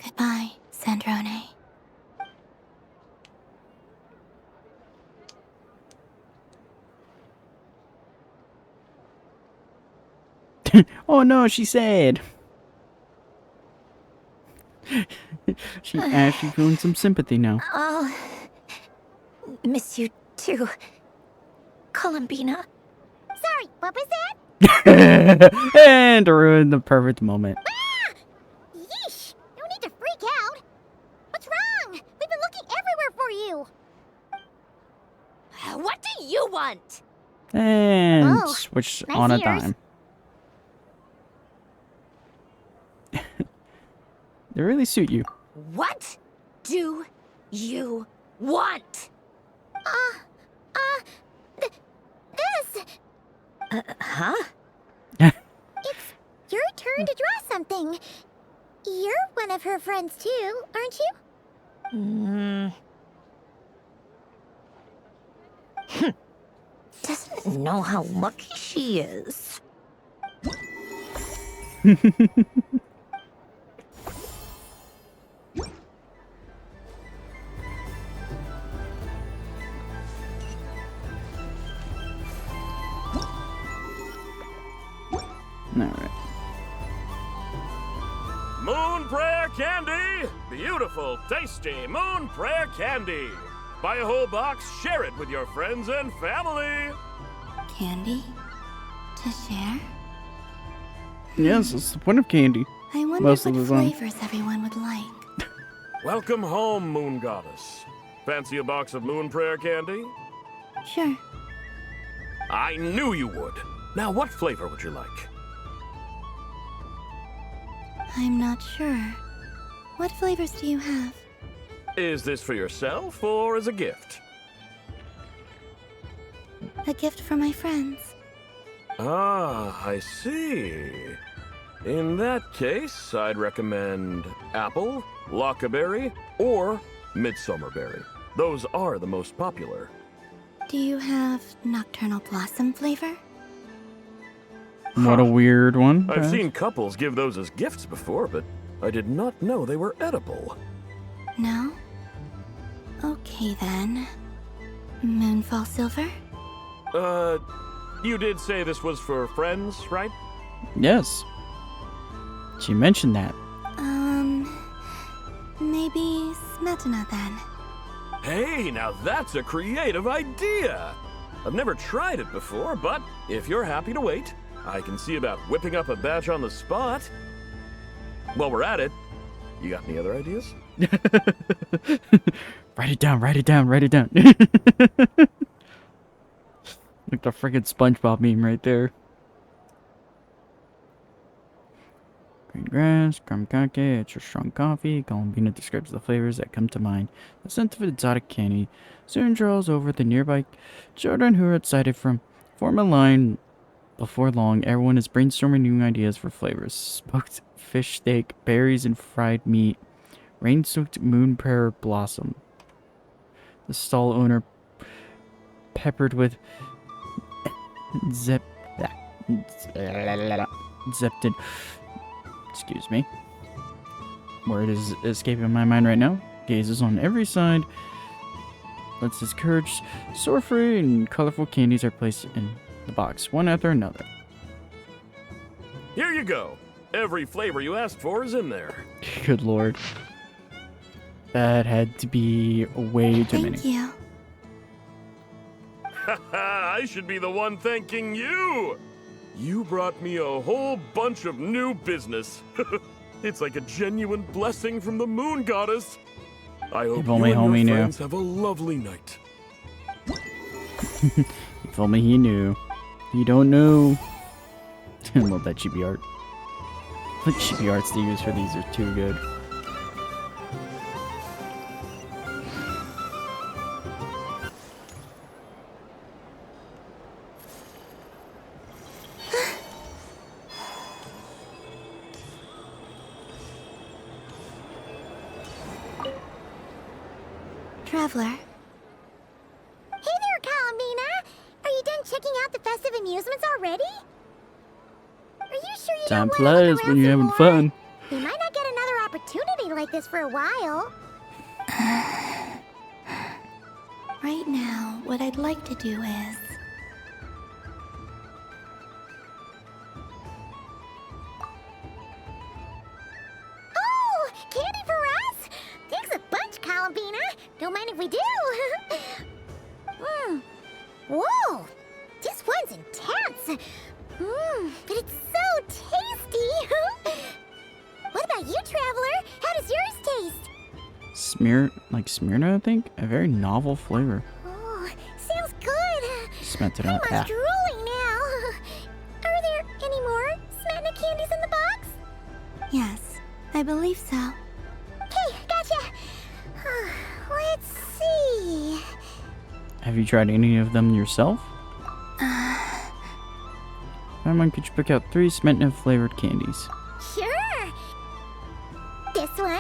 Speaker 8: Goodbye, Sandrone.
Speaker 1: Oh no, she said. She actually feeling some sympathy now.
Speaker 2: I'll miss you too, Columbina. Sorry, what was that?
Speaker 1: And to ruin the perfect moment.
Speaker 2: Yeesh! No need to freak out. What's wrong? We've been looking everywhere for you. What do you want?
Speaker 1: And
Speaker 2: Oh,
Speaker 1: switch
Speaker 2: nice
Speaker 1: on a
Speaker 2: ears.
Speaker 1: dime. They really suit you.
Speaker 2: What do you want? This. Huh? It's your turn to draw something. You're one of her friends too, aren't you? Doesn't know how lucky she is.
Speaker 1: Alright.
Speaker 12: Moon Prayer Candy! Beautiful, tasty Moon Prayer Candy! Buy a whole box, share it with your friends and family!
Speaker 8: Candy? To share?
Speaker 1: Yes, that's the point of candy.
Speaker 8: I wonder
Speaker 1: Most
Speaker 8: what
Speaker 1: of the time.
Speaker 8: flavors everyone would like.
Speaker 12: Welcome home, Moon Goddess. Fancy a box of Moon Prayer Candy?
Speaker 8: Sure.
Speaker 12: I knew you would! Now, what flavor would you like?
Speaker 8: I'm not sure. What flavors do you have?
Speaker 12: Is this for yourself or as a gift?
Speaker 8: A gift for my friends.
Speaker 12: Ah, I see. In that case, I'd recommend apple, lockaberry, or midsummerberry. Those are the most popular.
Speaker 8: Do you have nocturnal blossom flavor?
Speaker 1: What a weird one.
Speaker 12: I've seen couples give those as gifts before, but I did not know they were edible.
Speaker 8: No? Okay then. Moonfall silver?
Speaker 12: You did say this was for friends, right?
Speaker 1: Yes. She mentioned that.
Speaker 8: Maybe smetana then.
Speaker 12: Hey, now that's a creative idea! I've never tried it before, but if you're happy to wait, I can see about whipping up a batch on the spot. While we're at it, you got any other ideas?
Speaker 1: Write it down, write it down, write it down. Like the friggin' SpongeBob meme right there. Green grass, kamakake, extra strong coffee. Columbina describes the flavors that come to mind. The scent of exotic candy soon draws over the nearby children who are excited from form a line. Before long, everyone is brainstorming new ideas for flavors. Smoked fish steak, berries and fried meat. Rain-soaked moon prayer blossom. The stall owner peppered with zepted. Excuse me. Word is escaping my mind right now. Gazes on every side. Lets his courage soar free, and colorful candies are placed in the box, one after another.
Speaker 12: Here you go. Every flavor you asked for is in there.
Speaker 1: Good lord. That had to be way too many.
Speaker 8: Thank you.
Speaker 12: I should be the one thanking you. You brought me a whole bunch of new business. It's like a genuine blessing from the moon goddess. I hope
Speaker 1: If
Speaker 12: you
Speaker 1: only
Speaker 12: and
Speaker 1: homie
Speaker 12: your
Speaker 1: knew.
Speaker 12: friends have a lovely night.
Speaker 1: If only he knew. You don't know. I love that chibi art. The chibi arts they use for these are too good.
Speaker 8: Traveler,
Speaker 2: Hey there, Columbina! Are you done checking out the festive amusements already? Are you sure you
Speaker 1: Time
Speaker 2: don't want to
Speaker 1: flies
Speaker 2: look
Speaker 1: when
Speaker 2: around
Speaker 1: you're
Speaker 2: some
Speaker 1: having
Speaker 2: more?
Speaker 1: fun.
Speaker 2: We might not get another opportunity like this for a while.
Speaker 8: right now, what I'd like to do is...
Speaker 2: Oh, candy for us? Thanks a bunch, Columbina. Don't mind if we do. Whoa, this one's intense. But it's so tasty. What about you, Traveler? How does yours taste?
Speaker 1: Smyrna, I think? A very novel flavor.
Speaker 2: Oh, sounds good.
Speaker 1: Smelt it
Speaker 2: I'm
Speaker 1: out.
Speaker 2: almost drooling now. Are there any more Smetna candies in the box?
Speaker 8: Yes, I believe so.
Speaker 2: Okay, gotcha. Let's see.
Speaker 1: Have you tried any of them yourself? Paimon, could you pick out 3 Smetna flavored candies?
Speaker 2: Sure. This one,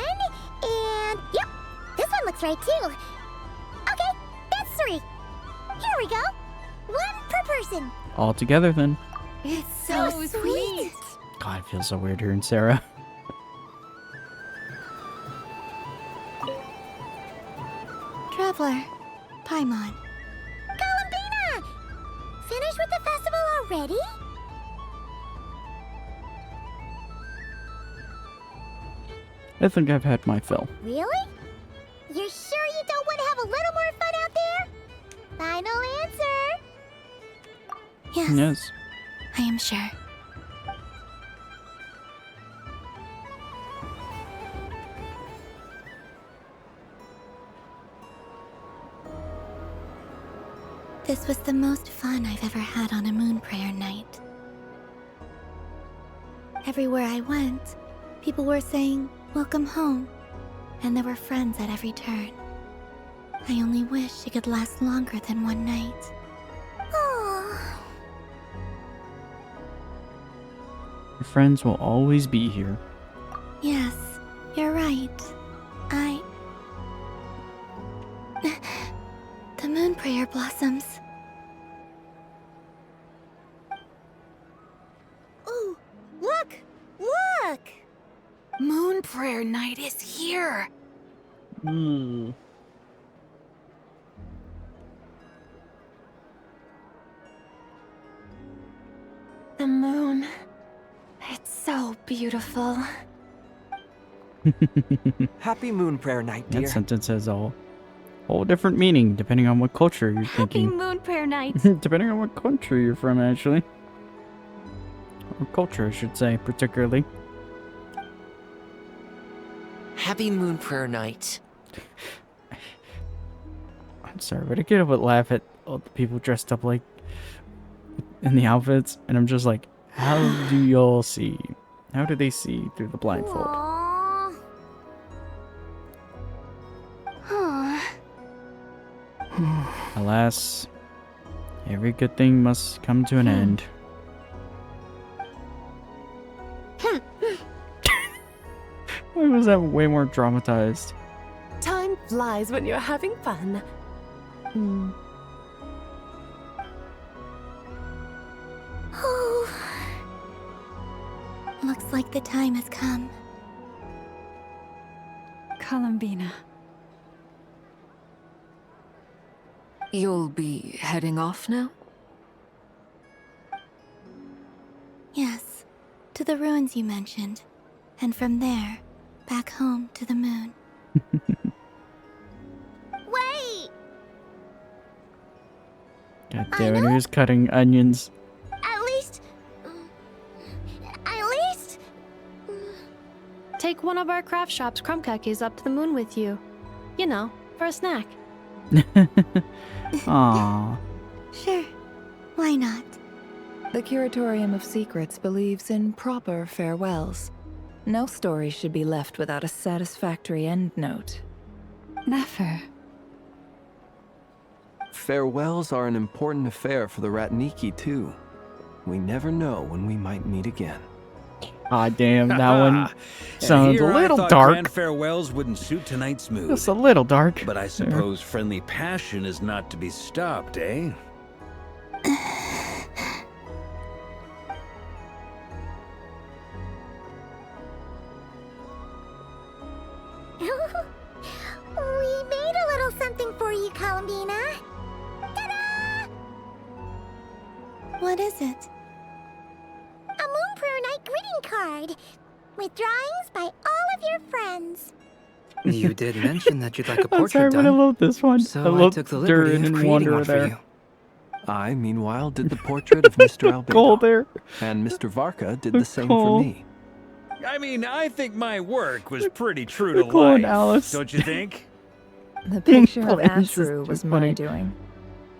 Speaker 2: and yep, this one looks right too. Okay, that's 3. Here we go. 1 per person.
Speaker 1: All together then.
Speaker 2: It's so sweet.
Speaker 1: God, it feels so weird hearing Sarah.
Speaker 8: Traveler, Paimon.
Speaker 2: Columbina! Finished with the festival already?
Speaker 1: I think I've had my fill.
Speaker 2: Really? You're sure you don't want to have a little more fun out there? Final answer.
Speaker 8: Yes,
Speaker 1: Yes.
Speaker 8: I am sure. This was the most fun I've ever had on a moon prayer night. Everywhere I went, people were saying, "Welcome home," and there were friends at every turn. I only wish it could last longer than one night.
Speaker 2: Oh,
Speaker 1: Your friends will always be here.
Speaker 8: Yes, you're right. The moon prayer blossoms.
Speaker 20: Ooh, look! Look!
Speaker 3: Moon prayer night is here.
Speaker 1: Mm.
Speaker 3: The moon. It's so beautiful.
Speaker 13: Happy moon prayer night, dear.
Speaker 1: That sentence has a whole different meaning depending on what culture you're
Speaker 3: Happy
Speaker 1: thinking.
Speaker 3: moon prayer night.
Speaker 1: Depending on what country you're from, actually. Or culture, I should say, particularly.
Speaker 16: Happy moon prayer night.
Speaker 1: I'm sorry, but I can't help but laugh at all the people dressed up like in the outfits, and I'm just like, how do y'all see? How do they see through the blindfold?
Speaker 2: aw.
Speaker 1: Alas, every good thing must come to an end. Why was that way more dramatized?
Speaker 7: Time flies when you're having fun.
Speaker 8: Looks like the time has come.
Speaker 6: Columbina.
Speaker 17: You'll be heading off now?
Speaker 8: Yes, to the ruins you mentioned. And from there, back home to the moon.
Speaker 2: Wait!
Speaker 1: God damn it, who's cutting onions?
Speaker 2: At least...
Speaker 18: Take one of our craft shop's crumb cookies up to the moon with you. You know, for a snack.
Speaker 1: Aww.
Speaker 8: Sure, why not?
Speaker 24: The Curatorium of Secrets believes in proper farewells. No story should be left without a satisfactory endnote.
Speaker 6: Never.
Speaker 19: Farewells are an important affair for the Ratniki, too. We never know when we might meet again.
Speaker 1: Ah, damn, that one sounds a little
Speaker 11: I thought
Speaker 1: dark.
Speaker 11: Grand farewells wouldn't suit tonight's mood.
Speaker 1: It's a little dark.
Speaker 11: But I suppose friendly passion is not to be stopped, eh?
Speaker 2: We made a little something for you, Columbina. Ta-da!
Speaker 8: What is it?
Speaker 2: A Moon Prayer Night greeting card with drawings by all of your friends.
Speaker 10: You did mention that you'd like a
Speaker 1: I'm
Speaker 10: portrait
Speaker 1: sorry, but I
Speaker 10: done.
Speaker 1: love this one.
Speaker 10: So
Speaker 1: I
Speaker 10: I
Speaker 1: love
Speaker 10: took the liberty
Speaker 1: Durin
Speaker 10: of
Speaker 1: and
Speaker 10: creating
Speaker 1: Wander
Speaker 10: one for
Speaker 1: there.
Speaker 10: you.
Speaker 19: I, meanwhile, did the portrait of Mr. Albedo.
Speaker 1: Cole there.
Speaker 19: And Mr. Varka did the same
Speaker 1: Cole.
Speaker 19: for me.
Speaker 11: I mean, I think my work was pretty true to
Speaker 1: Cole and
Speaker 11: life,
Speaker 1: Alice.
Speaker 11: don't you think?
Speaker 24: The picture of
Speaker 1: Plains is
Speaker 24: Ashru
Speaker 1: too
Speaker 24: was
Speaker 1: funny.
Speaker 24: my doing.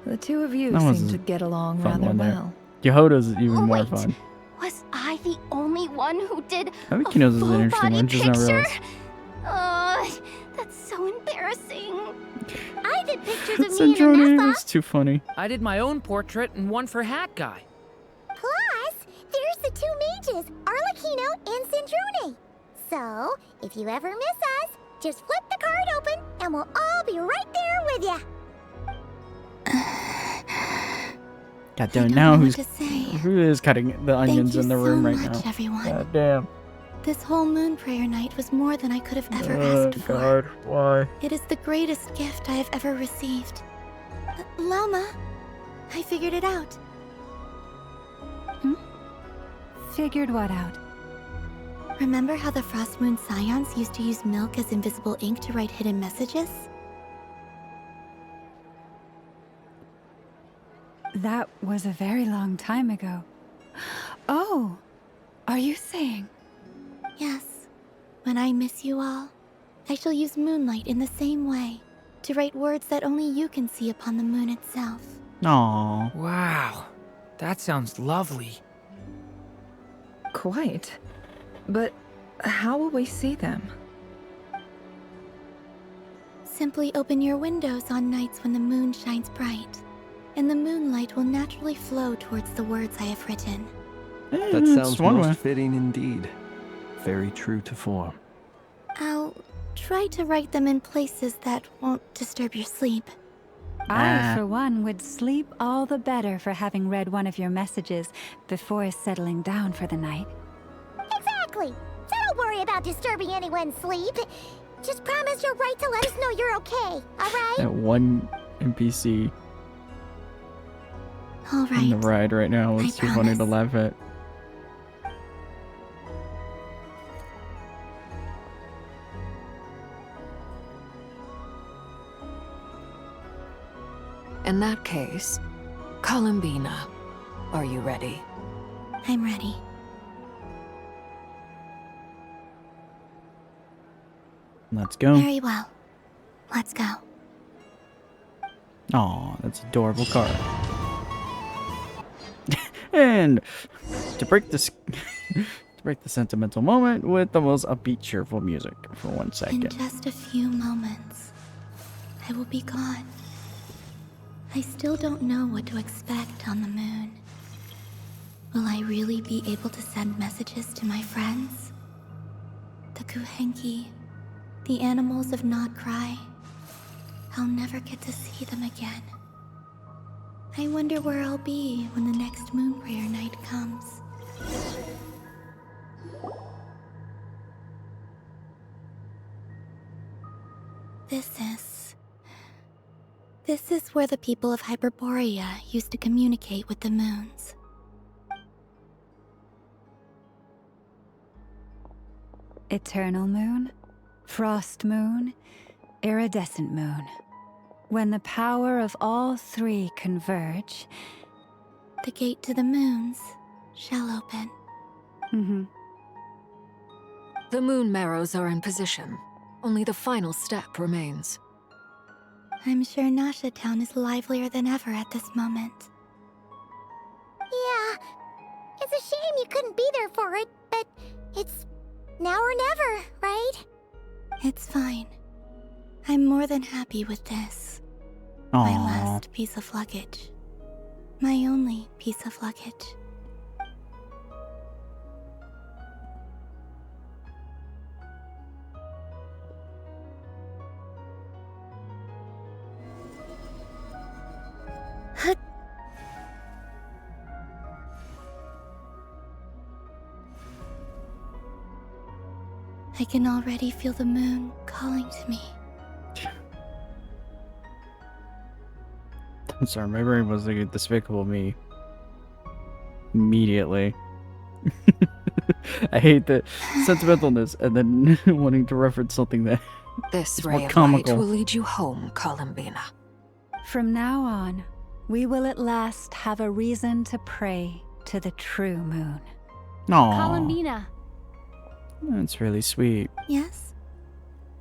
Speaker 24: The two of you
Speaker 1: That was
Speaker 24: seem
Speaker 1: a
Speaker 24: to get along
Speaker 1: fun
Speaker 24: rather
Speaker 1: one there.
Speaker 24: well.
Speaker 1: Yehoda's even more fun.
Speaker 25: Was I the only one who did
Speaker 1: I think Kino's is an interesting
Speaker 25: full-body
Speaker 1: one, just not
Speaker 25: picture?
Speaker 1: realize.
Speaker 25: That's so embarrassing. I did pictures of me and
Speaker 1: Centrone
Speaker 25: Anessa.
Speaker 1: was too funny.
Speaker 14: I did my own portrait and one for Hat Guy.
Speaker 2: Plus, there's the two mages, Arlecchino and Centrone. So, if you ever miss us, just flip the card open and we'll all be right there with you.
Speaker 1: God damn, now
Speaker 8: know
Speaker 1: who
Speaker 8: what to say.
Speaker 1: is cutting the onions
Speaker 8: you
Speaker 1: in the
Speaker 8: so
Speaker 1: room right
Speaker 8: much,
Speaker 1: now?
Speaker 8: everyone.
Speaker 1: God damn.
Speaker 8: This whole Moon Prayer Night was more than I could have ever
Speaker 1: Oh,
Speaker 8: asked for.
Speaker 1: God, why?
Speaker 8: It is the greatest gift I have ever received. Lama, I figured it out.
Speaker 6: Figured what out?
Speaker 8: Remember how the Frost Moon Scions used to use milk as invisible ink to write hidden messages?
Speaker 6: That was a very long time ago. Oh, are you saying?
Speaker 8: Yes. When I miss you all, I shall use moonlight in the same way, to write words that only you can see upon the moon itself.
Speaker 1: Aww.
Speaker 14: Wow, that sounds lovely.
Speaker 24: Quite. But how will we see them?
Speaker 8: Simply open your windows on nights when the moon shines bright, and the moonlight will naturally flow towards the words I have written.
Speaker 19: That sounds most fitting indeed. Very true to form.
Speaker 8: I'll try to write them in places that won't disturb your sleep.
Speaker 6: I, for one, would sleep all the better for having read one of your messages before settling down for the night.
Speaker 2: Exactly. So don't worry about disturbing anyone's sleep. Just promise you'll write to let us know you're okay, alright?
Speaker 1: That one NPC
Speaker 8: All
Speaker 1: in the
Speaker 8: right.
Speaker 1: ride right now was too funny to laugh at.
Speaker 17: In that case, Columbina, are you ready?
Speaker 8: I'm ready.
Speaker 1: Let's go.
Speaker 8: Very well. Let's go.
Speaker 1: Aw, that's an adorable card. And to break this, to break the sentimental moment with the most upbeat, cheerful music for 1
Speaker 8: In
Speaker 1: second.
Speaker 8: just a few moments, I will be gone. I still don't know what to expect on the moon. Will I really be able to send messages to my friends? The Kuhenki, the animals of Not Cry. I'll never get to see them again. I wonder where I'll be when the next Moon Prayer Night comes. This is where the people of Hyperborea used to communicate with the moons.
Speaker 6: Eternal moon, frost moon, iridescent moon. When the power of all three converge,
Speaker 8: the gate to the moons shall open.
Speaker 17: The moon marrows are in position. Only the final step remains.
Speaker 8: I'm sure Nasha Town is livelier than ever at this moment.
Speaker 2: Yeah, it's a shame you couldn't be there for it, but it's now or never, right?
Speaker 8: It's fine. I'm more than happy with this.
Speaker 1: Aww.
Speaker 8: My last piece of luggage. My only piece of luggage. I can already feel the moon calling to me.
Speaker 1: I'm sorry, my brain was like Despicable Me. Immediately. I hate the sentimentalness and then wanting to reference something that
Speaker 17: This
Speaker 1: is
Speaker 17: ray
Speaker 1: more
Speaker 17: of
Speaker 1: comical.
Speaker 17: light will lead you home, Columbina.
Speaker 6: from now on, we will at last have a reason to pray to the true moon.
Speaker 1: Aww.
Speaker 2: Columbina.
Speaker 1: That's really sweet.
Speaker 8: Yes?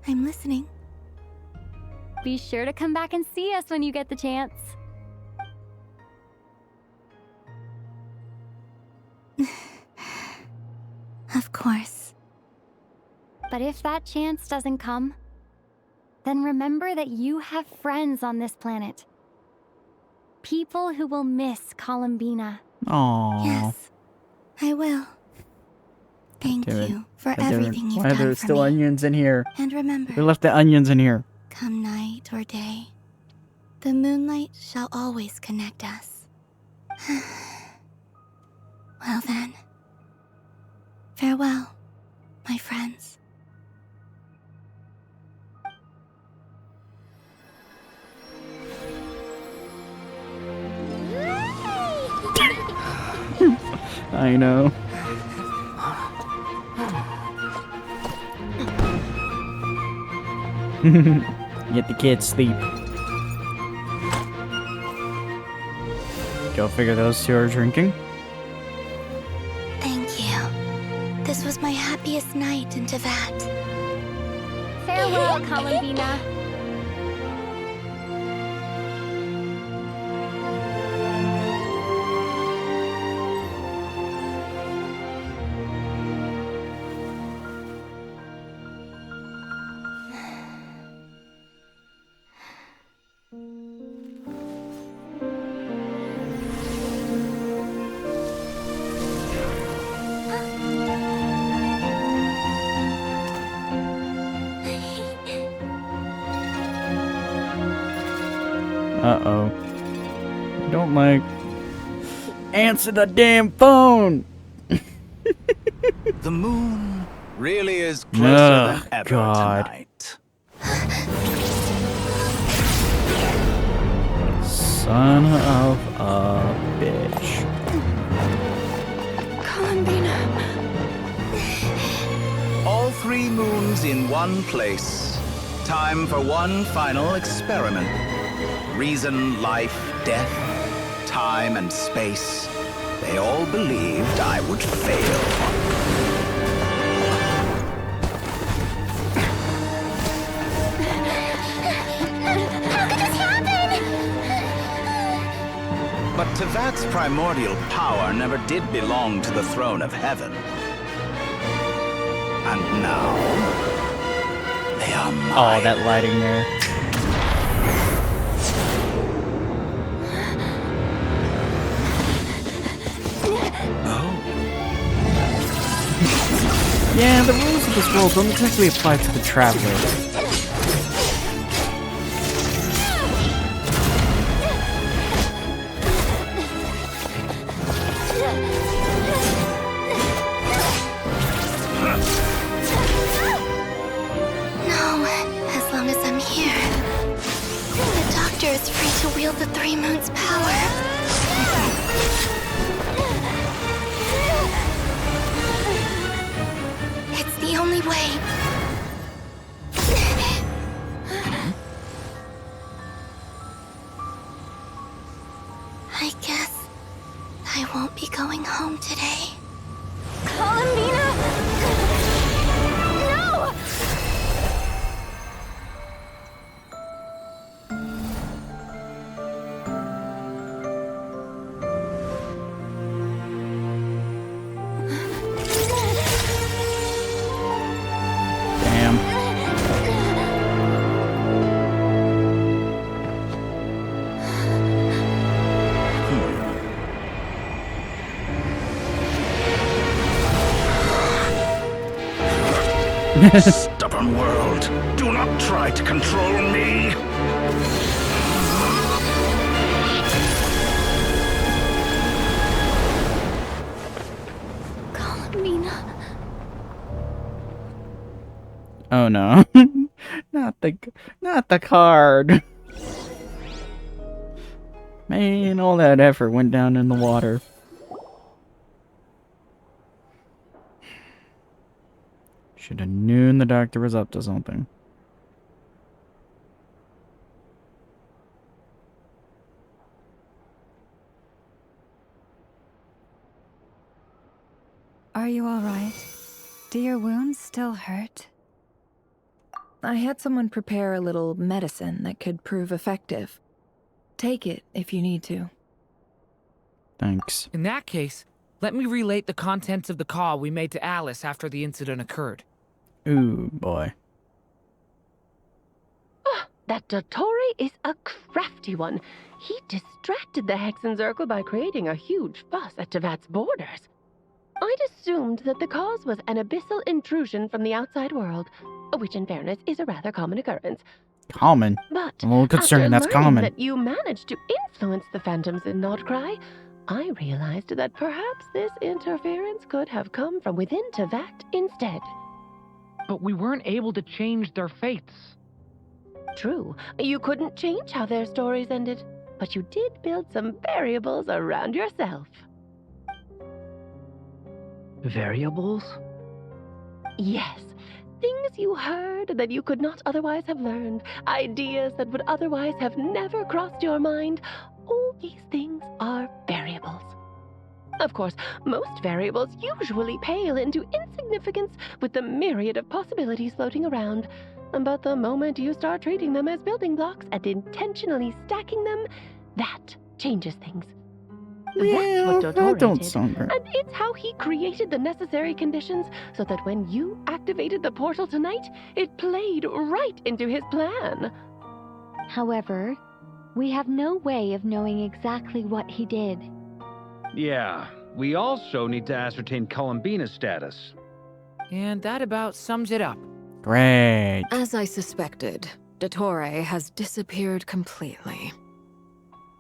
Speaker 8: I'm listening.
Speaker 25: Be sure to come back and see us when you get the chance.
Speaker 8: Of course.
Speaker 25: But if that chance doesn't come, then remember that you have friends on this planet. People who will miss Columbina.
Speaker 1: Aww.
Speaker 8: Yes, I will. Thank
Speaker 1: Damn it.
Speaker 8: you for
Speaker 1: God damn it.
Speaker 8: everything you've
Speaker 1: Why are
Speaker 8: done
Speaker 1: there
Speaker 8: for
Speaker 1: still
Speaker 8: me.
Speaker 1: onions in here?
Speaker 8: And remember,
Speaker 1: We left the onions in here.
Speaker 8: come night or day, the moonlight shall always connect us. Well then, farewell, my friends.
Speaker 1: I know. Get the kids sleep. Go figure those two are drinking.
Speaker 8: Thank you. This was my happiest night in Tevat.
Speaker 25: Farewell, Columbina.
Speaker 1: Uh-oh. Don't like... Answer the damn phone!
Speaker 4: The moon really is closer than ever
Speaker 1: God.
Speaker 4: tonight.
Speaker 1: Son of a bitch.
Speaker 8: Columbina.
Speaker 4: All three moons in one place. Time for one final experiment. Reason, life, death, time, and space. They all believed I would fail.
Speaker 2: How could this happen?
Speaker 4: But Tevat's primordial power never did belong to the throne of heaven. And now, they are mine.
Speaker 1: Oh, that lighting there. Yeah, the rules of this world don't exactly apply to the Traveler.
Speaker 8: No, as long as I'm here. three moons' power. It's the only way. I guess I won't be going home today.
Speaker 2: Columbina! No!
Speaker 4: Stubborn world, do not try to control me.
Speaker 8: Columbina.
Speaker 1: Oh no. not the card. Man, all that effort went down in the water. Should have known the doctor was up to something.
Speaker 6: Are you all right? Do your wounds still hurt?
Speaker 24: I had someone prepare a little medicine that could prove effective. Take it if you need to.
Speaker 1: Thanks.
Speaker 14: In that case, let me relate the contents of the call we made to Alice after the incident occurred.
Speaker 1: Ooh, boy.
Speaker 7: That Dottore is a crafty one. He distracted the Hexenzirkel by creating a huge fuss at Tevat's borders. I'd assumed that the cause was an abyssal intrusion from the outside world, which in fairness is a rather common occurrence.
Speaker 1: Common?
Speaker 7: But
Speaker 1: I'm a little concerned that's
Speaker 7: after learning
Speaker 1: common.
Speaker 7: that you managed to influence the phantoms in Nordcry, I realized that perhaps this interference could have come from within Tevat instead.
Speaker 14: But we weren't able to change their fates.
Speaker 7: True, you couldn't change how their stories ended, but you did build some variables around yourself.
Speaker 9: Variables?
Speaker 7: Yes, things you heard that you could not otherwise have learned, ideas that would otherwise have never crossed your mind. All these things are variables. Of course, most variables usually pale into insignificance with the myriad of possibilities floating around. But the moment you start treating them as building blocks and intentionally stacking them, that changes things. That's what Dottore
Speaker 1: don't
Speaker 7: did,
Speaker 1: sound right.
Speaker 7: and it's how he created the necessary conditions so that when you activated the portal tonight, it played right into his plan.
Speaker 25: However, we have no way of knowing exactly what he did.
Speaker 11: Yeah, we also need to ascertain Columbina's status.
Speaker 14: And that about sums it up.
Speaker 1: Great.
Speaker 17: As I suspected, Dottore has disappeared completely.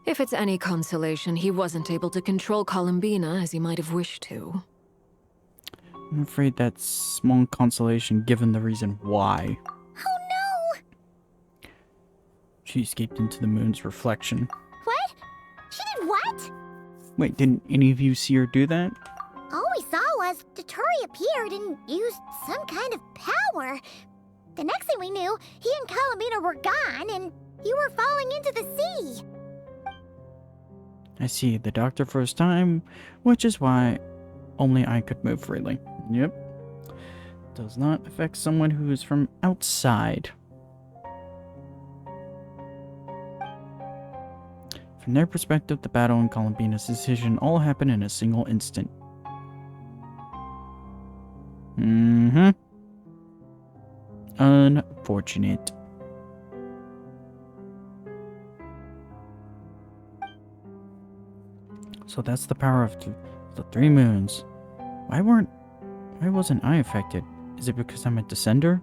Speaker 17: If it's any consolation, he wasn't able to control Columbina as he might have wished to.
Speaker 1: I'm afraid that's small consolation given the reason why.
Speaker 2: Oh no!
Speaker 1: She escaped into the moon's reflection.
Speaker 2: What? She did what?
Speaker 1: Wait, didn't any of you see her do that?
Speaker 2: All we saw was Dottore appeared and used some kind of power. The next thing we knew, he and Columbina were gone and you were falling into the sea.
Speaker 1: I see the doctor first time, which is why only I could move freely. Yep. Does not affect someone who is from outside. From their perspective, the battle and Columbina's decision all happened in a single instant. Unfortunate. So that's the power of the three moons. Why wasn't I affected? Is it because I'm a descender?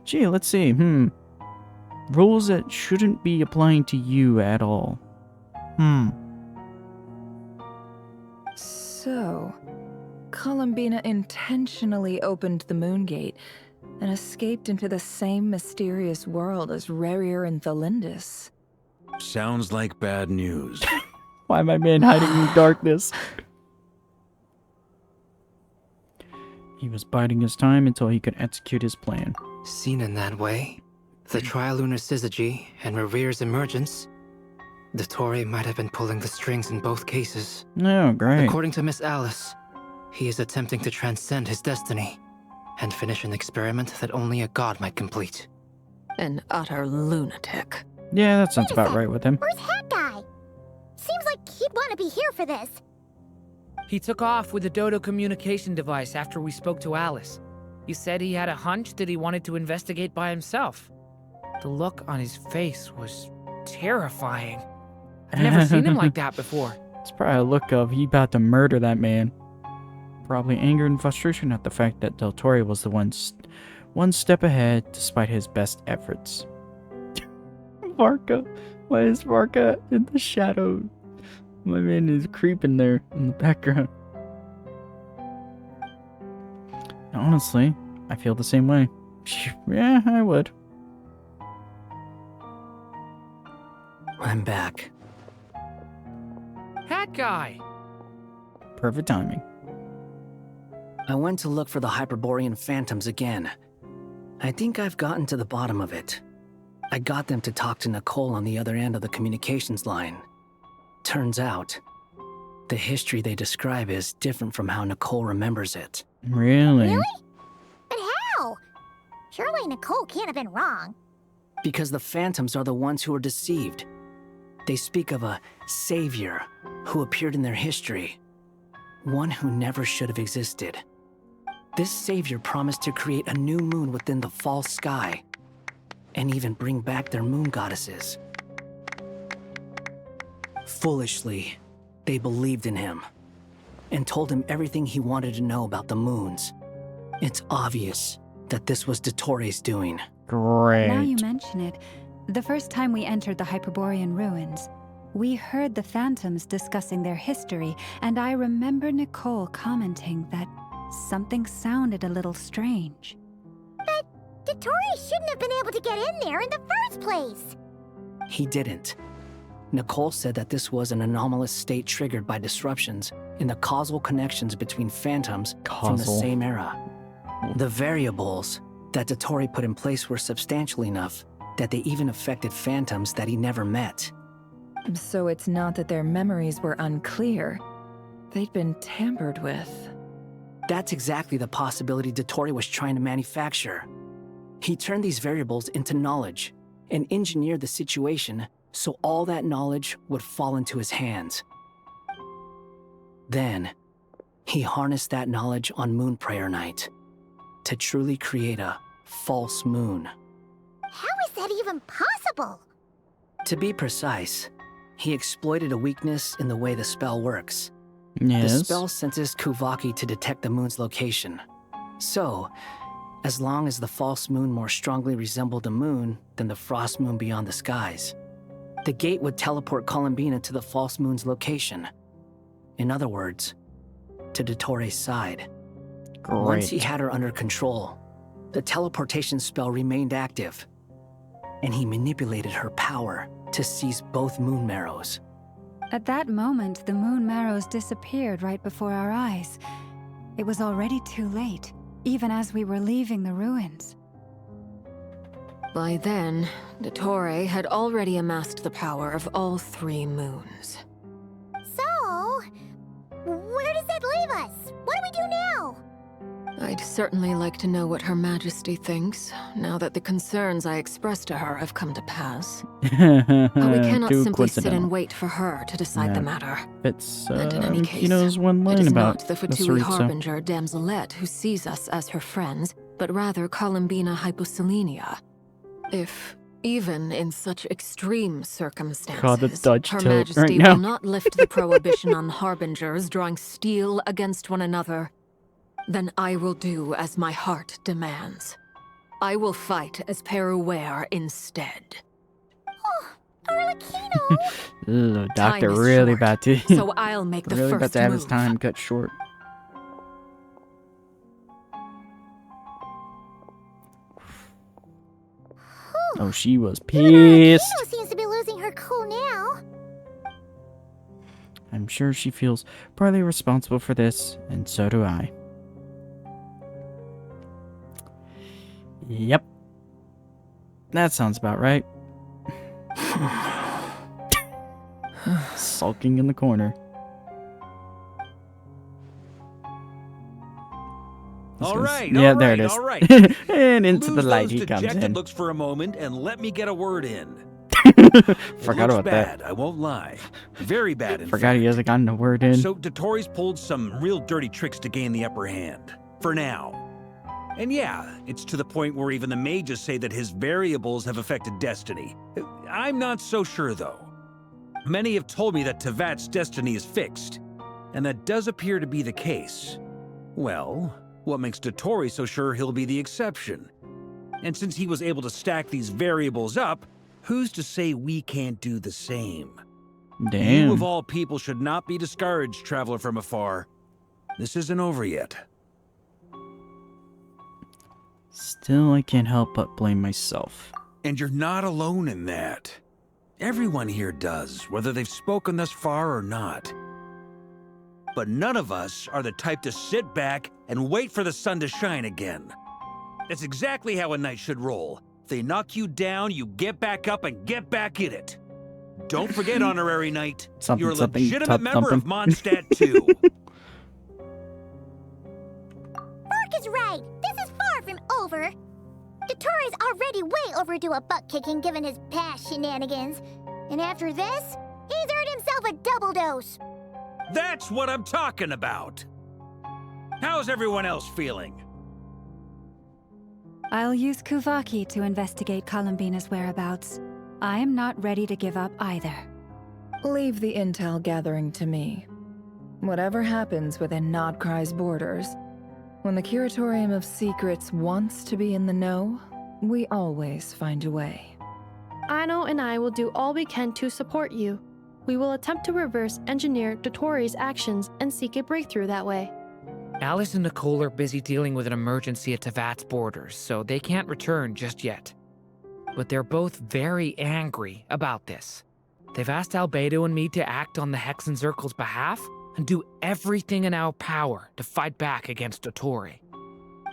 Speaker 1: Gee, let's see. Rules that shouldn't be applying to you at all.
Speaker 24: So, Columbina intentionally opened the moon gate and escaped into the same mysterious world as Rarier and Thalindus.
Speaker 11: Sounds like bad news.
Speaker 1: Why my man hiding in darkness? He was biding his time until he could execute his plan.
Speaker 10: Seen in that way, the trilunar syzygy and Revere's emergence, Dottore might have been pulling the strings in both cases.
Speaker 1: Oh, great.
Speaker 10: According to Miss Alice, he is attempting to transcend his destiny and finish an experiment that only a god might complete.
Speaker 17: An utter lunatic.
Speaker 1: Yeah, that sounds about right with him.
Speaker 2: Where's Hat Guy? Seems like he'd want to be here for this.
Speaker 14: He took off with the Dodo communication device after we spoke to Alice. He said he had a hunch that he wanted to investigate by himself. The look on his face was terrifying. I've never seen him like that before.
Speaker 1: It's probably a look of he about to murder that man. Probably anger and frustration at the fact that Dottore was the one step ahead despite his best efforts. Varka. Why is Varka in the shadow? My man is creeping there in the background. Honestly, I feel the same way. Yeah, I would.
Speaker 10: I'm back.
Speaker 14: Hat Guy!
Speaker 1: Perfect timing.
Speaker 5: I went to look for the Hyperborean phantoms again. I think I've gotten to the bottom of it. I got them to talk to Nicole on the other end of the communications line. Turns out, the history they describe is different from how Nicole remembers it.
Speaker 1: Really?
Speaker 2: Really? But how? Surely Nicole can't have been wrong.
Speaker 5: Because the phantoms are the ones who were deceived. They speak of a savior who appeared in their history. One who never should have existed. This savior promised to create a new moon within the false sky, and even bring back their moon goddesses. Foolishly, they believed in him, and told him everything he wanted to know about the moons. It's obvious that this was Dottore's doing.
Speaker 1: Great.
Speaker 6: Now you mention it, the first time we entered the Hyperborean ruins, we heard the phantoms discussing their history, and I remember Nicole commenting that something sounded a little strange.
Speaker 2: But Dottore shouldn't have been able to get in there in the first place.
Speaker 5: He didn't. Nicole said that this was an anomalous state triggered by disruptions in the causal connections between phantoms from the same era. The variables that Dottore put in place were substantial enough that they even affected phantoms that he never met.
Speaker 24: So it's not that their memories were unclear. They'd been tampered with.
Speaker 5: That's exactly the possibility Dottore was trying to manufacture. He turned these variables into knowledge and engineered the situation so all that knowledge would fall into his hands. Then, he harnessed that knowledge on Moon Prayer Night to truly create a false moon.
Speaker 2: How is that even possible?
Speaker 5: To be precise, he exploited a weakness in the way the spell works.
Speaker 1: Yes.
Speaker 5: The spell senses Kuvaki to detect the moon's location. So, as long as the false moon more strongly resembled a moon than the frost moon beyond the skies, the gate would teleport Columbina to the false moon's location. In other words, to Dottore's side.
Speaker 1: Great.
Speaker 5: Once he had her under control, the teleportation spell remained active, and he manipulated her power to seize both moon marrows.
Speaker 6: At that moment, the moon marrows disappeared right before our eyes. It was already too late, even as we were leaving the ruins.
Speaker 17: By then, Dottore had already amassed the power of all 3 moons.
Speaker 2: So, where does that leave us? What do we do now?
Speaker 17: I'd certainly like to know what Her Majesty thinks, now that the concerns I expressed to her have come to pass. But we cannot simply sit and wait for her to decide the matter.
Speaker 1: It's,
Speaker 17: And in any case,
Speaker 1: he knows one line
Speaker 17: it is
Speaker 1: about
Speaker 17: not the Fatui
Speaker 1: Sarita.
Speaker 17: Harbinger Damselette who sees us as her friends, but rather Columbina Hyposelenia. If, even in such extreme circumstances,
Speaker 1: God, that's Dutch
Speaker 17: Her
Speaker 1: tilt
Speaker 17: Majesty
Speaker 1: right now.
Speaker 17: will not lift the prohibition on Harbingers drawing steel against one another, then I will do as my heart demands. I will fight as Peruware instead.
Speaker 2: Oh, Arlecchino!
Speaker 1: Ugh,
Speaker 17: Time
Speaker 1: doctor
Speaker 17: is
Speaker 1: really
Speaker 17: short,
Speaker 1: about to
Speaker 17: so I'll make the
Speaker 1: really about
Speaker 17: first
Speaker 1: to have his
Speaker 17: move.
Speaker 1: time cut short. Oh, she was
Speaker 2: Even
Speaker 1: pissed.
Speaker 2: Arlecchino seems to be losing her super cool now.
Speaker 1: I'm sure she feels partly responsible for this, and so do I. Yep. That sounds about right. Sulking in the corner.
Speaker 11: All right,
Speaker 1: Yeah,
Speaker 11: all
Speaker 1: there
Speaker 11: right,
Speaker 1: it is.
Speaker 11: all right.
Speaker 1: And into the
Speaker 11: Lose
Speaker 1: light
Speaker 11: those
Speaker 1: he comes
Speaker 11: dejected
Speaker 1: in.
Speaker 11: looks for a moment and let me get a word in.
Speaker 1: Forgot about
Speaker 11: bad,
Speaker 1: that.
Speaker 11: I won't lie. Very bad, in
Speaker 1: Forgot he
Speaker 11: fact.
Speaker 1: hasn't gotten a word in.
Speaker 11: So Dotori's pulled some real dirty tricks to gain the upper hand. For now. And yeah, it's to the point where even the mages say that his variables have affected destiny. I'm not so sure, though. Many have told me that Tevat's destiny is fixed, and that does appear to be the case. Well, what makes Dotori so sure he'll be the exception? And since he was able to stack these variables up, who's to say we can't do the same?
Speaker 1: Damn.
Speaker 11: You of all people should not be discouraged, traveler from afar. This isn't over yet.
Speaker 1: Still, I can't help but blame myself.
Speaker 11: And you're not alone in that. Everyone here does, whether they've spoken thus far or not. But none of us are the type to sit back and wait for the sun to shine again. That's exactly how a knight should roll. If they knock you down, you get back up and get back in it. Don't forget, honorary knight, you're a legitimate member of Mondstadt too.
Speaker 2: Mark is right. This is far from over. Dotori's already way overdue a butt kicking given his past shenanigans. And after this, he's earned himself a double dose.
Speaker 11: That's what I'm talking about. How's everyone else feeling?
Speaker 6: I'll use Kuvaki to investigate Columbina's whereabouts. I am not ready to give up either.
Speaker 24: Leave the intel gathering to me. Whatever happens within Nodcry's borders, when the Curatorium of Secrets wants to be in the know, we always find a way.
Speaker 18: Aino and I will do all we can to support you. We will attempt to reverse engineer Dotori's actions and seek a breakthrough that way.
Speaker 14: Alice and Nicole are busy dealing with an emergency at Tevat's borders, so they can't return just yet. But they're both very angry about this. They've asked Albedo and me to act on the Hexen Circle's behalf and do everything in our power to fight back against Dotori.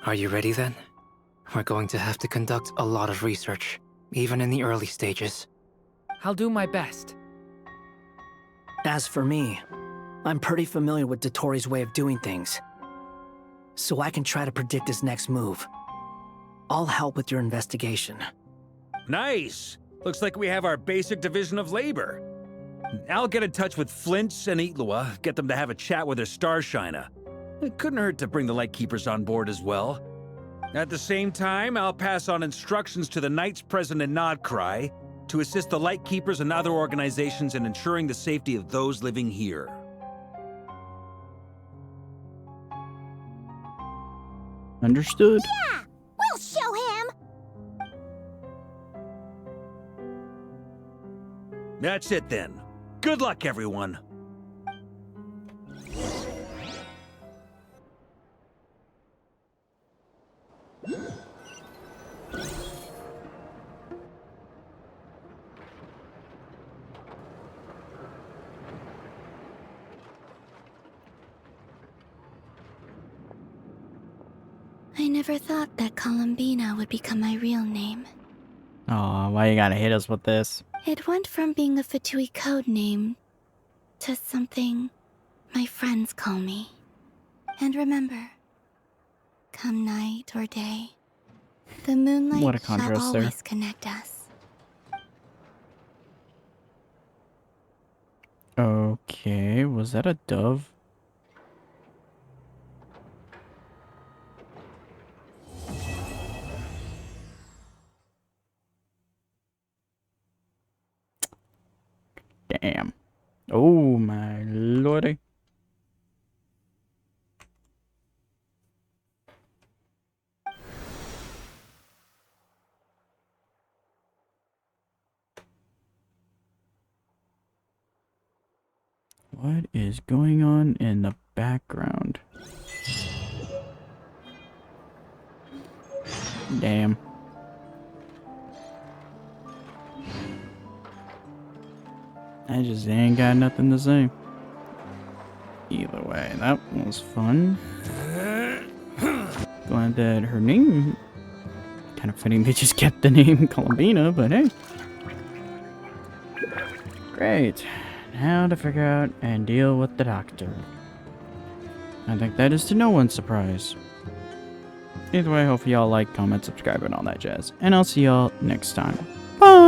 Speaker 10: Are you ready then? We're going to have to conduct a lot of research, even in the early stages.
Speaker 14: I'll do my best.
Speaker 5: As for me, I'm pretty familiar with Dotori's way of doing things, so I can try to predict his next move. I'll help with your investigation.
Speaker 11: Nice! Looks like we have our basic division of labor. I'll get in touch with Flints and Itlua, get them to have a chat with their Starshiner. It couldn't hurt to bring the Lightkeepers on board as well. At the same time, I'll pass on instructions to the knights present in Nodcry to assist the Lightkeepers and other organizations in ensuring the safety of those living here.
Speaker 1: Understood.
Speaker 2: Yeah! We'll show him!
Speaker 11: That's it then. Good luck, everyone.
Speaker 8: I never thought that Columbina would become my real name.
Speaker 1: Aw, why you gotta hit us with this?
Speaker 8: It went from being a Fatui code name to something my friends call me. And remember, come night or day, the moonlight
Speaker 1: What a
Speaker 8: shall
Speaker 1: contrast there.
Speaker 8: always connect us.
Speaker 1: Okay, was that a dove? Damn. Oh my lordy. What is going on in the background? Damn. I just ain't got nothing to say. Either way, that was fun. Glad that her name... Kind of fitting they just kept the name Columbina, but hey. Great. Now to figure out and deal with the doctor. I think that is to no one's surprise. Either way, hopefully y'all like, comment, subscribe, and all that jazz. And I'll see y'all next time. Bye!